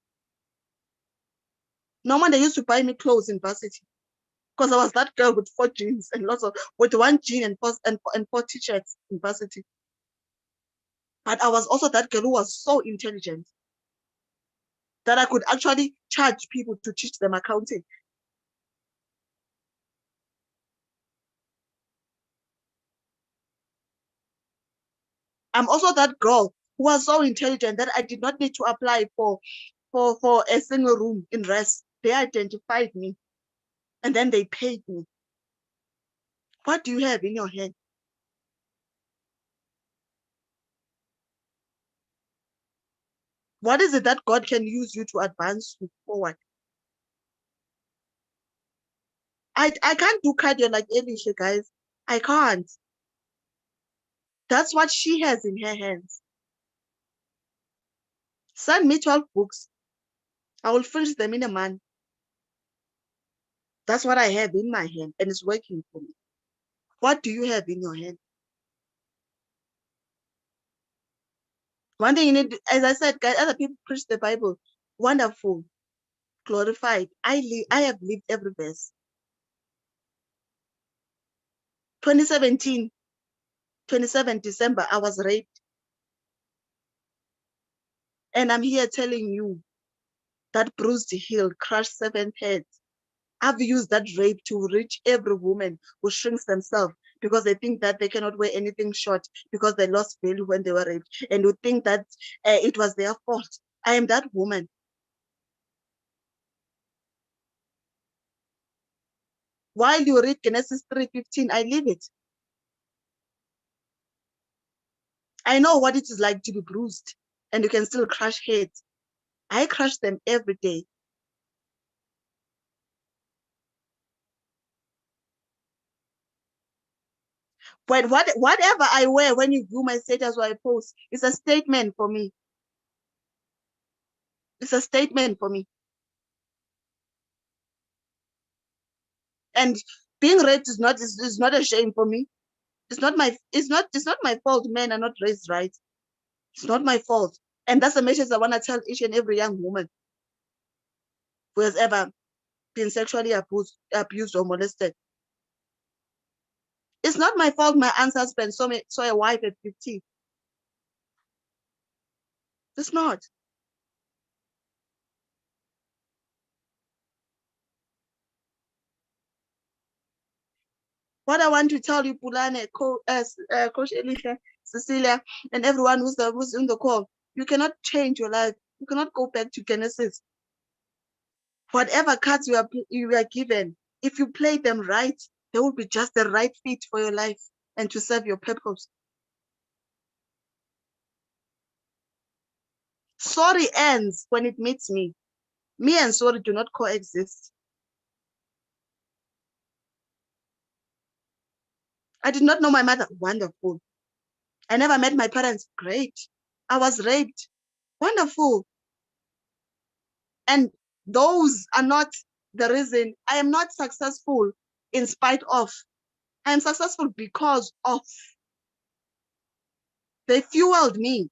Norman, they used to buy me clothes in varsity because I was that girl with 4 jeans and with 1 jean and 4 t-shirts in varsity. But I was also that girl who was so intelligent. that I could actually charge people to teach them accounting. I'm also that girl who was so intelligent that I did not need to apply for a single room in rest. They identified me and then they paid me. What do you have in your hand? What is it that God can use you to advance you forward? I can't do cardio like Elihle, guys. I can't. That's what she has in her hands. Send me 12 books. I will finish them in a month. That's what I have in my hand, and it's working for me. What do you have in your hand? One thing you need, as I said, guys, other people preach the Bible. Wonderful, glorified. I have lived every verse. 2017, 27 December, I was raped. And I'm here telling you that bruised heel, crushed 7 heads. I've used that rape to reach every woman who shrinks themselves because they think that they cannot wear anything short because they lost value when they were raped, and who think that it was their fault. I am that woman. While you read Genesis 3:15, I live it. I know what it is like to be bruised, and you can still crush heads. I crush them every day. But whatever I wear when you view my status or I post, it's a statement for me. It's a statement for me. And being raped is not a shame for me. It's not my fault men are not raised right. It's not my fault. And that's the message I want to tell each and every young woman who has ever been sexually abused or molested. It's not my fault my aunt's husband saw a wife at 50. It's not. What I want to tell you, Pulane, Coach Elihle, Cecilia, and everyone who's in the call, you cannot change your life. You cannot go back to Genesis. Whatever cards you are given, if you play them right, they will be just the right fit for your life and to serve your purpose. Sorry ends when it meets me. Me and sorry do not coexist. I did not know my mother. Wonderful. I never met my parents. Great. I was raped. Wonderful. And those are not the reason I am not successful in spite of. I am successful because of. They fueled me.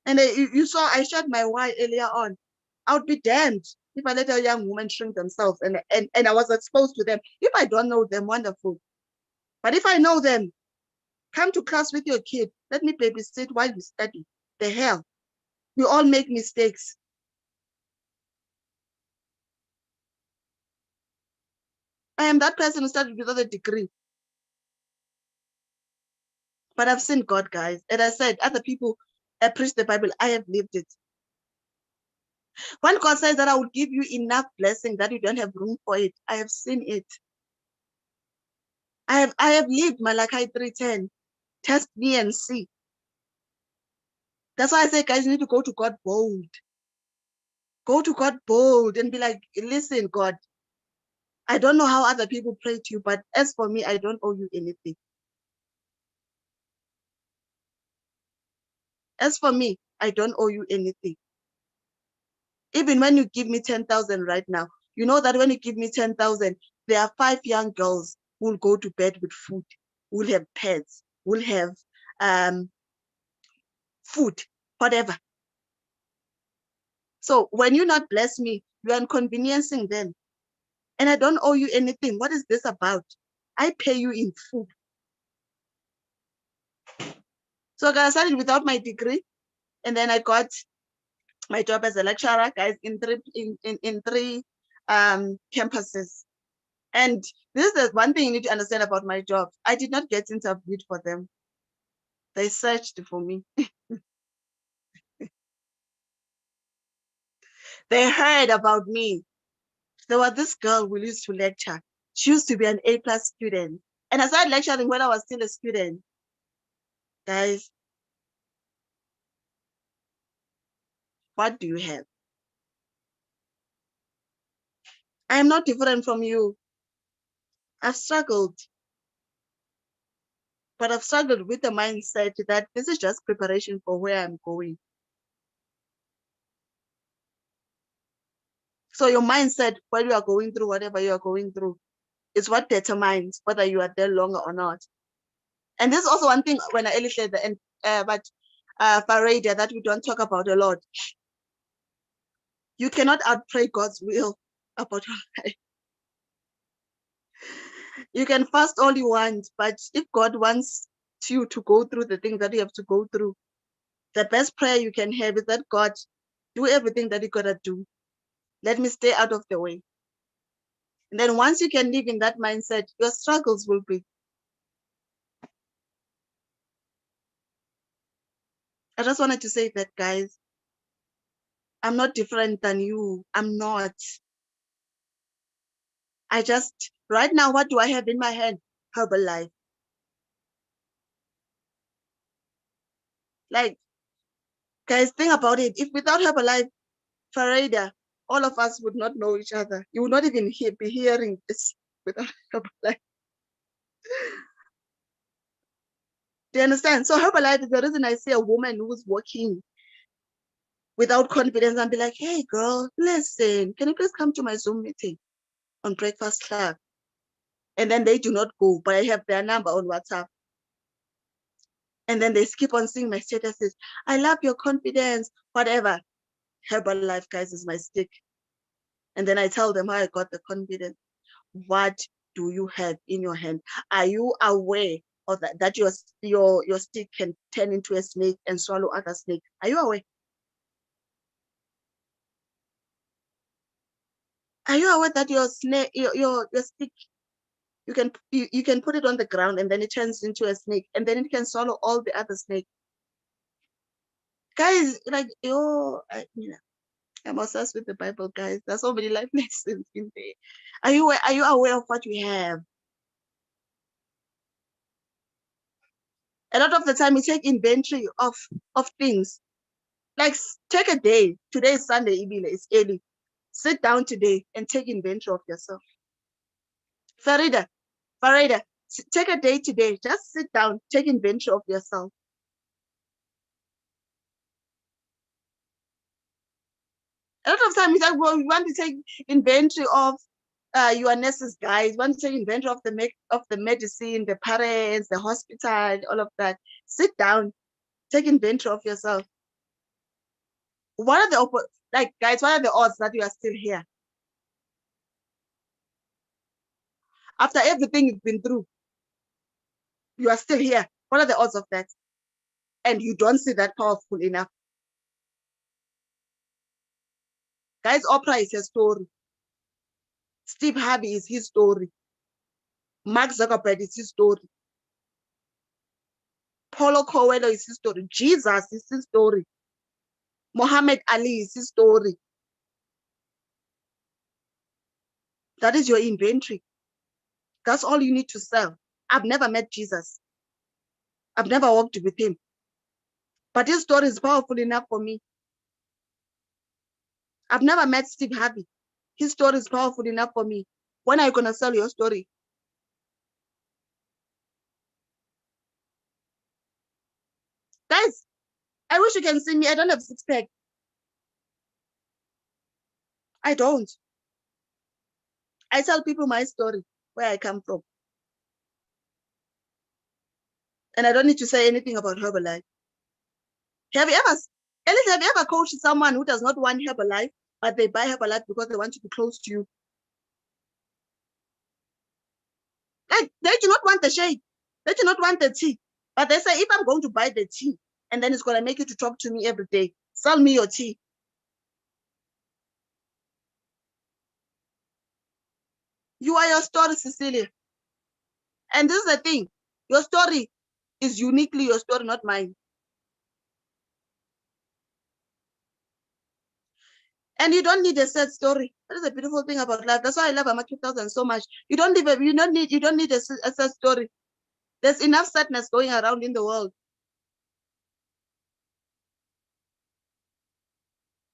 And you saw I shared my why earlier on. I would be damned if I let a young woman shrink themselves and I was exposed to them. If I don't know them, wonderful. But if I know them, come to class with your kid. Let me babysit while you study. The hell. We all make mistakes. I am that person who started without a degree. But I've seen God, guys. And I said, other people preach the Bible. I have lived it. When God says that I will give you enough blessing that you don't have room for it, I have seen it. I have lived Malachi 3:10. Test me and see. That's why I say, guys, you need to go to God bold. Go to God bold and be like, listen, God, I don't know how other people pray to you, but as for me, I don't owe you anything. As for me, I don't owe you anything. Even when you give me 10,000 right now, you know that when you give me 10,000, there are 5 young girls who will go to bed with food, who will have pets, will have food, whatever. So when you not bless me, you are inconveniencing them. And I don't owe you anything. What is this about? I pay you in food. So guys, I started without my degree, and then I got my job as a lecturer, guys, in three campuses. And this is the one thing you need to understand about my job. I did not get interviewed for them. They searched for me. They heard about me. There was this girl who used to lecture. She used to be an A+ student. And I started lecturing when I was still a student. Guys, what do you have? I am not different from you. I've struggled. But I've struggled with the mindset that this is just preparation for where I'm going. So your mindset while you are going through whatever you are going through is what determines whether you are there longer or not. And this is also one thing when I illustrate the end, but Farada, that we don't talk about a lot. You cannot outpray God's will about your life. You can fast all you want, but if God wants you to go through the things that you have to go through, the best prayer you can have is that God, do everything that you gotta do. Let me stay out of the way. And then once you can live in that mindset, your struggles will be. I just wanted to say that, guys, I'm not different than you. I'm not. I just, right now, what do I have in my hand? Herbalife. Like, guys, think about it. If without Herbalife, Farada, all of us would not know each other. You would not even be hearing this without Herbalife. Do you understand? So Herbalife is the reason I see a woman who's working without confidence and be like, hey, girl, listen, can you please come to my Zoom meeting on Breakfast Club? And then they do not go, but I have their number on WhatsApp. And then they keep on seeing my statuses. I love your confidence, whatever. Herbalife, guys, is my stick. And then I tell them how I got the confidence. What do you have in your hand? Are you aware of that your stick can turn into a snake and swallow other snake? Are you aware? Are you aware that your snake, your stick, you can put it on the ground and then it turns into a snake and then it can swallow all the other snakes? Guys, like, I'm obsessed with the Bible, guys. There's so many life lessons in there. Are you aware of what you have? A lot of the time we take inventory of things. Like, take a day. Today is Sunday, Elihle, it's early. Sit down today and take inventory of yourself. Farada, take a day today. Just sit down, take inventory of yourself. A lot of times we want to take inventory of your nurses, guys. We want to take inventory of the medicine, the parents, the hospital, all of that. Sit down, take inventory of yourself. What are the guys? What are the odds that you are still here after everything you've been through? You are still here. What are the odds of that? And you don't see that powerful enough, guys. Oprah is her story. Steve Harvey is his story. Mark Zuckerberg is his story. Paulo Coelho is his story. Jesus is his story. Muhammad Ali is his story. That is your inventory. That's all you need to sell. I've never met Jesus. I've never walked with him. But his story is powerful enough for me. I've never met Steve Harvey. His story is powerful enough for me. When are you going to sell your story? Guys, I wish you can see me. I don't have six-pack. I don't. I tell people my story, where I come from. And I don't need to say anything about Herbalife. Have you ever coached someone who does not want Herbalife, but they buy Herbalife because they want to be close to you? Like, they do not want the shade. They do not want the tea. But they say, if I'm going to buy the tea, and then it's going to make you to talk to me every day, sell me your tea. You are your story, Cecilia. And this is the thing. Your story is uniquely your story, not mine. And you don't need a sad story. That is a beautiful thing about life. That's why I love Ama 2000 so much. You don't need a sad story. There's enough sadness going around in the world.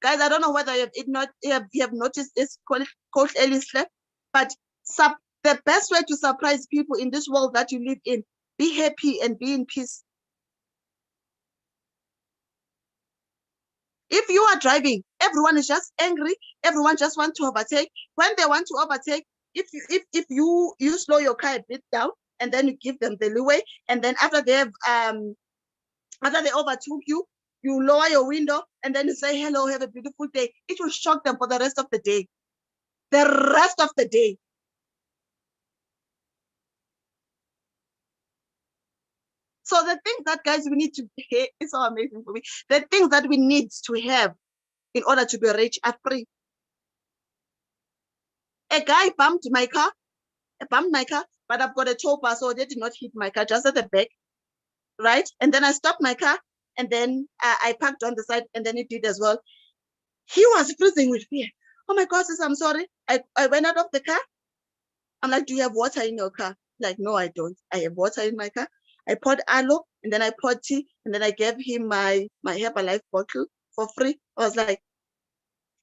Guys, I don't know whether you have noticed this, Coach Elihle, but the best way to surprise people in this world that you live in, be happy and be in peace. If you are driving, everyone is just angry. Everyone just wants to overtake. When they want to overtake, if you slow your car a bit down and then you give them the leeway, and then after they overtook you, you lower your window and then you say, hello, have a beautiful day. It will shock them for the rest of the day. The rest of the day. So the things that, guys, we need to hear is so amazing for me. The things that we need to have in order to be rich are free. A guy bumped my car, but I've got a tow bar, so they did not hit my car, just at the back, right? And then I stopped my car, and then I parked on the side, and then it did as well. He was freezing with fear. Oh my God, sis, I'm sorry. I went out of the car. I'm like, do you have water in your car? Like, no, I don't. I have water in my car. I poured aloe, and then I poured tea, and then I gave him my Herbalife bottle for free. I was like,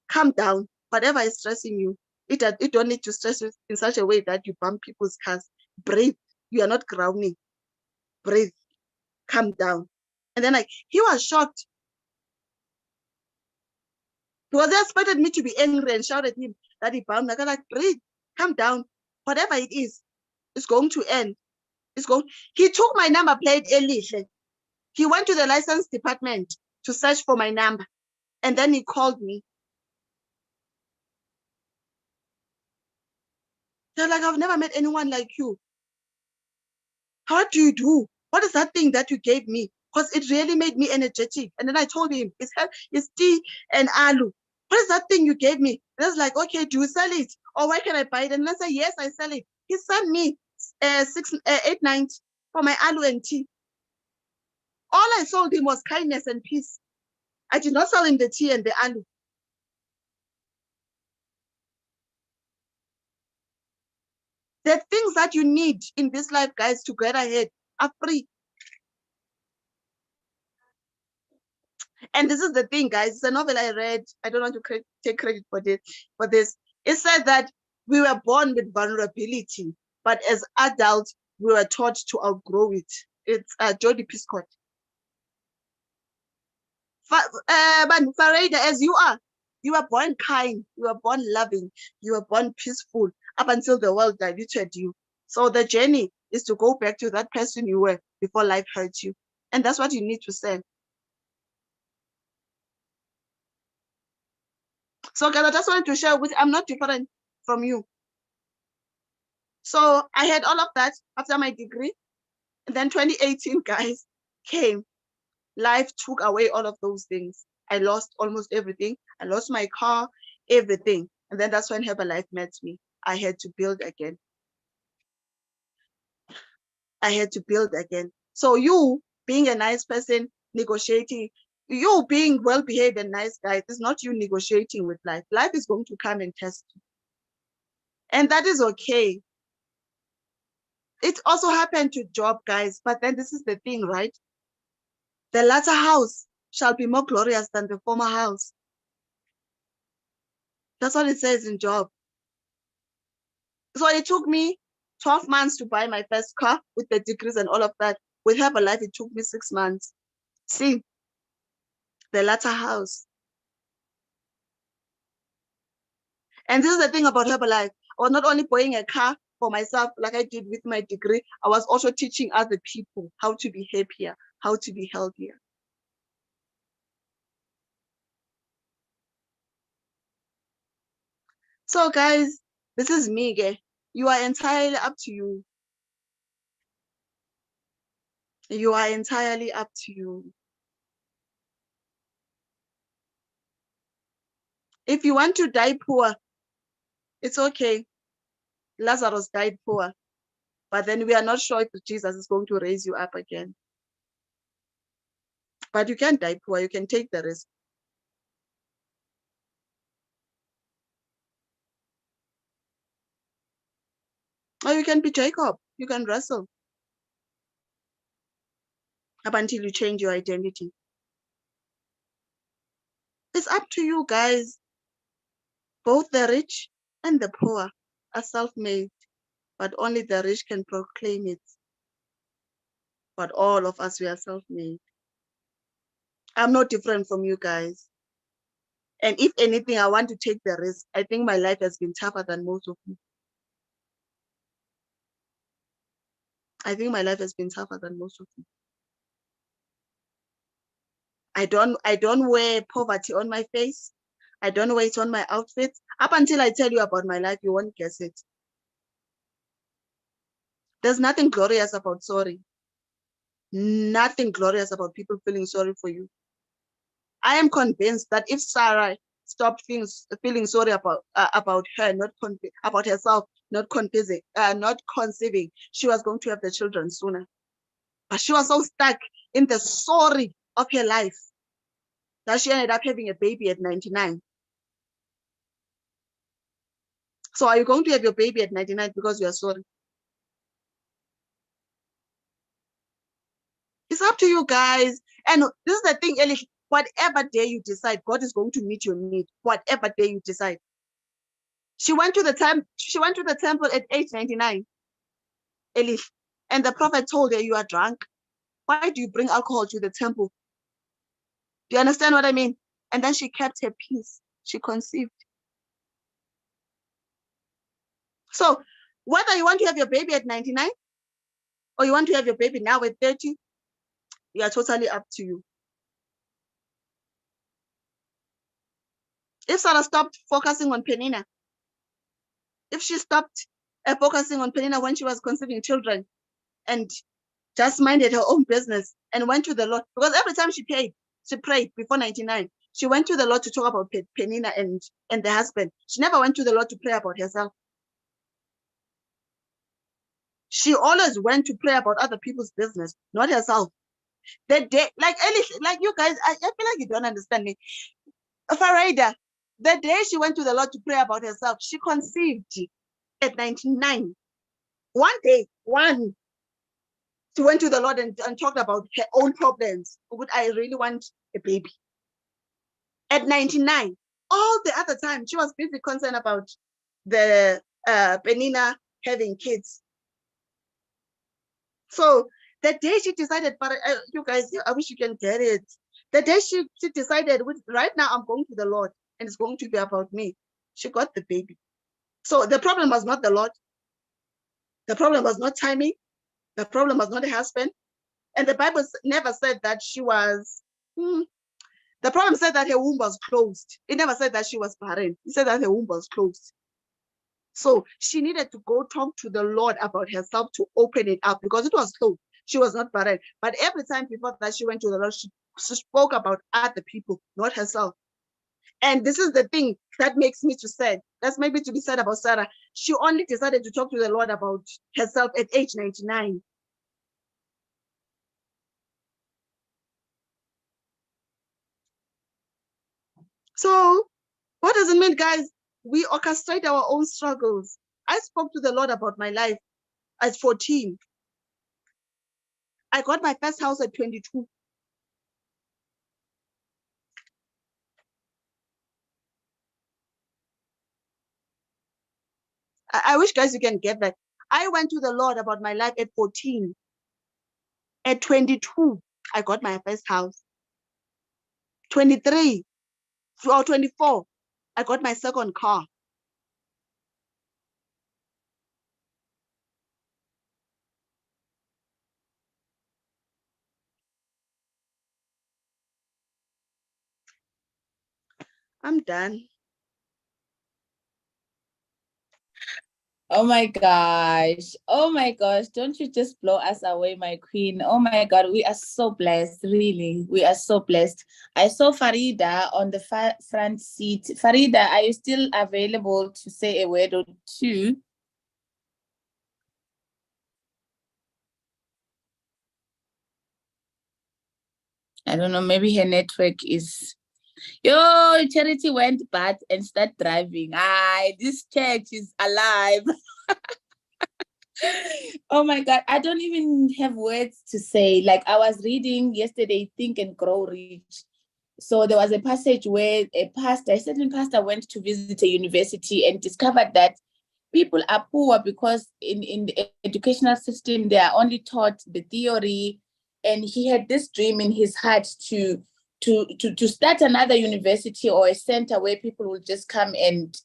calm down. Whatever is stressing you, it don't need to stress you in such a way that you bump people's cars. Breathe. You are not drowning. Breathe. Calm down. And then he was shocked. Because they expected me to be angry and shout at him that he bumped. I was like, breathe. Calm down. Whatever it is, it's going to end. He took my number plate, Elihle. He went to the license department to search for my number. And then he called me. They're like, I've never met anyone like you. How do you do? What is that thing that you gave me? Because it really made me energetic. And then I told him, it's tea and alu. What is that thing you gave me? And I was like, okay, do you sell it? Or where can I buy it? And I said, yes, I sell it. He sent me 890 for my alu and tea. All I sold him was kindness and peace. I did not sell him the tea and the alu. The things that you need in this life, guys, to get ahead are free. And this is the thing, guys. It's a novel I read. I don't want to take credit for this. It said that we were born with vulnerability, but as adults, we were taught to outgrow it. It's Jodie Piscott. Farida, as you were born kind, you were born loving, you were born peaceful up until the world diluted you. So the journey is to go back to that person you were before life hurt you. And that's what you need to say. So guys, I just wanted to share with I'm not different from you. So I had all of that after my degree. And then 2018, guys, came. Life took away all of those things. I lost almost everything. I lost my car, everything. And then that's when Herbalife met me. I had to build again. I had to build again. So you being a nice person, negotiating, you being well-behaved and nice guy, it's not you negotiating with life. Life is going to come and test you. And that is okay. It also happened to Job, guys. But then this is the thing, right? The latter house shall be more glorious than the former house. That's what it says in Job. So it took me 12 months to buy my first car with the degrees and all of that. With Herbalife, it took me 6 months. See, the latter house. And this is the thing about Herbalife. I was not only buying a car for myself like I did with my degree, I was also teaching other people how to be happier, how to be healthier. So guys, this is me. You are entirely up to you. You are entirely up to you. If you want to die poor, it's okay. Lazarus died poor, but then we are not sure if Jesus is going to raise you up again. But you can't die poor, you can take the risk. Or you can be Jacob, you can wrestle up until you change your identity. It's up to you guys. Both the rich and the poor are self-made, but only the rich can proclaim it. But all of us, we are self-made. I'm not different from you guys. And if anything, I want to take the risk. I think my life has been tougher than most of you. I think my life has been tougher than most of you. I don't wear poverty on my face. I don't wear it on my outfit. Up until I tell you about my life, you won't guess it. There's nothing glorious about sorry. Nothing glorious about people feeling sorry for you. I am convinced that if Sarah stopped feeling sorry about her, about herself, not conceiving, she was going to have the children sooner. But she was so stuck in the sorry of her life that she ended up having a baby at 99. So are you going to have your baby at 99 because you are sorry? It's up to you guys. And this is the thing, Elihle, whatever day you decide, God is going to meet your need. Whatever day you decide. She went to the temple at age 99, Elihle, and the prophet told her, you are drunk. Why do you bring alcohol to the temple? Do you understand what I mean? And then she kept her peace. She conceived. So whether you want to have your baby at 99 or you want to have your baby now at 30, you are totally up to you. If Sarah stopped focusing on Penina, if she stopped focusing on Penina when she was conceiving children and just minded her own business and went to the Lord, because every time she prayed before 99, she went to the Lord to talk about Penina and the husband. She never went to the Lord to pray about herself. She always went to pray about other people's business, not herself. The day, like you guys, I feel like you don't understand me. Farida, the day she went to the Lord to pray about herself, she conceived at 99. One day, she went to the Lord and talked about her own problems. Would I really want a baby? At 99. All the other time, she was busy concerned about the Penina having kids. So the day she decided, but you guys, I wish you can get it. The day she decided, right now I'm going to the Lord and it's going to be about me. She got the baby. So the problem was not the Lord. The problem was not timing. The problem was not the husband. And the Bible never said that she was, the problem said that her womb was closed. It never said that she was barren. It said that her womb was closed. So she needed to go talk to the Lord about herself to open it up because it was closed. She was not barren. But every time before that she went to the Lord, she spoke about other people, not herself. And this is the thing that makes me to sad. That's maybe to be said about Sarah. She only decided to talk to the Lord about herself at age 99. So what does it mean, guys? We orchestrate our own struggles. I spoke to the Lord about my life at 14. I got my first house at 22. I wish, guys, you can get that. I went to the Lord about my life at 14. At 22, I got my first house. 23 or 24, I got my second car. I'm done. Oh my gosh. Oh my gosh. Don't you just blow us away, my queen. Oh my God. We are so blessed. Really. We are so blessed. I saw Farida on the front seat. Farida, are you still available to say a word or two? I don't know. Maybe her network is. Yo, Charity went bad and start driving. This church is alive. Oh my God, I don't even have words to say. Like I was reading yesterday, Think and Grow Rich. So there was a passage where a certain pastor went to visit a university and discovered that people are poor because in the educational system, they are only taught the theory. And he had this dream in his heart to start another university or a center where people will just come and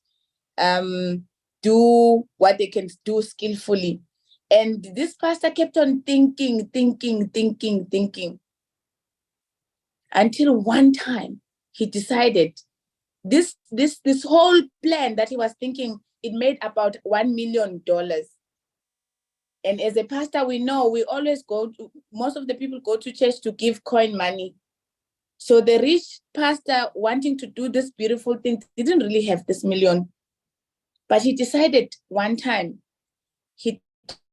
do what they can do skillfully. And this pastor kept on thinking until one time he decided this whole plan that he was thinking, it made about $1 million. And as a pastor, we know we always most of the people go to church to give coin money. So the rich pastor wanting to do this beautiful thing didn't really have this million. But he decided one time, he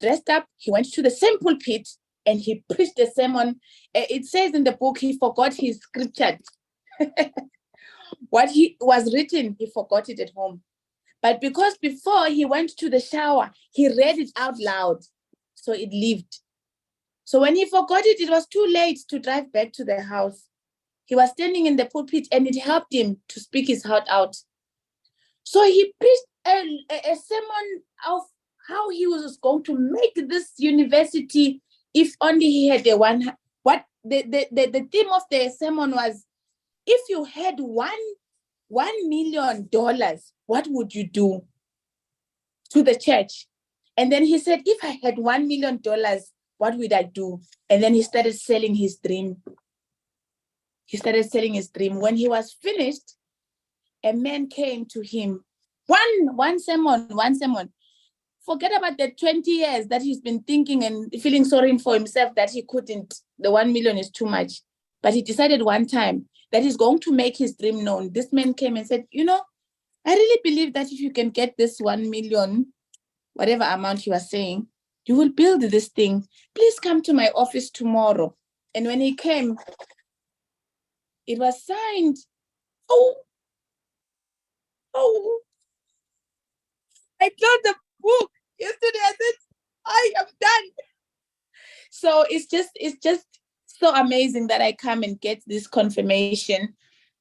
dressed up, he went to the same pulpit and he preached a sermon. It says in the book, he forgot his scripture. What he was written, he forgot it at home. But because before he went to the shower, he read it out loud. So it lived. So when he forgot it, it was too late to drive back to the house. He was standing in the pulpit and it helped him to speak his heart out. So he preached a sermon of how he was going to make this university if only he had the one. What the theme of the sermon was, if you had $1 million, what would you do to the church? And then he said, if I had $1 million, what would I do? And then he started selling his dream. When he was finished, a man came to him. One sermon. Forget about the 20 years that he's been thinking and feeling sorry for himself that he couldn't. The 1 million is too much. But he decided one time that he's going to make his dream known. This man came and said, I really believe that if you can get this 1 million, whatever amount he was saying, you will build this thing. Please come to my office tomorrow. And when he came, it was signed. Oh, I closed the book yesterday. I said, I am done. So it's just so amazing that I come and get this confirmation.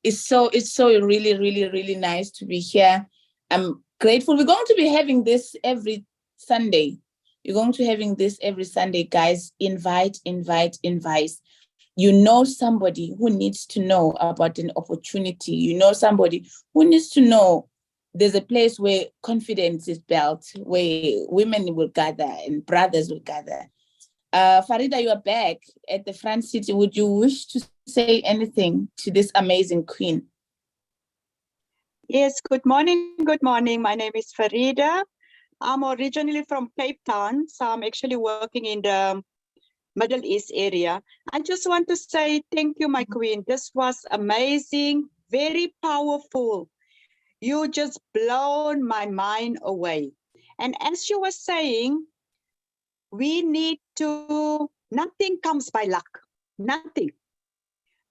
It's so really, really, really nice to be here. I'm grateful. We're going to be having this every Sunday. You're going to having this every Sunday, guys. Invite. You know somebody who needs to know about an opportunity. You know somebody who needs to know there's a place where confidence is built, where women will gather and brothers will gather. Farida, you are back at the front seat. Would you wish to say anything to this amazing queen? Yes, good morning. My name is Farida. I'm originally from Cape Town, so I'm actually working in the Middle East area. I just want to say thank you, my queen. This was amazing, very powerful. You just blown my mind away. And as you were saying, we need to, nothing comes by luck, nothing.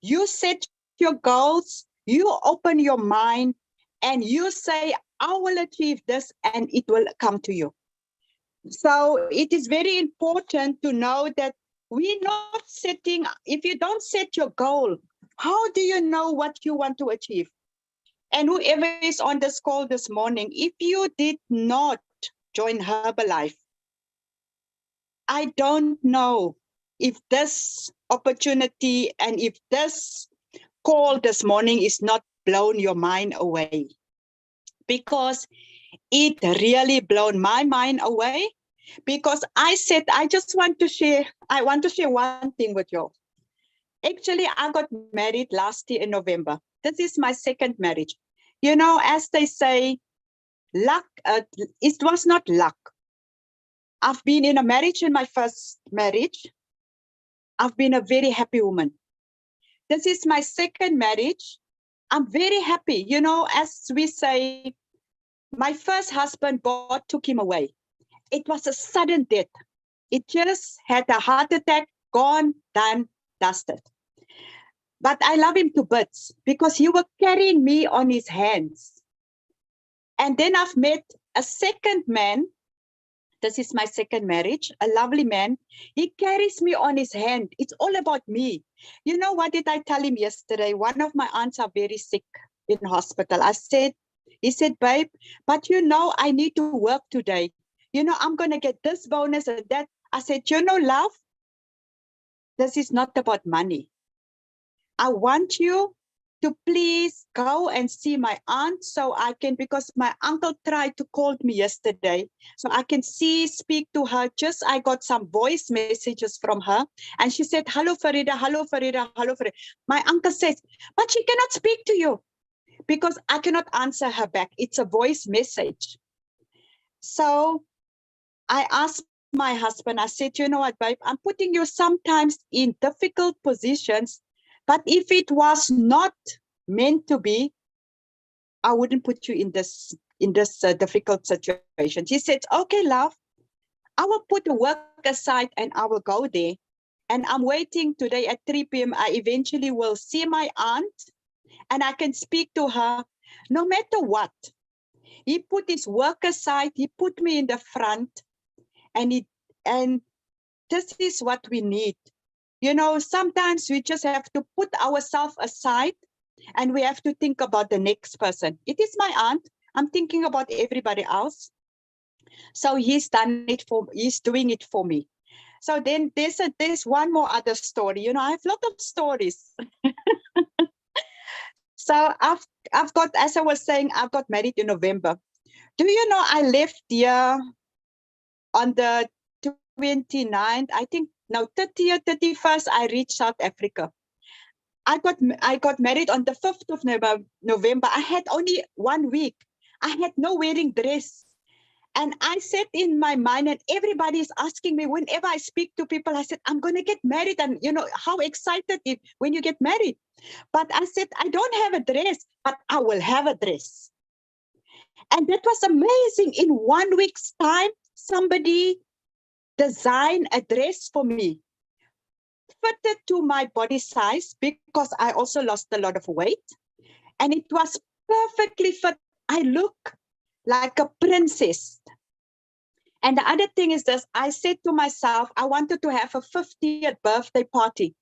You set your goals, you open your mind, and you say, I will achieve this, and it will come to you. So it is very important to know that we're not setting, if you don't set your goal, how do you know what you want to achieve? And whoever is on this call this morning, if you did not join Herbalife, I don't know if this opportunity and if this call this morning is not blown your mind away, because it really blown my mind away. Because I said, I want to share one thing with you. Actually, I got married last year in November. This is my second marriage. As they say, luck, it was not luck. I've been in a marriage, in my first marriage. I've been a very happy woman. This is my second marriage. I'm very happy. You know, as we say, my first husband, God took him away. It was a sudden death. It just had a heart attack, gone, done, dusted. But I love him to bits because he was carrying me on his hands. And then I've met a second man. This is my second marriage, a lovely man. He carries me on his hand. It's all about me. You know, what did I tell him yesterday? One of my aunts are very sick in hospital. He said, babe, but you know, I need to work today. You know, I'm going to get this bonus and that. I said, you know, love, this is not about money. I want you to please go and see my aunt so I can, because my uncle tried to call me yesterday, so I can speak to her. Just I got some voice messages from her and she said, hello, Farida, hello, Farida, hello, Farida. My uncle says, but she cannot speak to you because I cannot answer her back. It's a voice message. So I asked my husband, I said, you know what, babe, I'm putting you sometimes in difficult positions, but if it was not meant to be, I wouldn't put you in this difficult situation. He said, okay, love, I will put the work aside and I will go there. And I'm waiting today at 3 p.m. I eventually will see my aunt and I can speak to her no matter what. He put his work aside. He put me in the front. And this is what we need. You know, sometimes we just have to put ourselves aside and we have to think about the next person. It is my aunt. I'm thinking about everybody else. So he's doing it for me. So then there's one more other story. You know, I have a lot of stories. So I've got, as I was saying, I've got married in November. Do you know I left here on the 29th, I think, no, 30th, 31st, I reached South Africa. I got married on the 5th of November. I had only 1 week. I had no wedding dress. And I said in my mind, and everybody is asking me, whenever I speak to people, I said, I'm going to get married. And you know, how excited when you get married. But I said, I don't have a dress, but I will have a dress. And that was amazing. In 1 week's time, somebody designed a dress for me, fitted to my body size because I also lost a lot of weight. And it was perfectly fit. I look like a princess. And the other thing is this, I said to myself, I wanted to have a 50th birthday party.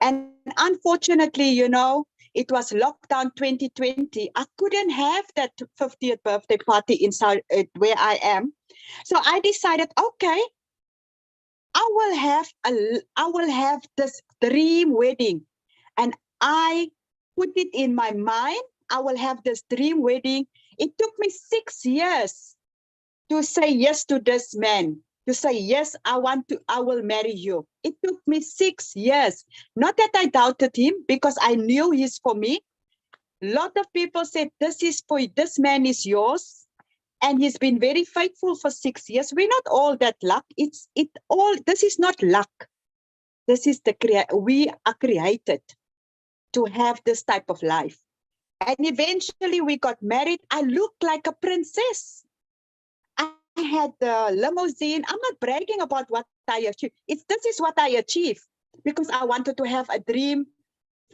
And unfortunately, you know, it was lockdown 2020. I couldn't have that 50th birthday party inside where I am. So I decided, okay, I will have this dream wedding. And I put it in my mind, I will have this dream wedding. It took me 6 years to say yes to this man, to say, yes, I will marry you. It took me 6 years. Not that I doubted him because I knew he's for me. A lot of people said, this man is yours. And he's been very faithful for 6 years. We're not all that luck. This is not luck. This is we are created to have this type of life. And eventually we got married. I looked like a princess. I had the limousine. I'm not bragging about what I achieved. This is what I achieved because I wanted to have a dream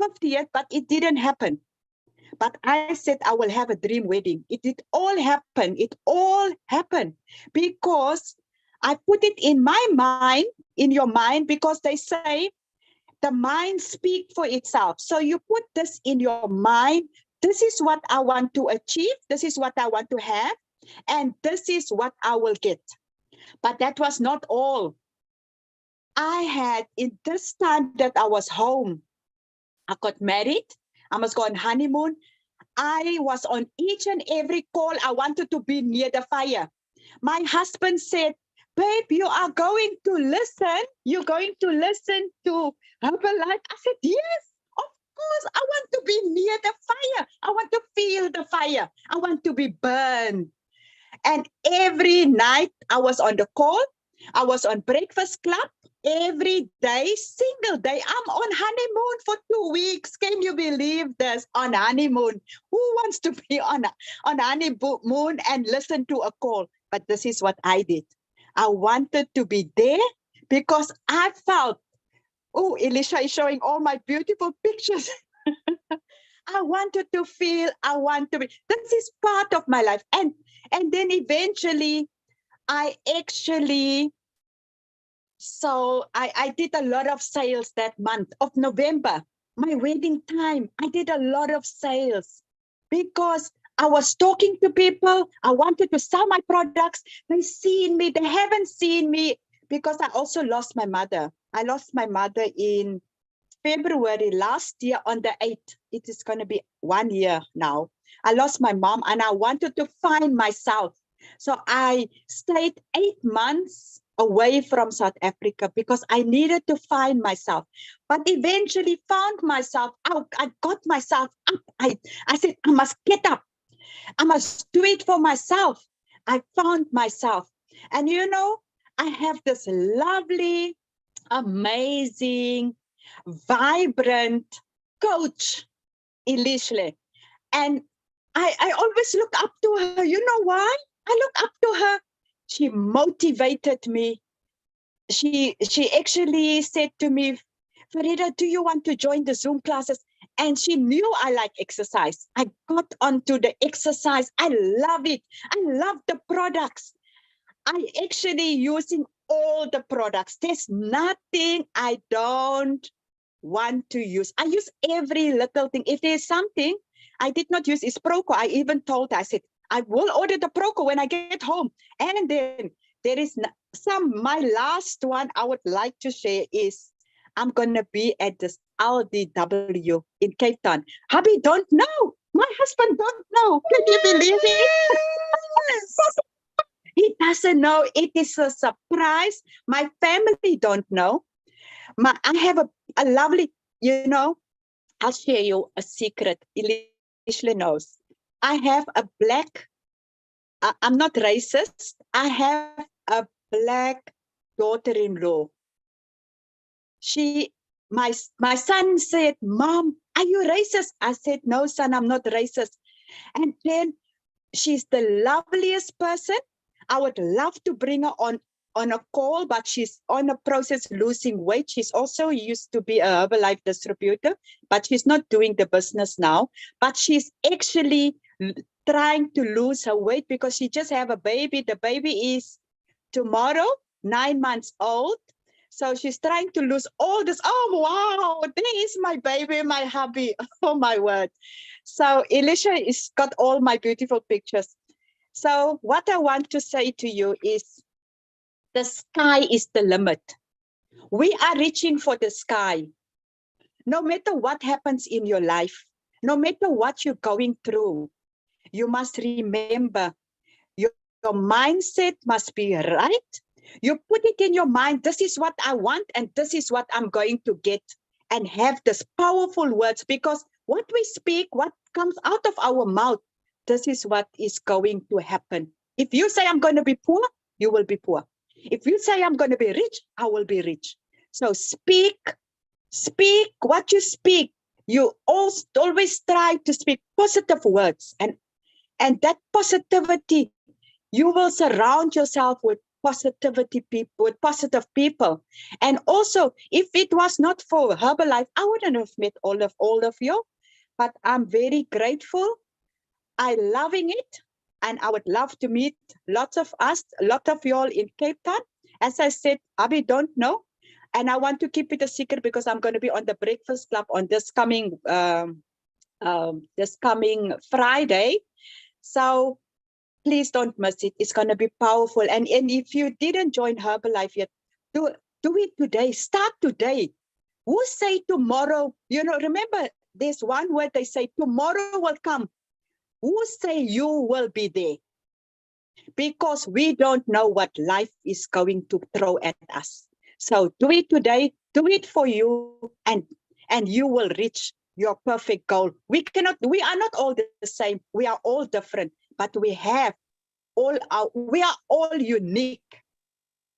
50th, but it didn't happen. But I said I will have a dream wedding. It did all happen. It all happened because I put it in my mind, in your mind, because they say the mind speaks for itself. So you put this in your mind. This is what I want to achieve. This is what I want to have. And this is what I will get. But that was not all. I had, in this time that I was home, I got married. I must go on honeymoon. I was on each and every call. I wanted to be near the fire. My husband said, babe, you are going to listen. You're going to listen to Herbalife. I said, yes, of because I want to be near the fire. I want to feel the fire. I want to be burned. And every night I was on the call. I was on Breakfast Club every day, single day. I'm on honeymoon for 2 weeks. Can you believe this? On honeymoon. Who wants to be on honeymoon and listen to a call? But this is what I did. I wanted to be there because I felt, oh, Elisha is showing all my beautiful pictures. I wanted to feel, I want to be. This is part of my life. And then eventually, I actually, so I did a lot of sales that month of November, my wedding time. I did a lot of sales because I was talking to people. I wanted to sell my products. They seen me. They haven't seen me because I also lost my mother. I lost my mother in February last year on the 8th. It is going to be 1 year now. I lost my mom and I wanted to find myself. So I stayed 8 months away from South Africa because I needed to find myself. But eventually found myself out. I got myself up. I said, I must get up. I must do it for myself. I found myself. And you know, I have this lovely, amazing, vibrant coach, Elihle. And I always look up to her. You know why? I look up to her. She motivated me. She actually said to me, Farida, do you want to join the Zoom classes? And she knew I like exercise. I got onto the exercise. I love it. I love the products. I actually using all the products. There's nothing I don't want to use. I use every little thing. If there's something I did not use, is Proco. I even told her, I said, I will order the Proco when I get home. And then there is my last one I would like to share is I'm going to be at this LDW in Cape Town. Hubby don't know. My husband don't know. Can you believe it? He doesn't know. It is a surprise. My family don't know. I have a lovely, you know, I'll share you a secret. Elihle knows. I have a black, I'm not racist. I have a black daughter-in-law. My son said, Mom, are you racist? I said, no, son, I'm not racist. And then she's the loveliest person. I would love to bring her on a call, but she's on a process losing weight. She's also used to be a Herbalife distributor, but she's not doing the business now. But she's actually trying to lose her weight because she just have a baby. The baby is tomorrow, 9 months old. So she's trying to lose all this. Oh, wow, there is my baby, my hubby. Oh, my word. So Elihle has got all my beautiful pictures. So what I want to say to you is the sky is the limit. We are reaching for the sky. No matter what happens in your life, no matter what you're going through, you must remember your mindset must be right. You put it in your mind, this is what I want and this is what I'm going to get, and have this powerful words, because what we speak, what comes out of our mouth, this is what is going to happen. If you say I'm going to be poor, you will be poor. If you say I'm going to be rich, I will be rich. So speak what you speak. You always try to speak positive words, and that positivity, you will surround yourself with positivity people, with positive people. And also, if it was not for Herbalife, I wouldn't have met all of you. But I'm very grateful. I loving it, and I would love to meet lots of you all in Cape Town. As I said, Abby don't know, and I want to keep it a secret because I'm going to be on the Breakfast Club on this coming Friday. So please don't miss it. It's going to be powerful. And if you didn't join Herbalife yet, do it today. Start today. Who say tomorrow? You know, remember, there's one word they say, tomorrow will come. Who say you will be there? Because we don't know what life is going to throw at us. So do it today. Do it for you, and you will reach your perfect goal. We are not all the same. We are all different, but we are all unique.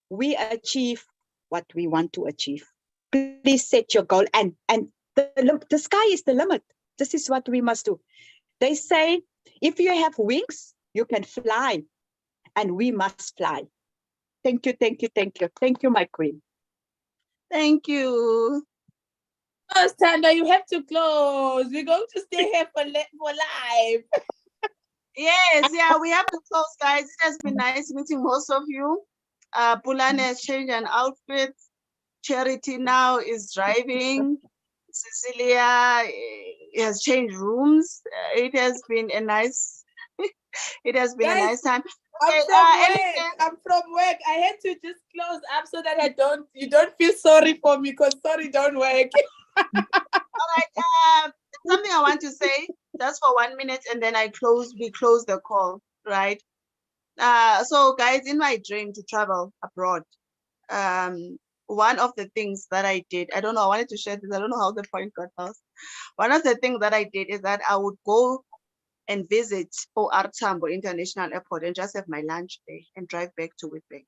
We achieve what we want to achieve. Please set your goal, and the sky is the limit. This is what we must do. They say, if you have wings, you can fly, and we must fly. Thank you, thank you, thank you. Thank you, my queen. Thank you. Oh, Sandra, you have to close. We're going to stay here for life. Yes, yeah, we have to close, guys. It has been nice meeting most of you. Pulane has changed an outfit. Charity now is driving. Cecilia has changed rooms. It has been a nice, it has been Guys, a nice time. I'm Okay, from work. Elihle. I'm from work. I had to just close up so that you don't feel sorry for me, because sorry don't work. All right. Something I want to say just for 1 minute, and then we close the call, right? So guys, in my dream to travel abroad, one of the things that I did, I don't know, I wanted to share this. I don't know how the point got lost. One of the things that I did is that I would go and visit OR Tambo International Airport and just have my lunch there and drive back to Whitbank.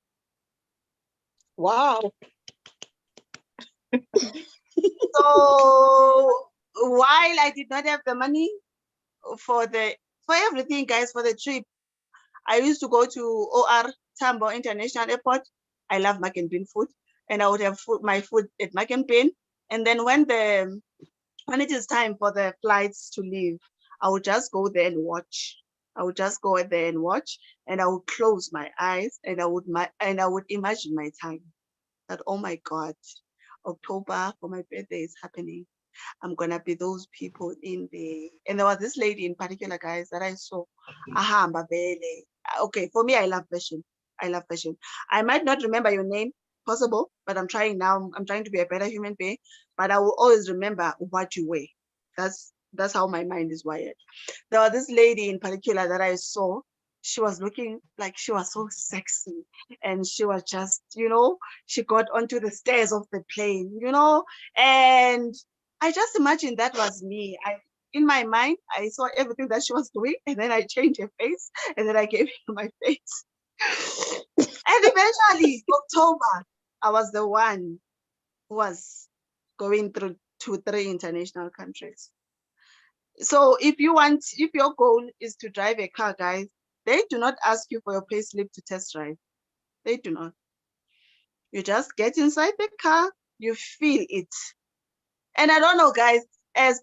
Wow. So while I did not have the money for everything, guys, for the trip, I used to go to OR Tambo International Airport. I love mac and bean food, and I would have my food at mac and bean. And then when it is time for the flights to leave, I would just go there and watch. I would just go there and watch, and I would close my eyes, and I would imagine my time. That, oh my God, October for my birthday is happening. I'm gonna be those people in the, and there was this lady in particular, guys, that I saw. Ahamba Bele. Okay, for me, I love fashion. I love fashion. I might not remember your name, possible, but I'm trying now. I'm trying to be a better human being, but I will always remember what you wear. That's how my mind is wired. There was this lady in particular that I saw. She was looking like she was so sexy, and she was just, she got onto the stairs of the plane, and I just imagined that was me. In my mind, I saw everything that she was doing, and then I changed her face, and then I gave her my face. And eventually, October, I was the one who was going through 2-3 international countries. So if your goal is to drive a car, guys, they do not ask you for your pay slip to test drive. They do not. You just get inside the car, you feel it. And I don't know, guys, as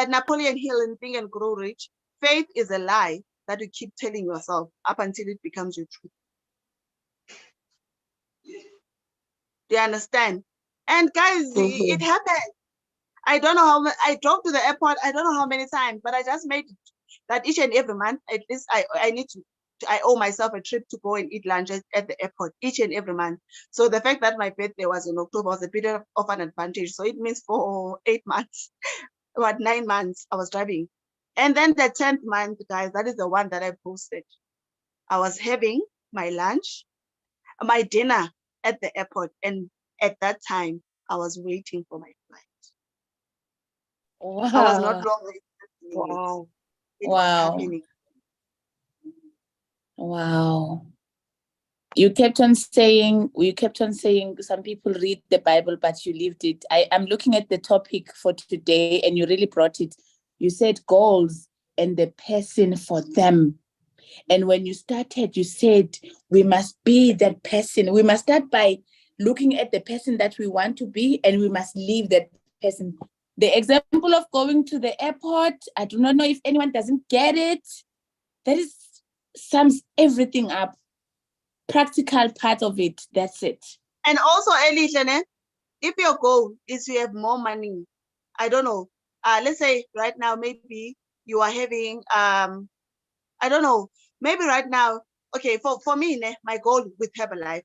Napoleon Hill in Think and Grow Rich, faith is a lie that you keep telling yourself up until it becomes your truth. Do you understand? And guys, it happened. I don't know how I drove to the airport. I don't know how many times, but I just made it that each and every month, at least I owe myself a trip to go and eat lunch at the airport each and every month. So the fact that my birthday was in October was a bit of an advantage. So it means for 8 months, about 9 months, I was driving. And then the 10th month, guys, that is the one that I posted. I was having my lunch, my dinner at the airport. And at that time, I was waiting for my flight. Wow. I was not long. Wow. It was happening. Wow. You kept on saying some people read the Bible, but you lived it. I'm looking at the topic for today, and you really brought it. You said goals and the person for them. And when you started, you said we must be that person. We must start by looking at the person that we want to be, and we must leave that person. The example of going to the airport, I do not know if anyone doesn't get it. That sums everything up. Practical part of it, that's it. And also, Elihle, if your goal is to have more money, I don't know, let's say right now, maybe you are having, I don't know, maybe right now, okay, for me, my goal with Herbalife,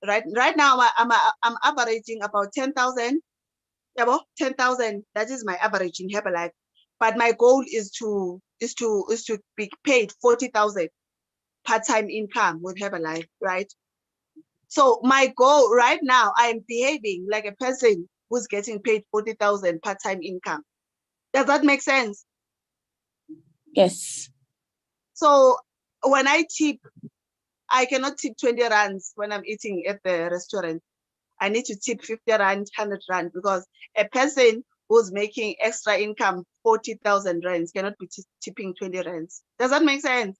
right now, I'm averaging about 10,000, 10,000, that is my average in Herbalife. But my goal is to be paid 40,000 part-time income with Herbalife, right? So my goal right now, I'm behaving like a person who's getting paid 40,000 part-time income. Does that make sense? Yes. So when I tip, I cannot tip 20 rands when I'm eating at the restaurant. I need to tip 50 rand, 100 rand, because a person who's making extra income, 40,000 rands, cannot be tipping 20 rands. Does that make sense?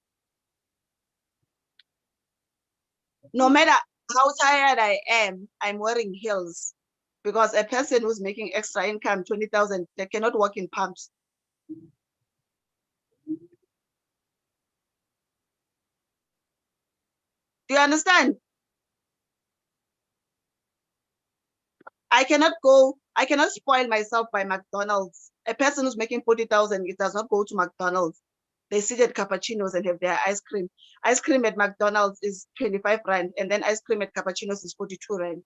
No matter how tired I am, I'm wearing heels, because a person who's making extra income, 20,000, they cannot walk in pumps. Do you understand? I cannot spoil myself by McDonald's. A person who's making 40,000, it does not go to McDonald's. They sit at cappuccinos and have their ice cream. Ice cream at McDonald's is 25 rand, and then ice cream at cappuccinos is 42 rand.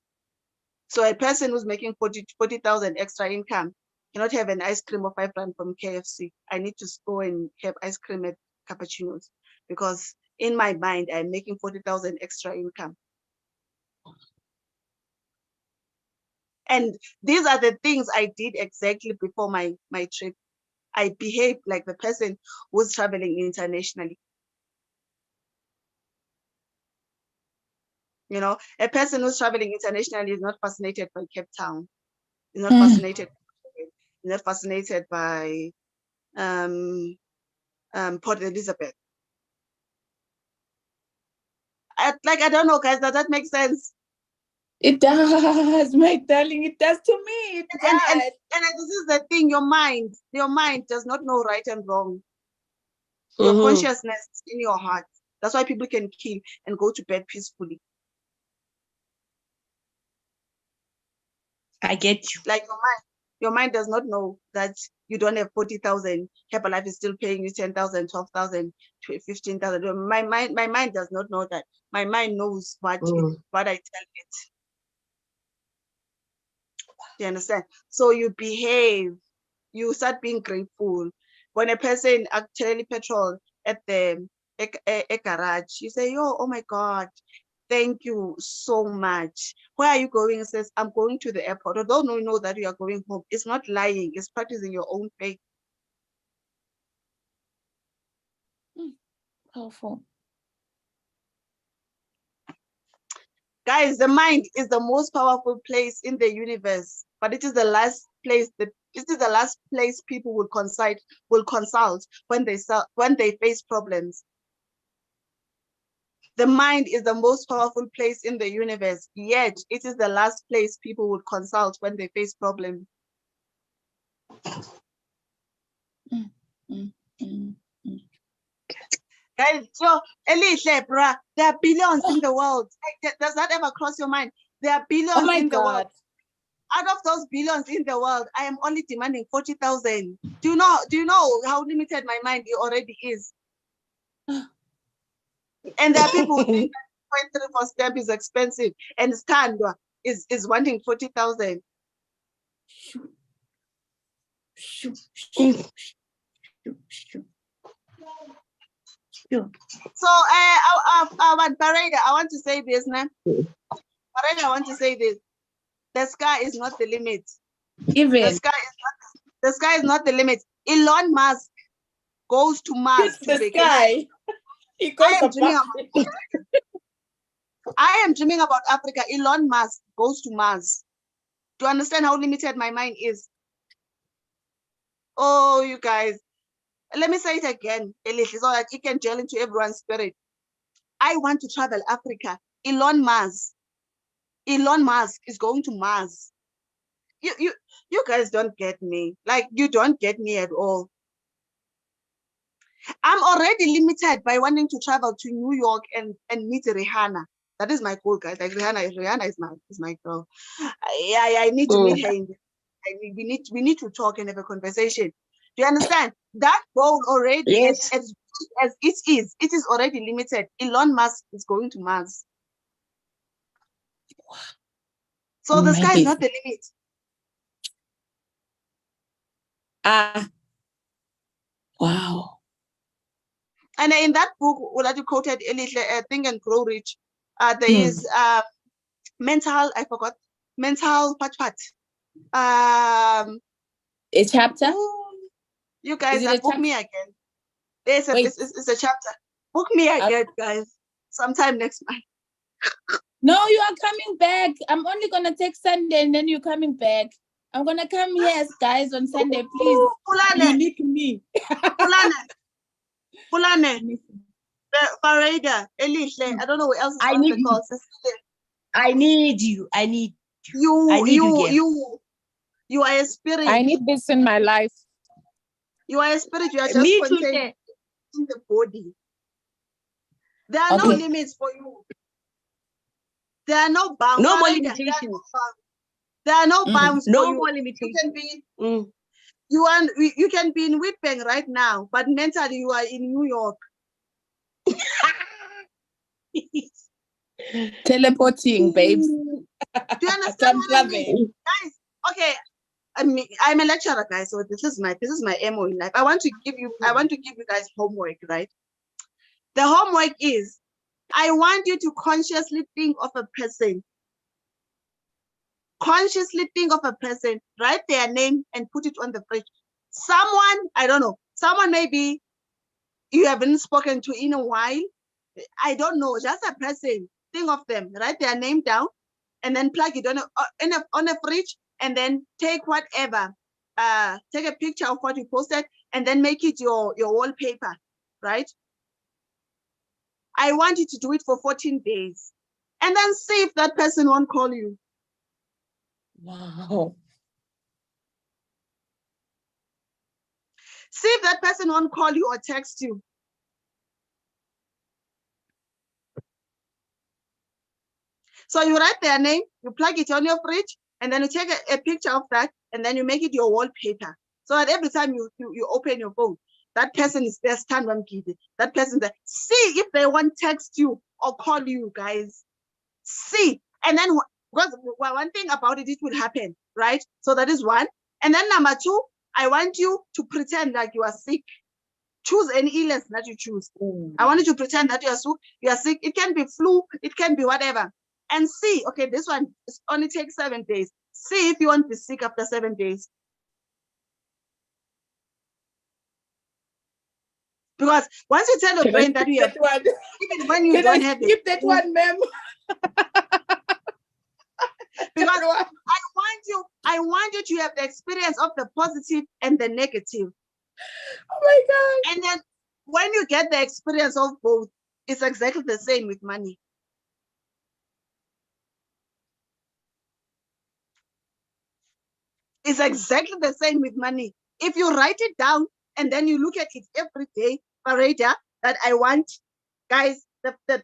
So a person who's making 40,000 extra income cannot have an ice cream of 5 rand from KFC. I need to go and have ice cream at cappuccinos, because in my mind, I'm making 40,000 extra income. And these are the things I did exactly before my trip. I behaved like the person who's traveling internationally. You know, a person who's traveling internationally is not fascinated by Cape Town. Is not fascinated. Is not fascinated by Port Elizabeth. I don't know, guys. Does that make sense? It does, my darling. It does to me. It does. And this is the thing. Your mind does not know right and wrong. Your consciousness is in your heart. That's why people can kill and go to bed peacefully. I get you. Like your mind does not know that you don't have 40,000. Herbalife is still paying you 10,000, 12,000, 15,000. My mind does not know that. My mind knows what I tell it. Do you understand? So you behave. You start being grateful. When a person actually petrol at the a garage, you say, "Yo, oh my God, thank you so much. Where are you going?" It says, "I'm going to the airport." Although you know that you are going home. It's not lying. It's practicing your own faith. Powerful. Guys, the mind is the most powerful place in the universe, but it is the last place people will consult when they face problems. The mind is the most powerful place in the universe, yet it is the last place people would consult when they face problems. Guys, so Elihle, bruh, there are billions in the world. Does that ever cross your mind? There are billions in the world. Out of those billions in the world, I am only demanding 40,000. Do you know how limited my mind already is? And there are people who think that 0.3 for stamp is expensive, and Scandwa is wanting 40,000. So Pareda, I want to say this, man. Pareda, I want to say this. The sky is not the limit. The sky is not the limit. Elon Musk goes to Mars to the sky. He goes I am dreaming about Africa. Elon Musk goes to Mars. Do you understand how limited my mind is? Oh, you guys. Let me say it again, Elihle, so that it can gel into everyone's spirit. I want to travel Africa. Elon Musk is going to Mars. You guys don't get me. Like, you don't get me at all. I'm already limited by wanting to travel to New York and meet Rihanna. That is my goal, guys. Like Rihanna is my girl. I need to meet her. We need to talk and have a conversation. Do you understand? That goal already, yes, as it is already limited. Elon Musk is going to Mars. So the sky is not the limit. Wow. And in that book that you quoted, Elihle, Think and Grow Rich, there is mental A chapter? You guys it have a book chap- me again. It's a chapter. Book me again, guys. Sometime next month. No, you are coming back. I'm only gonna take Sunday and then you're coming back. I'm gonna come here, guys, on Sunday, please. Pulane, You need me. Pulane, Farida, Elihle, I don't know who else is I on need the you. call. Cecilia. I need you. I need You are a spirit. I need this in my life. You are a spirit. You are just me too. contained in the body. There are no Okay. limits for you. There are no bounds. No more Farida, limitations. There are no bounds for No you. more You limitations. can be you can be in Witbank right now, but mentally you are in New York. Teleporting, babes. Do you understand what I mean? Guys, okay. I'm a lecturer, guys, so this is my MO in life. I want to give you guys homework, right? The homework is I want you to consciously think of a person. Consciously think of a person, write their name and put it on the fridge. Someone, I don't know, someone maybe you haven't spoken to in a while. I don't know, just a person. Think of them, write their name down, and then plug it on a fridge, and then take whatever, take a picture of what you posted, and then make it your wallpaper, right? I want you to do it for 14 days, and then see if that person won't call you. Wow. See if that person won't call you or text you. So you write their name, you plug it on your fridge, and then you take a picture of that, and then you make it your wallpaper. So that every time you open your phone, that person is there, stand one kid. That person there. See if they won't text you or call you, guys. See. And then because one thing about it, it will happen, right? So that is one. And then number two, I want you to pretend like you are sick. Choose any illness that you choose. I want you to pretend that you are sick. It can be flu, it can be whatever. And see, okay, this one only takes 7 days. See if you won't be sick after 7 days. Because once you tell your brain that you have, even when you don't have it. Keep that one, ma'am. Because I want you to have the experience of the positive and the negative. Oh my God. And then when you get the experience of both, it's exactly the same with money. It's exactly the same with money. If you write it down and then you look at it every day, Farida, that I want, guys,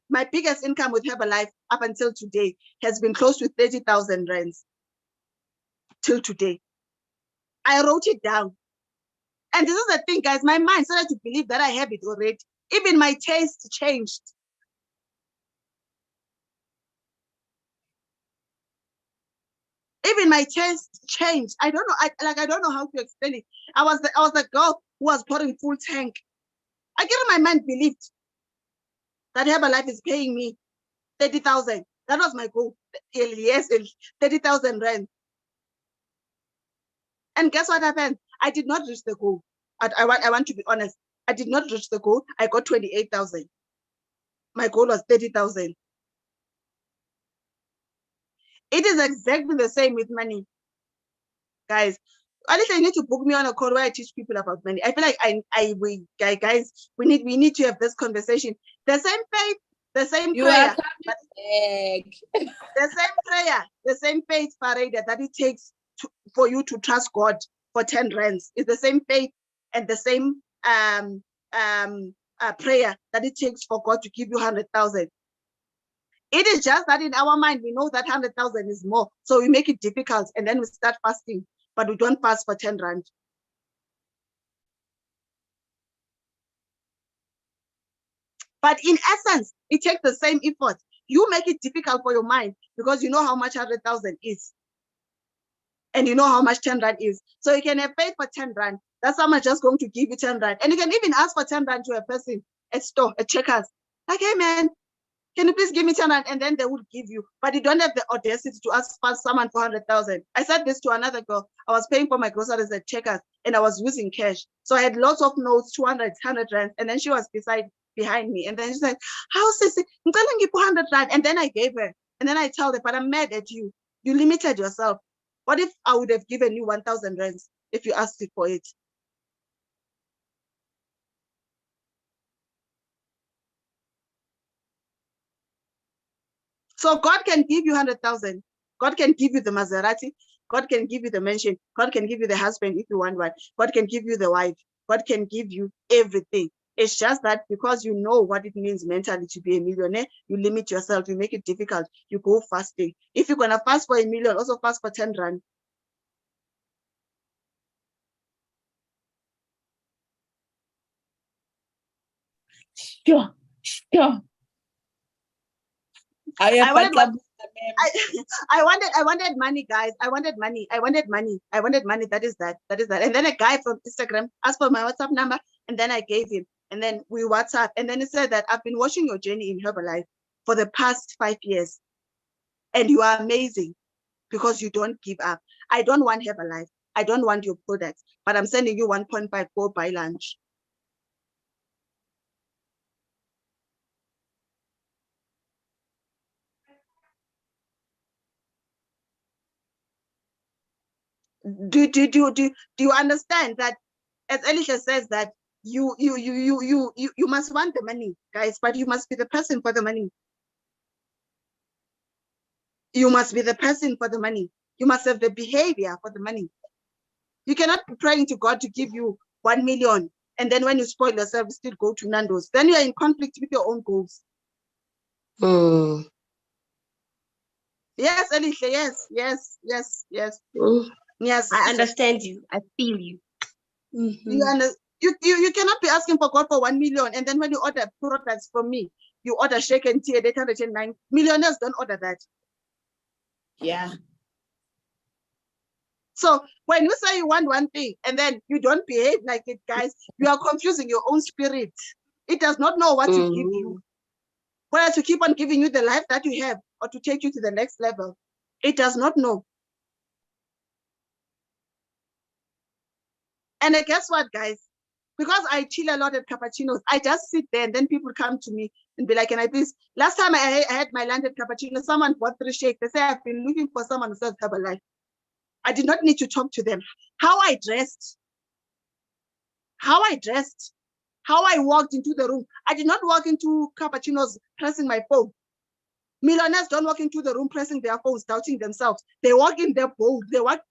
my biggest income with Herbalife up until today has been close to 30,000 rands till today. I wrote it down. And this is the thing, guys, my mind started to believe that I have it already. Even my taste changed. Even my taste changed. I don't know. I don't know how to explain it. I was the girl who was pouring full tank. I get my mind believed that Herbalife is paying me 30,000. That was my goal. Yes, 30,000 rand. And guess what happened? I did not reach the goal. I want to be honest. I did not reach the goal. I got 28,000. My goal was 30,000. It is exactly the same with money, guys. At least I need to book me on a call where I teach people about money. I feel like guys, we need to have this conversation. The same faith, the same prayer, the same prayer, the same faith, Farida, that it takes for you to trust God for 10 rands. It's the same faith and the same prayer that it takes for God to give you 100,000. It is just that in our mind, we know that 100,000 is more. So we make it difficult and then we start fasting, but we don't fast for 10 rand. But in essence, it takes the same effort. You make it difficult for your mind because you know how much 100,000 is. And you know how much 10 rand is. So you can have faith for 10 rand. That's someone just going to give you 10 rand. And you can even ask for 10 rand to a person at store, at Checkers. Like, hey man, Can you please give me 10 rand? And then they would give you, but you don't have the audacity to ask for someone 400,000. I said this to another girl. I was paying for my groceries at Checkers and I was using cash. So I had lots of notes, 200, 100 rand. And then she was behind me. And then she said, how is it? I'm telling you 400 rand. And then I gave her. And then I told her, but I'm mad at you. You limited yourself. What if I would have given you 1,000 rands if you asked for it? So God can give you 100,000. God can give you the Maserati. God can give you the mansion. God can give you the husband if you want one. God can give you the wife. God can give you everything. It's just that because you know what it means mentally to be a millionaire, you limit yourself, you make it difficult, you go fasting. If you're going to fast for 1 million, also fast for 10 rand. Sure. I wanted money, guys. I wanted money. That is that. And then a guy from Instagram asked for my WhatsApp number, and then I gave him. And then we WhatsApp. And then he said that I've been watching your journey in Herbalife for the past 5 years. And you are amazing because you don't give up. I don't want Herbalife. I don't want your products, but I'm sending you 1.5, go buy lunch. Do you understand that, as Elihle says, that you must want the money, guys, but you must be the person for the money. You must be the person for the money. You must have the behavior for the money. You cannot be praying to God to give you 1 million, and then when you spoil yourself, you still go to Nando's. Then you are in conflict with your own goals. Yes, Elihle, yes. Yes. I understand you. I feel you. You cannot be asking for God for 1 million, and then when you order products from me, you order shake and tea at 809. Millionaires don't order that. Yeah. So when you say you want one thing and then you don't behave like it, guys, you are confusing your own spirit. It does not know what to give you, whether to keep on giving you the life that you have or to take you to the next level. It does not know. And guess what, guys? Because I chill a lot at cappuccinos, I just sit there and then people come to me and be like, can I please? Last time I had my lunch at cappuccino, someone bought 3 shakes. They say, I've been looking for someone who says Herbalife. I did not need to talk to them. How I dressed, how I walked into the room. I did not walk into cappuccinos pressing my phone. Millionaires don't walk into the room pressing their phones, doubting themselves. They walk in their bold. They want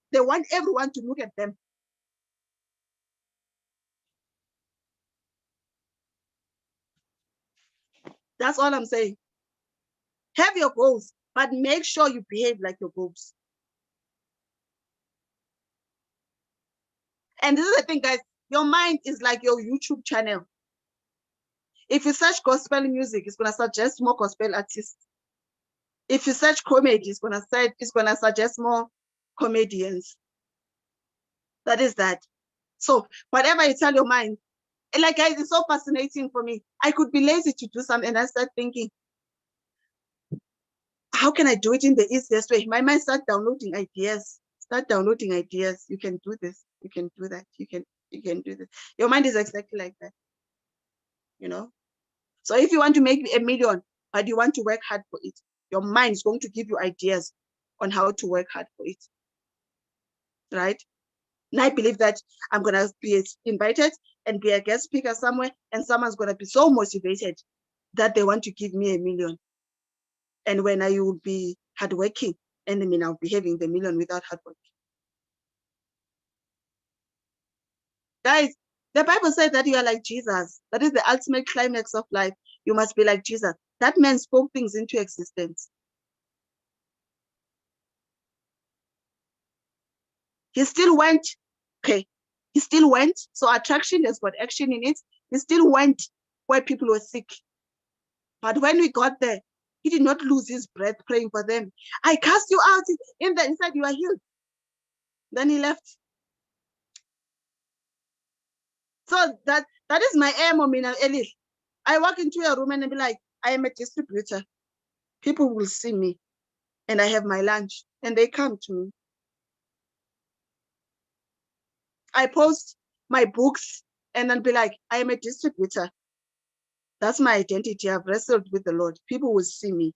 everyone to look at them. That's all I'm saying. Have your goals, but make sure you behave like your goals. And this is the thing, guys. Your mind is like your YouTube channel. If you search gospel music, it's gonna suggest more gospel artists. If you search comedy, it's gonna suggest more comedians. That is that. So whatever you tell your mind, and like, guys, it's so fascinating for me. I could be lazy to do something, and I start thinking, how can I do it in the easiest way? My mind start downloading ideas. You can do this. You can do that. You can do this. Your mind is exactly like that. You know. So if you want to make 1 million, but you want to work hard for it, your mind is going to give you ideas on how to work hard for it. Right? And I believe that I'm going to be invited and be a guest speaker somewhere, and someone's going to be so motivated that they want to give me 1 million. And when I will be hardworking, and I mean, I'll be having the 1 million without hard work. Guys, the Bible says that you are like Jesus. That is the ultimate climax of life. You must be like Jesus. That man spoke things into existence. He still went, okay, he still went. So attraction has got action in it. He still went where people were sick. But when we got there, he did not lose his breath praying for them. I cast you out in the inside, you are healed. Then he left. So that is my aim, Elihle. I walk into a room and be like, I am a distributor. People will see me and I have my lunch and they come to me. I post my books and then be like, I am a distributor. That's my identity. I've wrestled with the Lord. People will see me.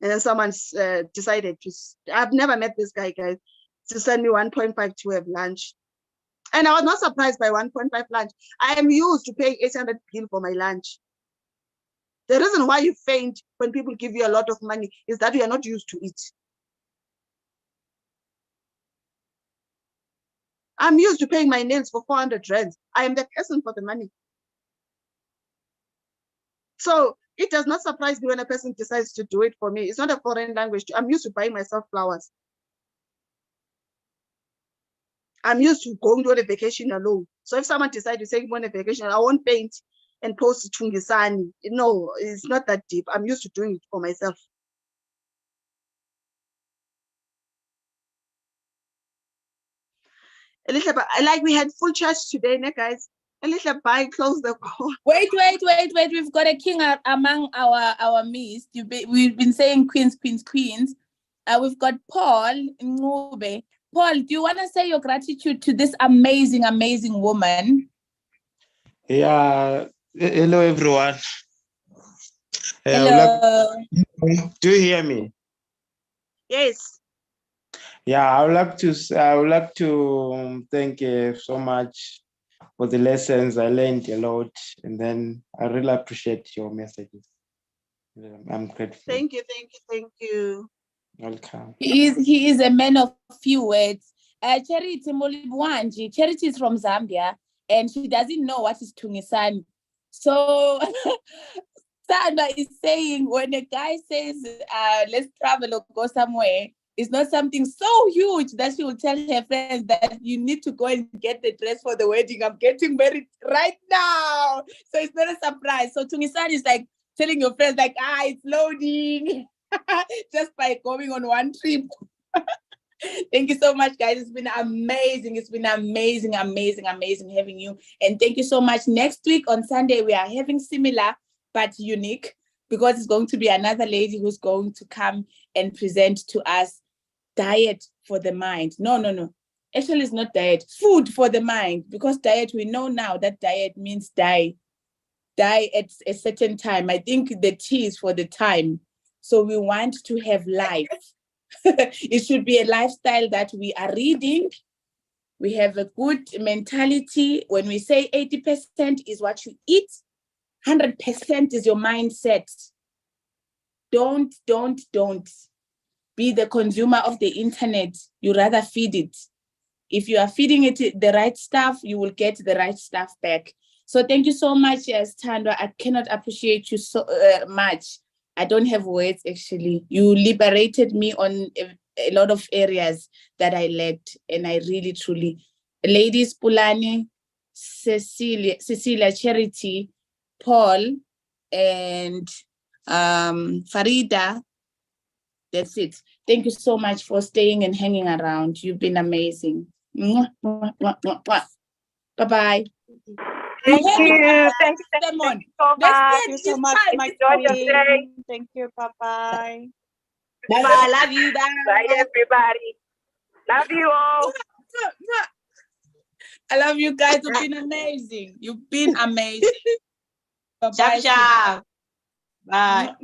And then someone decided to, I've never met this guy, guys, to send me 1.5 to have lunch. And I was not surprised by 1.5 lunch. I am used to paying 800 bill for my lunch. The reason why you faint when people give you a lot of money is that you are not used to it. I'm used to paying my nails for 400 rands. I am the person for the money. So it does not surprise me when a person decides to do it for me. It's not a foreign language. I'm used to buying myself flowers. I'm used to going on a vacation alone. So if someone decides to take me on a vacation, I won't paint and post Tungisani. No, it's not that deep. I'm used to doing it for myself. Elihle, like we had full church today, guys. Elihle, bye, close the call. Wait. We've got a king among our midst. We've been saying queens. We've got Paul Ngube. Paul, do you want to say your gratitude to this amazing woman? Yeah. Hello, everyone. Hello. Do you hear me? Yes. Yeah, I would like to thank you so much for the lessons. I learned a lot, and then I really appreciate your messages. I'm grateful. Thank you. Welcome. He is a man of few words. Charity Molibwanji. Charity is from Zambia, and she doesn't know what is Tungisani. So Sandra is saying when a guy says, let's travel or go somewhere, it's not something so huge that she will tell her friends that you need to go and get the dress for the wedding. I'm getting married right now. So it's not a surprise. So Tungisani is like telling your friends like, it's loading just by going on one trip. Thank you so much, guys. It's been amazing. It's been amazing having you. And thank you so much. Next week on Sunday, we are having similar but unique because it's going to be another lady who's going to come and present to us diet for the mind. No. Actually, it's not diet. Food for the mind. Because diet, we know now that diet means die at a certain time. I think the T is for the time. So we want to have life. It should be a lifestyle that we are reading. We have a good mentality. When we say 80% is what you eat, 100% is your mindset. Don't be the consumer of the internet. You rather feed it. If you are feeding it the right stuff, you will get the right stuff back. So thank you so much, Thandwa. I cannot appreciate you so much. I don't have words, actually. You liberated me on a lot of areas that I lacked, and I really, truly. Ladies, Pulani, Cecilia, Charity, Paul, and Farida. That's it. Thank you so much for staying and hanging around. You've been amazing. Bye-bye. Thank you. Thank you so much. Thank you so much, my Enjoy your day. queen. Thank you. Bye-bye. Bye. Love you. Bye. Bye, everybody. Love you all. I love you guys. You've been amazing. You've been amazing. Bye-bye. Sharp. Bye.